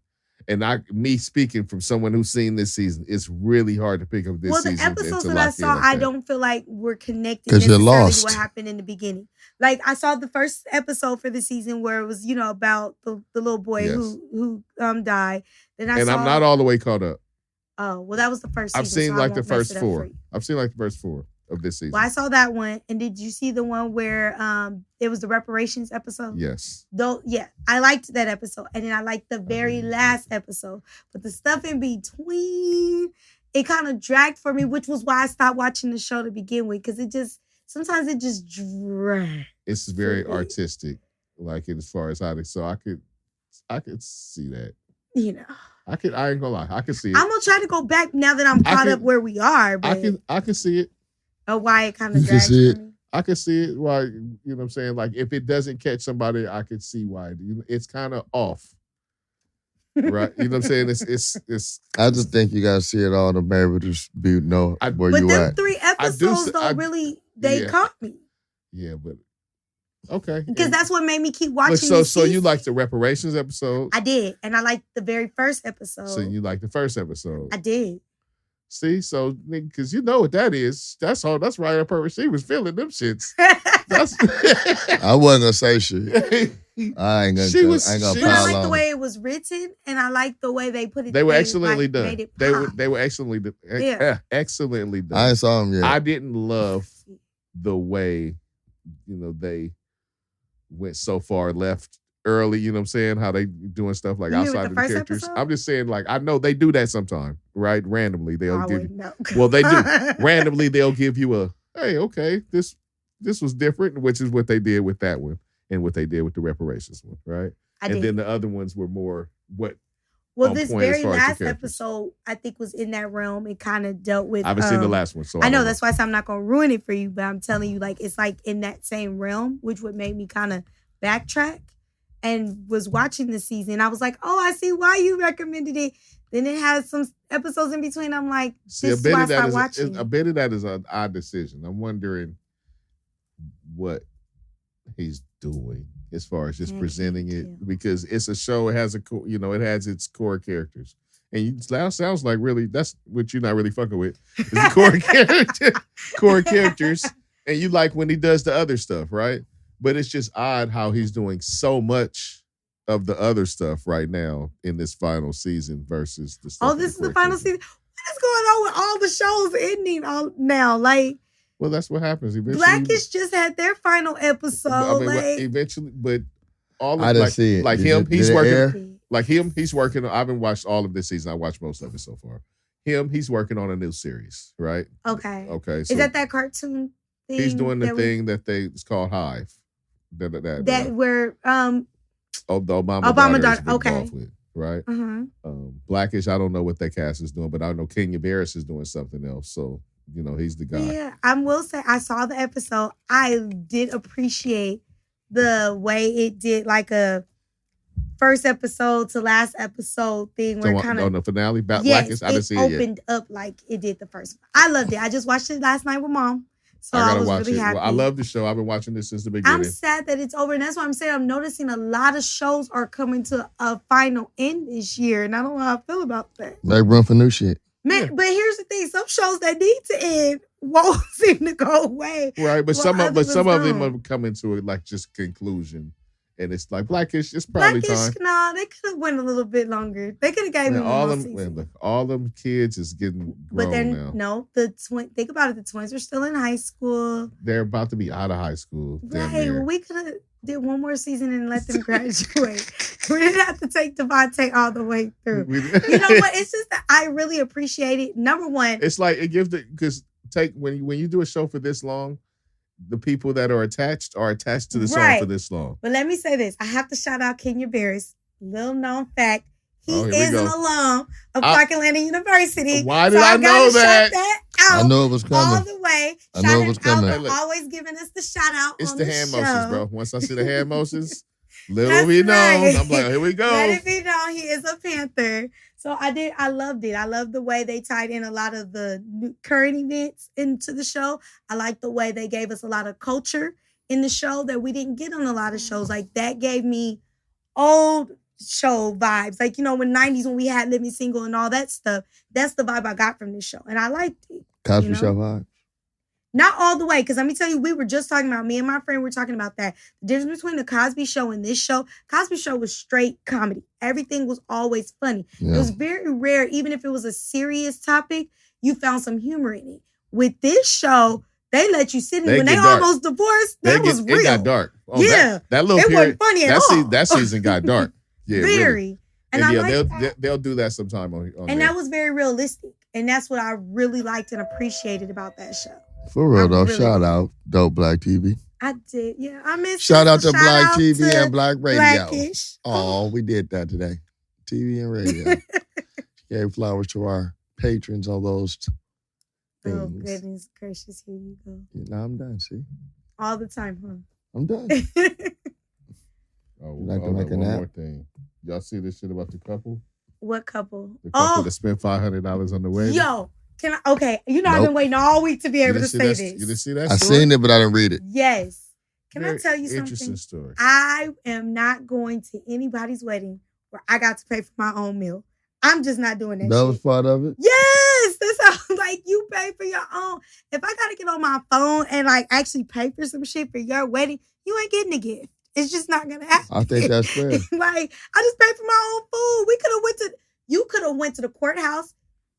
[SPEAKER 3] And me speaking from someone who's seen this season, it's really hard to pick up this season.
[SPEAKER 1] Well, the episodes that I saw, I don't feel like were connected
[SPEAKER 2] because you're lost.
[SPEAKER 1] To what happened in the beginning. Like I saw the first episode for the season where it was, about the little boy who died. Then I'm not
[SPEAKER 3] all the way caught up.
[SPEAKER 1] Oh, well, that was the first season.
[SPEAKER 3] I've seen like the first 4. I've seen like the first 4 of this season.
[SPEAKER 1] Well, I saw that one. And did you see the one where it was the reparations episode?
[SPEAKER 3] Yes.
[SPEAKER 1] Though, yeah, I liked that episode. And then I liked the very last episode. But the stuff in between, it kind of dragged for me, which was why I stopped watching the show to begin with. Because sometimes it just drags.
[SPEAKER 3] It's very artistic, like as far as how they, so I could see that. I ain't gonna lie, I can see it.
[SPEAKER 1] I'm gonna try to go back now that I'm caught up where we are. But
[SPEAKER 3] I can see it.
[SPEAKER 1] Oh, why it kind of drags for me.
[SPEAKER 3] I can see it. Why, you know what I'm saying? Like if it doesn't catch somebody, I can see why. It's kind of off. Right? You know what I'm saying? It's
[SPEAKER 2] I just think you gotta see it all to be able to know where you at.
[SPEAKER 1] But them 3 episodes they caught me.
[SPEAKER 3] Yeah, but okay.
[SPEAKER 1] Because that's what made me keep watching.
[SPEAKER 3] So you liked the reparations episode?
[SPEAKER 1] I did. And I liked the very first episode.
[SPEAKER 3] So you liked the first episode?
[SPEAKER 1] I did.
[SPEAKER 3] See, so because you know what that is. That's all. That's right. Purpose. She was feeling them shits.
[SPEAKER 2] I wasn't gonna say shit. I ain't gonna pile on.
[SPEAKER 1] I like the way it was written, and I like the way they put it.
[SPEAKER 3] They were excellently done. They were excellently done. Yeah. Excellently done.
[SPEAKER 2] I ain't saw them yet.
[SPEAKER 3] I didn't love the way, they went so far left early. You know what I'm saying? How they doing stuff like outside of the characters. Episode? I'm just saying, like, I know they do that sometime, right? Randomly, they'll give you. Well, they do. Randomly, they'll give you a, hey, okay, this was different, which is what they did with that one and what they did with the reparations one, right? Then the other ones were more what.
[SPEAKER 1] Well, this very last episode, I think, was in that realm. It kind of dealt with.
[SPEAKER 3] I haven't seen the last one, so
[SPEAKER 1] I know that's why I'm not gonna ruin it for you. But I'm telling you, like, it's like in that same realm, which would make me kind of backtrack. And was watching the season, I was like, "Oh, I see why you recommended it." Then it has some episodes in between. I'm like, "This is why I stopped watching."
[SPEAKER 3] A bit of that is an odd decision. I'm wondering what he's doing as far as just presenting it, because it's a show. It has it has its core characters, and sounds like really that's what you're not really fucking with. Is the core characters, and you like when he does the other stuff, right? But it's just odd how he's doing so much of the other stuff right now in this final season versus the stuff.
[SPEAKER 1] Oh, this is the final season. What is going on with all the shows ending now? Like,
[SPEAKER 3] well, that's what happens eventually.
[SPEAKER 1] Blackish just had their final episode.
[SPEAKER 3] Eventually, but all of
[SPEAKER 2] I didn't see it.
[SPEAKER 3] Like him, he's working. Like him, he's working. I haven't watched all of this season. I watched most of it so far. He's working on a new series, right?
[SPEAKER 1] Okay.
[SPEAKER 3] So
[SPEAKER 1] is that cartoon thing?
[SPEAKER 3] He's doing the thing that it's called Hive. That
[SPEAKER 1] where
[SPEAKER 3] the Obama daughter okay with, right? Blackish, I don't know what that cast is doing, but I know Kenya Barris is doing something else, so he's the guy.
[SPEAKER 1] Yeah, I will say I saw the episode. I did appreciate the way it did like a first episode to last episode thing where kind of
[SPEAKER 3] on the finale. Blackish, I didn't see it yet.
[SPEAKER 1] Opened up like it did the first one. I loved it. I just watched it last night with Mom. So
[SPEAKER 3] I gotta
[SPEAKER 1] watch
[SPEAKER 3] really
[SPEAKER 1] it.
[SPEAKER 3] Well, I love the show. I've been watching this since the beginning.
[SPEAKER 1] I'm sad that it's over, and that's why I'm saying I'm noticing a lot of shows are coming to a final end this year, and I don't know how I feel about that.
[SPEAKER 2] They run for new shit.
[SPEAKER 1] Man, but here's the thing: some shows that need to end won't seem to go away.
[SPEAKER 3] Right, but some of them are coming to it like just conclusion. And it's like Blackish, it's probably time.
[SPEAKER 1] No, they could have went a little bit longer. They could have gave me more season.
[SPEAKER 3] All them kids is getting grown now.
[SPEAKER 1] No, think about it. The twins are still in high school.
[SPEAKER 3] They're about to be out of high school.
[SPEAKER 1] Right. Well, we could have did one more season and let them graduate. We didn't have to take Devontae all the way through. You know what? It's just that I really appreciate it. Number one,
[SPEAKER 3] it's like it gives when you do a show for this long. The people that are attached to the song for this long.
[SPEAKER 1] But let me say this. I have to shout out Kenya Barris. Little known fact. He is an alum of Clark Atlanta University.
[SPEAKER 3] Why did I know that?
[SPEAKER 2] I know it was coming.
[SPEAKER 1] All the way.
[SPEAKER 2] I know it was coming.
[SPEAKER 1] Always giving us the shout out.
[SPEAKER 3] It's the hand motions, bro. Once I see the hand motions, Little be known.
[SPEAKER 1] Right.
[SPEAKER 3] I'm like, here we go.
[SPEAKER 1] Let it be known he is a Panther. So I loved it. I loved the way they tied in a lot of the current events into the show. I liked the way they gave us a lot of culture in the show that we didn't get on a lot of shows. Like that gave me old show vibes. Like, you know, when 90s when we had Living Single and all that stuff, that's the vibe I got from this show. And I liked it.
[SPEAKER 2] Cosby Show vibe?
[SPEAKER 1] Not all the way, because let me tell you, we were just talking about, me and my friend were talking about that. The difference between the Cosby Show and this show, Cosby Show was straight comedy. Everything was always funny. Yeah. It was very rare, even if it was a serious topic, you found some humor in it. With this show, they let you sit in. When they almost divorced, that was real.
[SPEAKER 3] It got dark. Oh,
[SPEAKER 1] yeah.
[SPEAKER 3] That little
[SPEAKER 1] it
[SPEAKER 3] period,
[SPEAKER 1] wasn't funny at all.
[SPEAKER 3] That season got dark. Yeah,
[SPEAKER 1] very.
[SPEAKER 3] Really.
[SPEAKER 1] And
[SPEAKER 3] yeah,
[SPEAKER 1] like
[SPEAKER 3] they'll do that sometime on
[SPEAKER 1] and that was very realistic. And that's what I really liked and appreciated about that show.
[SPEAKER 2] For real though, shout out Dope Black TV.
[SPEAKER 1] I did, yeah. I miss
[SPEAKER 2] shout out to Black TV and Black Radio.
[SPEAKER 1] Blackish.
[SPEAKER 2] Oh, we did that today. TV and radio. Gave flowers to our patrons on those things.
[SPEAKER 1] Oh, goodness gracious, here you go.
[SPEAKER 2] Yeah, now I'm done, see?
[SPEAKER 1] All the time, huh?
[SPEAKER 2] I'm done.
[SPEAKER 3] Like to make a nap? More thing. Y'all see this shit about the couple?
[SPEAKER 1] What couple?
[SPEAKER 3] The couple that spent $500 on the wedding?
[SPEAKER 1] Yo. You know, I've been waiting all week to be able to say this.
[SPEAKER 3] You didn't see that
[SPEAKER 2] story? I seen it, but I didn't read it.
[SPEAKER 1] Yes. Can I tell you something?
[SPEAKER 3] Interesting story.
[SPEAKER 1] I am not going to anybody's wedding where I got to pay for my own meal. I'm just not doing that.
[SPEAKER 2] That was part of it?
[SPEAKER 1] Yes. That's how, like, you pay for your own. If I got to get on my phone and, like, actually pay for some shit for your wedding, you ain't getting a gift. It's just not going to happen.
[SPEAKER 2] I think that's fair.
[SPEAKER 1] Like, I just paid for my own food. You could have went to the courthouse,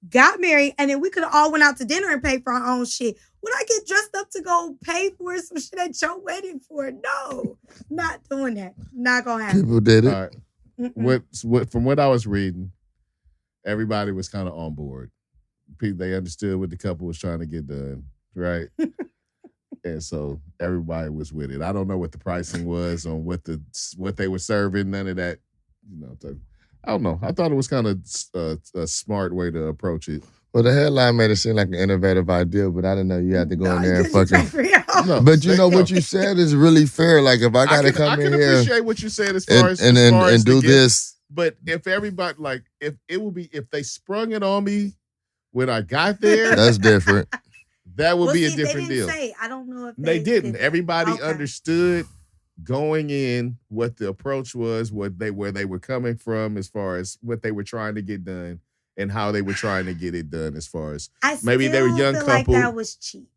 [SPEAKER 1] got married, and then we could have all went out to dinner and paid for our own shit. Would I get dressed up to go pay for some shit at your wedding for? No, not doing that. Not gonna happen.
[SPEAKER 2] People did it.
[SPEAKER 3] All right. From what I was reading, everybody was kind of on board. They understood what the couple was trying to get done, right? And so everybody was with it. I don't know what the pricing was on what they were serving. None of that, I don't know. I thought it was kind of a smart way to approach it.
[SPEAKER 2] Well, the headline made it seem like an innovative idea, but I didn't know you had to go in there and fucking.
[SPEAKER 3] No,
[SPEAKER 2] but you know what you said is really fair. Like if I gotta come in here,
[SPEAKER 3] I can appreciate what you said as far as
[SPEAKER 2] do this.
[SPEAKER 3] But if everybody if they sprung it on me when I got there,
[SPEAKER 2] that's different.
[SPEAKER 3] That would be a different
[SPEAKER 1] they didn't
[SPEAKER 3] deal.
[SPEAKER 1] Say. I don't know if
[SPEAKER 3] they didn't. Everybody understood going in what the approach was, where they were coming from as far as what they were trying to get done and how they were trying to get it done as far as maybe they were a young couple.
[SPEAKER 1] Like that was cheap.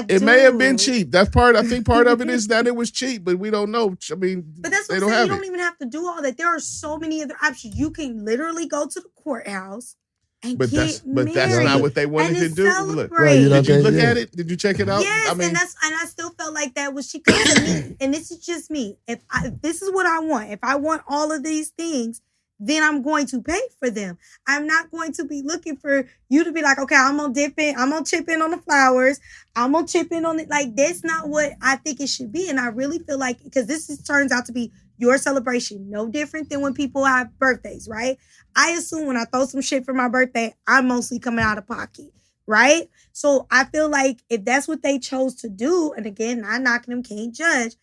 [SPEAKER 3] It may have been cheap. That's I think part of it is that it was cheap, but we don't know. I mean,
[SPEAKER 1] but that's what I'm saying. You don't even have to do all that. There are so many other options. You can literally go to the courthouse and
[SPEAKER 3] that's not what they wanted to do. Look,
[SPEAKER 1] did
[SPEAKER 3] you look at it? Did you check it out?
[SPEAKER 1] Yes, and I still felt like that was cheap to me. And this is just me. If this is what I want, if I want all of these things, then I'm going to pay for them. I'm not going to be looking for you to be like, okay, I'm gonna chip in on the flowers. I'm gonna chip in on it. Like, that's not what I think it should be. And I really feel like, because turns out to be your celebration, no different than when people have birthdays, right? I assume when I throw some shit for my birthday, I'm mostly coming out of pocket, right? So I feel like if that's what they chose to do, and again, not knocking them, can't judge,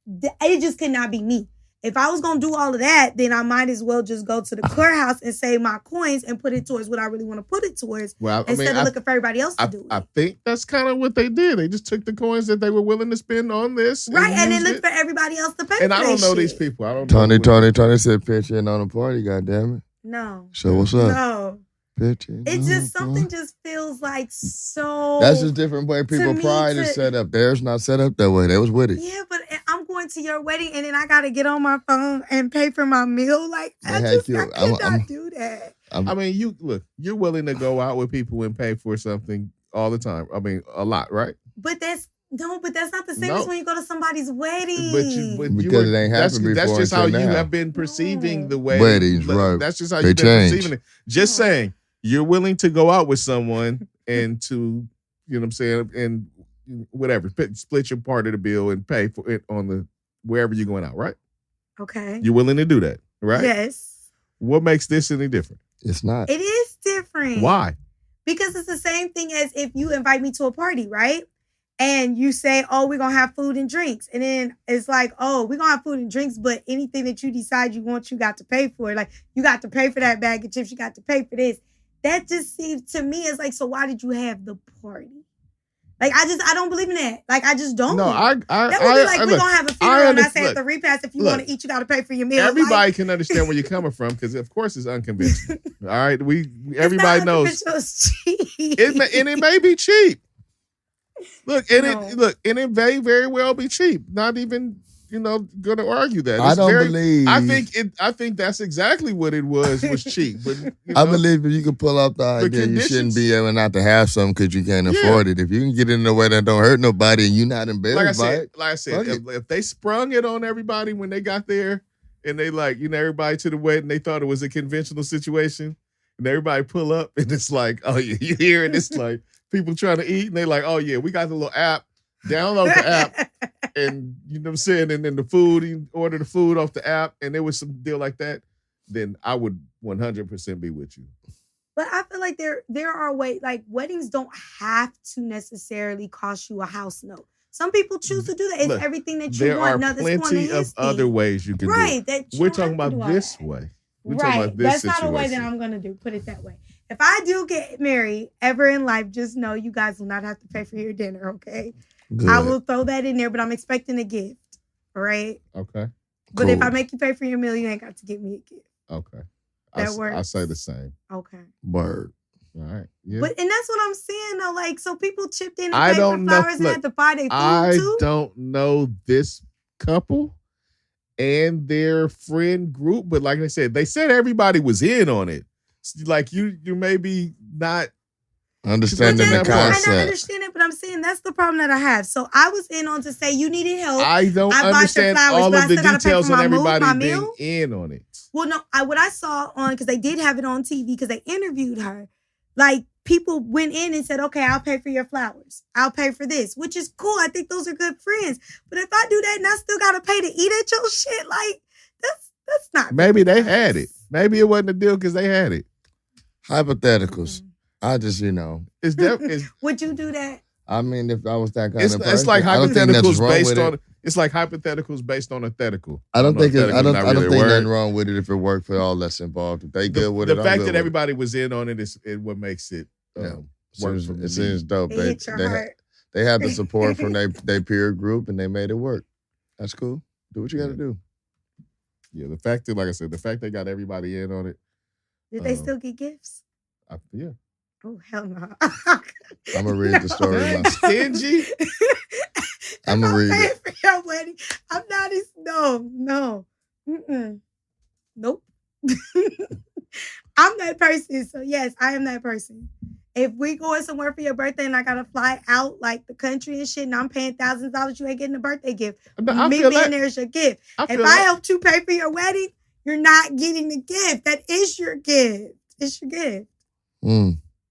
[SPEAKER 1] it just could not be me. If I was going to do all of that, then I might as well just go to the courthouse and save my coins and put it towards what I really want to put it towards instead of looking for everybody else to do it.
[SPEAKER 3] I think that's kind of what they did. They just took the coins that they were willing to spend on this.
[SPEAKER 1] Right, and then look for everybody else to pay for
[SPEAKER 3] and I don't know
[SPEAKER 1] shit.
[SPEAKER 3] These people. I don't
[SPEAKER 2] know.
[SPEAKER 3] Tony
[SPEAKER 2] said pitch in on the party, goddammit.
[SPEAKER 1] No.
[SPEAKER 2] So what's up?
[SPEAKER 1] No.
[SPEAKER 2] It's
[SPEAKER 1] just something just feels like so.
[SPEAKER 2] That's just different way people pride is set up. Theirs not set up that way. They was with it.
[SPEAKER 1] Yeah, but I'm going to your wedding and then I got to get on my phone and pay for my meal. Like I cannot do that.
[SPEAKER 3] I mean, you're willing to go out with people and pay for something all the time. I mean, a lot, right?
[SPEAKER 1] But that's not the same as when you go to somebody's wedding.
[SPEAKER 2] Because it ain't happened before.
[SPEAKER 3] That's just how you have been perceiving the wedding.
[SPEAKER 2] Weddings, right?
[SPEAKER 3] That's just how you've been perceiving it. Just saying. You're willing to go out with someone and to, you know what I'm saying, and whatever, split your part of the bill and pay for it on wherever you're going out, right?
[SPEAKER 1] Okay.
[SPEAKER 3] You're willing to do that, right?
[SPEAKER 1] Yes.
[SPEAKER 3] What makes this any different?
[SPEAKER 2] It's not.
[SPEAKER 1] It is different.
[SPEAKER 3] Why?
[SPEAKER 1] Because it's the same thing as if you invite me to a party, right? and you say, oh, we're going to have food and drinks. And then it's like, oh, we're going to have food and drinks, but anything that you decide you want, you got to pay for it. Like, you got to pay for that bag of chips. You got to pay for this. That just seems to me as like, so why did you have the party? Like, I don't believe in that. Like, I just don't.
[SPEAKER 3] No,
[SPEAKER 1] that would be like, we're going to have a funeral, and I say at the repast, if you want to eat, you got to pay for your meal.
[SPEAKER 3] Everybody can understand where you're coming from, because of course it's unconventional. All right, everybody knows.
[SPEAKER 1] It's cheap.
[SPEAKER 3] It may be cheap. Look, and it may very well be cheap. Not even, going to argue that.
[SPEAKER 2] I don't believe.
[SPEAKER 3] I think that's exactly what it was cheap. But
[SPEAKER 2] I believe if you can pull up the idea, you shouldn't be able not to have something because you can't afford it. If you can get it in a way that don't hurt nobody and you're not embarrassed by it.
[SPEAKER 3] Like I said, if they sprung it on everybody when they got there, and they everybody to the wedding, they thought it was a conventional situation, and everybody pull up, and it's like, oh yeah, you hear it? It's like people trying to eat, and they like, oh yeah, we got the little app. Download the app, and you know what I'm saying, and then the food, you order the food off the app, and there was some deal like that, then I would 100% be with you.
[SPEAKER 1] But I feel like there are ways, like weddings don't have to necessarily cost you a house note. Some people choose to do that. It's everything that you want.
[SPEAKER 3] There are plenty of other ways you can do it. We're talking about this way.
[SPEAKER 1] That's not a way that I'm going to do. Put it that way. If I do get married ever in life, just know you guys will not have to pay for your dinner, okay? Good. I will throw that in there, but I'm expecting a gift. All right?
[SPEAKER 3] Okay.
[SPEAKER 1] But cool. If I make you pay for your meal, you ain't got to give me a gift.
[SPEAKER 3] Okay.
[SPEAKER 1] That works.
[SPEAKER 3] I say the same.
[SPEAKER 1] Okay.
[SPEAKER 2] Word.
[SPEAKER 3] All right. Yeah.
[SPEAKER 1] And that's what I'm saying, though. Like, so people chipped in and paid for flowers and had to buy their food, too?
[SPEAKER 3] I don't know this couple and their friend group, but like I said, they said everybody was in on it. Like, you maybe not
[SPEAKER 2] understanding the concept.
[SPEAKER 1] I understand it, but I'm saying that's the problem that I have. So I was in on to say you needed help.
[SPEAKER 3] I don't understand all of the details on everybody being in on it.
[SPEAKER 1] Well, no, what I saw on, because they did have it on TV, because they interviewed her, like people went in and said, okay, I'll pay for your flowers. I'll pay for this, which is cool. I think those are good friends. But if I do that and I still got to pay to eat at your shit, like, that's not.
[SPEAKER 3] Maybe they had it. Maybe it wasn't a deal because they had it.
[SPEAKER 2] Hypotheticals. I just,
[SPEAKER 1] Would you do that?
[SPEAKER 2] I mean, if I was that kind of person,
[SPEAKER 3] it's like hypotheticals based on. It's like hypotheticals based on ethical.
[SPEAKER 2] I don't think nothing wrong with it if it worked for all that's involved. If they good with it,
[SPEAKER 3] the fact that everybody was in on it is what makes it.
[SPEAKER 2] It seems dope. They had the support from their peer group and they made it work. That's cool. Do what you got to do.
[SPEAKER 3] Yeah, the fact that, like I said, the fact they got everybody in on it.
[SPEAKER 1] Did they still get gifts?
[SPEAKER 3] Yeah.
[SPEAKER 1] Oh, hell no.
[SPEAKER 2] I'm going to read the story.
[SPEAKER 3] Stingy?
[SPEAKER 2] I'm going to read it.
[SPEAKER 1] For your wedding. I'm not no. Mm-mm. Nope. I'm that person. So, yes, I am that person. If we going somewhere for your birthday and I got to fly out like the country and shit and I'm paying thousands of dollars, you ain't getting a birthday gift. Me being there is your gift. If I helped you pay for your wedding, you're not getting the gift. That is your gift. It's your gift.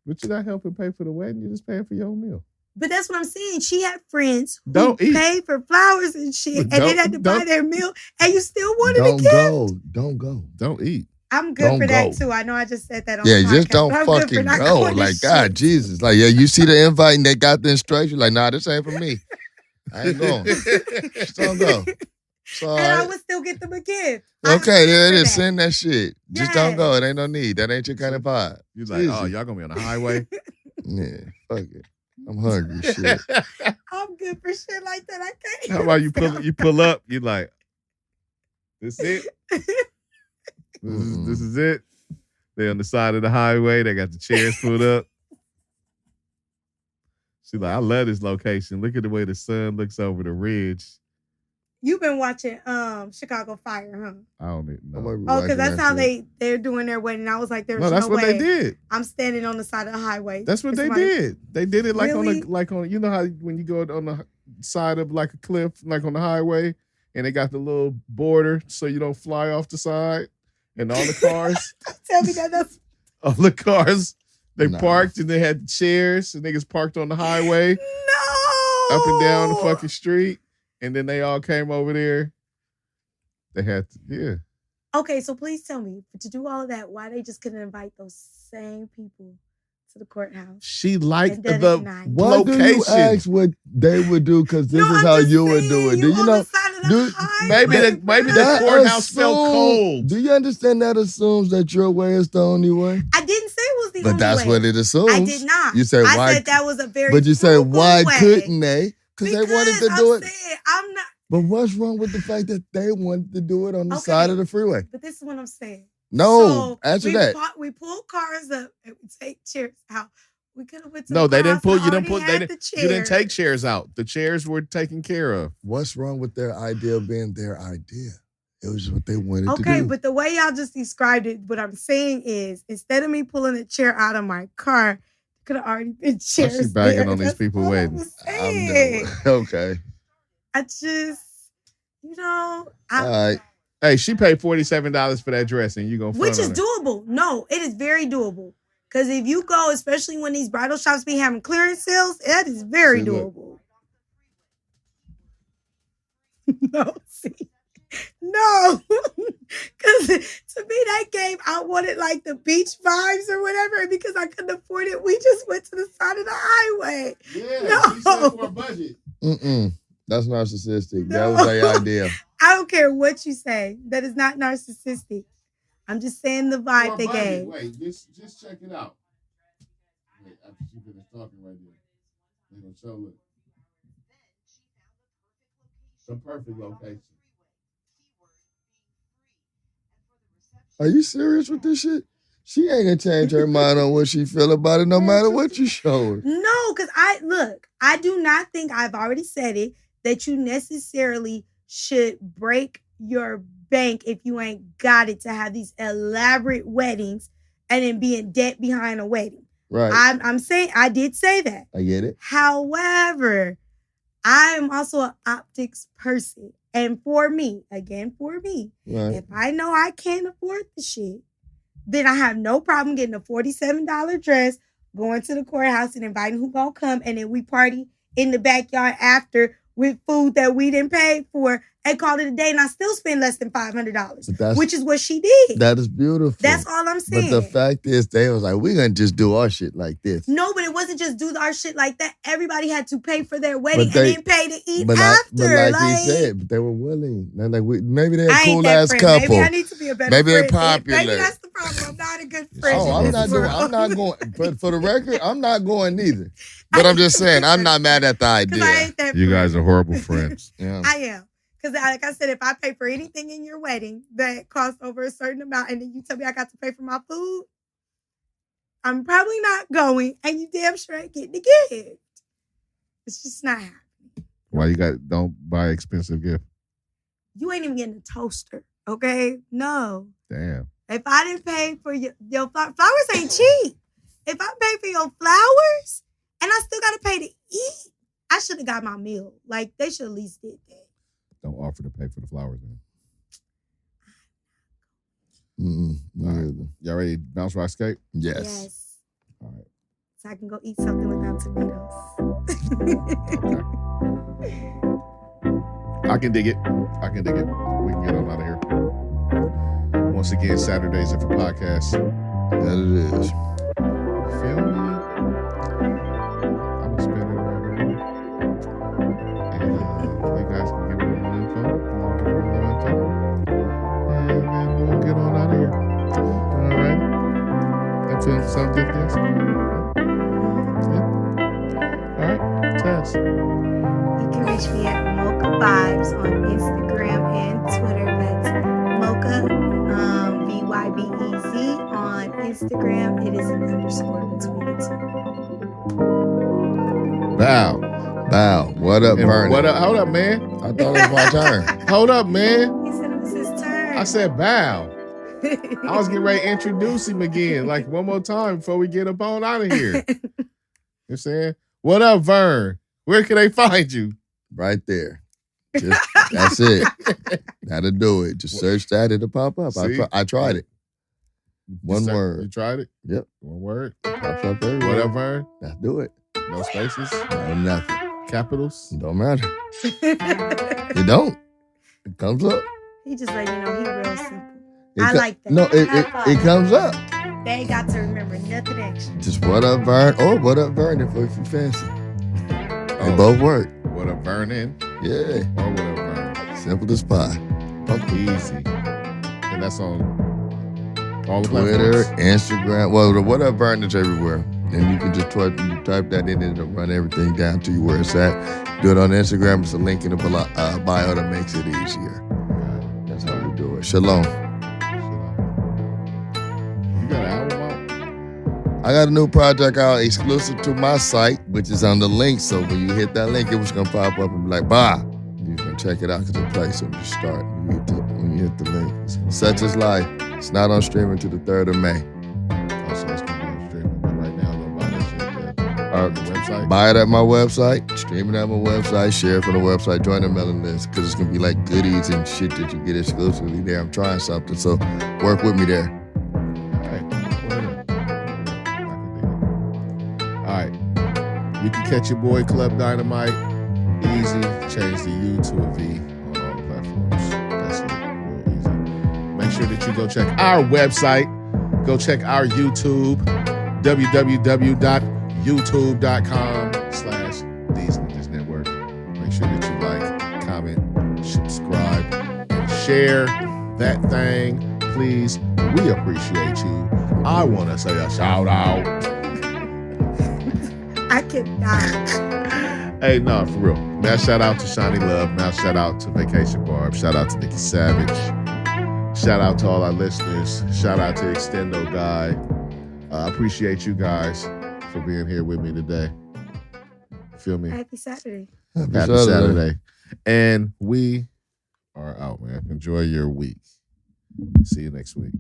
[SPEAKER 3] But you're not helping pay for the wedding. You're just paying for your own meal.
[SPEAKER 1] But that's what I'm saying. She had friends who paid for flowers and shit, and they had to buy their meal, and you still wanted a gift.
[SPEAKER 2] Don't go.
[SPEAKER 3] Don't eat.
[SPEAKER 1] I'm good for that too. I know I just said that on the podcast.
[SPEAKER 2] Just don't fucking go. Like, God, Jesus. Like, you see the invite and they got the instruction. Like, nah, this ain't for me. I ain't going. Just don't go.
[SPEAKER 1] And I would still get them a gift.
[SPEAKER 2] Okay, there it is. Send that shit. Just don't go. It ain't no need. That ain't your kind of vibe.
[SPEAKER 3] You're like, oh, y'all gonna be on the highway?
[SPEAKER 2] Yeah, fuck it. I'm hungry. Shit.
[SPEAKER 1] I'm good for shit like that. I can't.
[SPEAKER 3] How about you pull up? You like, this it? This is it. They on the side of the highway. They got the chairs put up. She's like, I love this location. Look at the way the sun looks over the ridge.
[SPEAKER 1] You've been watching Chicago Fire, huh?
[SPEAKER 3] I don't even know.
[SPEAKER 1] Oh, because that's how they're doing their wedding. I was like, there's no way.
[SPEAKER 3] That's what they did.
[SPEAKER 1] I'm standing on the side of the highway.
[SPEAKER 3] That's what they did. They did it like on you know how when you go on the side of like a cliff, like on the highway, and they got the little border so you don't fly off the side, and all the cars.
[SPEAKER 1] Tell me that's
[SPEAKER 3] all the cars. They parked and they had chairs and niggas parked on the highway.
[SPEAKER 1] No.
[SPEAKER 3] Up and down the fucking street. And then they all came over there. They had to, yeah.
[SPEAKER 1] Okay, so please tell me, to do all of that, why they just couldn't invite those same people to the courthouse.
[SPEAKER 3] She liked
[SPEAKER 1] And
[SPEAKER 3] the
[SPEAKER 1] done it at night.
[SPEAKER 2] Why do you
[SPEAKER 3] location.
[SPEAKER 2] ask what they would do? Because this
[SPEAKER 1] No,
[SPEAKER 2] is
[SPEAKER 1] I'm
[SPEAKER 2] how
[SPEAKER 1] just
[SPEAKER 2] you would do
[SPEAKER 1] saying,
[SPEAKER 2] it.
[SPEAKER 1] you
[SPEAKER 2] Do you
[SPEAKER 1] on
[SPEAKER 2] know?
[SPEAKER 1] the side of the highway,
[SPEAKER 3] Maybe the
[SPEAKER 1] bruh.
[SPEAKER 3] courthouse felt cold.
[SPEAKER 2] Do you understand that assumes that your way is the only way?
[SPEAKER 1] I didn't say it was the
[SPEAKER 2] But
[SPEAKER 1] only
[SPEAKER 2] that's
[SPEAKER 1] way.
[SPEAKER 2] what it assumes.
[SPEAKER 1] I did not.
[SPEAKER 2] You said
[SPEAKER 1] I
[SPEAKER 2] why?
[SPEAKER 1] said that was a very
[SPEAKER 2] But you said
[SPEAKER 1] frugal
[SPEAKER 2] why
[SPEAKER 1] way.
[SPEAKER 2] couldn't they? Because they wanted to do it.
[SPEAKER 1] Saying, I'm not.
[SPEAKER 2] But what's wrong with the fact that they wanted to do it on the
[SPEAKER 1] Okay.
[SPEAKER 2] side of the freeway?
[SPEAKER 1] But this is what I'm saying.
[SPEAKER 2] No, answer
[SPEAKER 1] we
[SPEAKER 2] that.
[SPEAKER 1] We pull cars up and we take chairs out. We could have went to
[SPEAKER 3] No,
[SPEAKER 1] the
[SPEAKER 3] they didn't
[SPEAKER 1] courthouse
[SPEAKER 3] pull. You
[SPEAKER 1] and
[SPEAKER 3] didn't
[SPEAKER 1] already
[SPEAKER 3] put.
[SPEAKER 1] had the
[SPEAKER 3] You didn't
[SPEAKER 1] chairs.
[SPEAKER 3] take chairs out. The chairs were taken care of.
[SPEAKER 2] What's wrong with their idea being their idea? It was what they wanted to
[SPEAKER 1] Okay,
[SPEAKER 2] do.
[SPEAKER 1] but the way y'all just described it, what I'm saying is, instead of me pulling a chair out of my car, could have already been chairs.
[SPEAKER 3] Why she bagging
[SPEAKER 1] there.
[SPEAKER 3] on these
[SPEAKER 1] That's
[SPEAKER 3] people
[SPEAKER 1] all I
[SPEAKER 3] waiting?
[SPEAKER 1] was
[SPEAKER 2] I'm
[SPEAKER 1] saying.
[SPEAKER 2] done. Okay.
[SPEAKER 1] I just,
[SPEAKER 2] All right.
[SPEAKER 3] Hey, she paid $47 for that dress, and you gonna front
[SPEAKER 1] which is
[SPEAKER 3] on her.
[SPEAKER 1] doable. No, it is very doable. Because if you go, especially when these bridal shops be having clearance sales, that is very
[SPEAKER 3] See, look.
[SPEAKER 1] doable. No, see. No. Because to me, that game, I wanted like the beach vibes or whatever. And because I couldn't afford it, we just went to the side of the highway.
[SPEAKER 3] Yeah,
[SPEAKER 1] No.
[SPEAKER 3] she said for a budget.
[SPEAKER 2] That's narcissistic.
[SPEAKER 1] No.
[SPEAKER 2] That was their idea.
[SPEAKER 1] I don't care what you say. That is not narcissistic. I'm just saying the vibe
[SPEAKER 3] For a
[SPEAKER 1] they
[SPEAKER 3] budget.
[SPEAKER 1] gave.
[SPEAKER 3] Wait, just check it out. Wait, after she finished talking right there, they gonna show it. The perfect location.
[SPEAKER 2] Are you serious with this shit? She ain't gonna change her mind on what she feel about it, no matter what you show her.
[SPEAKER 1] No, because I do not think, I've already said it, that you necessarily should break your bank if you ain't got it to have these elaborate weddings and then be in debt behind a wedding.
[SPEAKER 2] Right.
[SPEAKER 1] I'm saying, I did say that.
[SPEAKER 2] I get it.
[SPEAKER 1] However, I am also an optics person. And for me,
[SPEAKER 2] Right.
[SPEAKER 1] if I know I can't afford the shit, then I have no problem getting a $47 dress, going to the courthouse and inviting who gonna come, and then we party in the backyard after with food that we didn't pay for and call it a day, and I still spend less than $500, which is what she did.
[SPEAKER 2] That is beautiful.
[SPEAKER 1] That's all I'm saying.
[SPEAKER 2] But the fact is, they was like, we're gonna just do our shit like this.
[SPEAKER 1] No, but it wasn't just do our shit like that. Everybody had to pay for their wedding
[SPEAKER 2] But they-
[SPEAKER 1] and then pay to eat
[SPEAKER 2] But
[SPEAKER 1] after.
[SPEAKER 2] like he said, but they were willing. They're like, maybe they're a
[SPEAKER 1] I ain't
[SPEAKER 2] cool
[SPEAKER 1] that
[SPEAKER 2] ass
[SPEAKER 1] friend.
[SPEAKER 2] couple.
[SPEAKER 1] Maybe I need to be a better
[SPEAKER 2] Maybe they're
[SPEAKER 1] friend. Maybe
[SPEAKER 2] popular.
[SPEAKER 1] that's the problem. I'm not a good friend.
[SPEAKER 2] Oh,
[SPEAKER 1] in
[SPEAKER 2] I'm
[SPEAKER 1] this world.
[SPEAKER 2] not going. But for the record, I'm not going neither. But I'm just saying, I'm not mad at the
[SPEAKER 1] 'Cause I
[SPEAKER 2] idea.
[SPEAKER 1] ain't that
[SPEAKER 3] You
[SPEAKER 1] friend.
[SPEAKER 3] guys are horrible friends.
[SPEAKER 2] Yeah.
[SPEAKER 1] I am. Because like I said, if I pay for anything in your wedding that costs over a certain amount and then you tell me I got to pay for my food, I'm probably not going, and you damn sure ain't getting the gift. It's just not happening.
[SPEAKER 3] Why don't buy expensive gift?
[SPEAKER 1] You ain't even getting a toaster, okay? No.
[SPEAKER 3] Damn.
[SPEAKER 1] If I didn't pay for your flowers ain't cheap. If I pay for your flowers and I still got to pay to eat, I should have got my meal. Like, they should at least did that.
[SPEAKER 3] Don't offer to pay for the flowers, man.
[SPEAKER 2] Me
[SPEAKER 3] All right.
[SPEAKER 2] either.
[SPEAKER 3] Y'all ready to bounce, rock, skate?
[SPEAKER 2] Yes.
[SPEAKER 3] All right.
[SPEAKER 1] So I can go eat something without tomatoes.
[SPEAKER 3] I can dig it. We can get on out of here. Once again, Saturdays of the podcast.
[SPEAKER 2] That it is.
[SPEAKER 3] Feel me? I'm gonna spin it right over. And you guys can give me a little info. And then we'll get on out of here. All right. That feels sound good, guys? Yeah. All right. Tess.
[SPEAKER 1] You can reach me at Mocha Vibes on Instagram and Twitter. That's Mocha, VYBEZ on Instagram. It is an underscore between the two.
[SPEAKER 3] Bow.
[SPEAKER 2] What up, Vern?
[SPEAKER 3] What up? Hold up, man.
[SPEAKER 2] I thought it was my turn.
[SPEAKER 3] Hold up, man.
[SPEAKER 1] He said it was his turn.
[SPEAKER 3] I said bow. I was getting ready to introduce him again, like one more time before we get up on out of here. You know what I'm saying? What up, Vern? Where can they find you?
[SPEAKER 2] Right there. That's it. That'll do it. Just search that, it'll pop up.
[SPEAKER 3] See?
[SPEAKER 2] I tried it. One
[SPEAKER 3] You
[SPEAKER 2] word.
[SPEAKER 3] tried it?
[SPEAKER 2] Yep.
[SPEAKER 3] One word.
[SPEAKER 2] Pops up everywhere.
[SPEAKER 3] What up, Vern?
[SPEAKER 2] Let's do it.
[SPEAKER 3] No spaces?
[SPEAKER 2] No, nothing.
[SPEAKER 3] Capitals?
[SPEAKER 2] Don't matter. It don't. It comes up.
[SPEAKER 1] He just let you know he real simple.
[SPEAKER 2] It
[SPEAKER 1] I like that.
[SPEAKER 2] No,
[SPEAKER 1] High five.
[SPEAKER 2] it comes up.
[SPEAKER 1] They ain't got to remember nothing extra.
[SPEAKER 2] Just what up, Vern, or what up, Vern, if you fancy. They both work.
[SPEAKER 3] What up, Vernon?
[SPEAKER 2] Yeah.
[SPEAKER 3] Or what up, Vern?
[SPEAKER 2] Simple as pie.
[SPEAKER 3] Easy. And that's on all the
[SPEAKER 2] Twitter,
[SPEAKER 3] platforms.
[SPEAKER 2] Instagram. Well, the what up, Vern is everywhere. And you can just type that in and it'll run everything down to you where it's at. Do it on Instagram. It's a link in the bio that makes it easier. That's how we do it. Shalom.
[SPEAKER 3] You got an album out?
[SPEAKER 2] I got a new project out exclusive to my site, which is on the link. So when you hit that link, it was gonna pop up and be like, bah. You can check it out because it plays when you start. When you hit the link. Such is life. It's not on streaming until the 3rd of May.
[SPEAKER 3] Also, it's gonna be on streaming. But right now, go buy that shit on the website.
[SPEAKER 2] Buy it at my website, stream it at my website, share it from the website, join the mailing list because it's gonna be like goodies and shit that you get exclusively there. I'm trying something, so work with me there.
[SPEAKER 3] All right. You can catch your boy Club Dynamite. Easy. Change the U to a V on all the platforms. That's it. Real easy. Make sure that you go check our website. Go check our YouTube. www.youtube.com/Deez Ninjas Network. Make sure that you like, comment, subscribe, and share that thing. Please. We appreciate you. I want to say a shout out.
[SPEAKER 1] I cannot.
[SPEAKER 3] Hey, no, for real. Mass shout out to Shanni Love. Mass shout out to Vacation Barb. Shout out to Nikki Savage. Shout out to all our listeners. Shout out to Extendo Guy. I appreciate you guys for being here with me today. Feel me?
[SPEAKER 1] Happy Saturday.
[SPEAKER 3] Happy Saturday. And we are out, man. Enjoy your week. See you next week.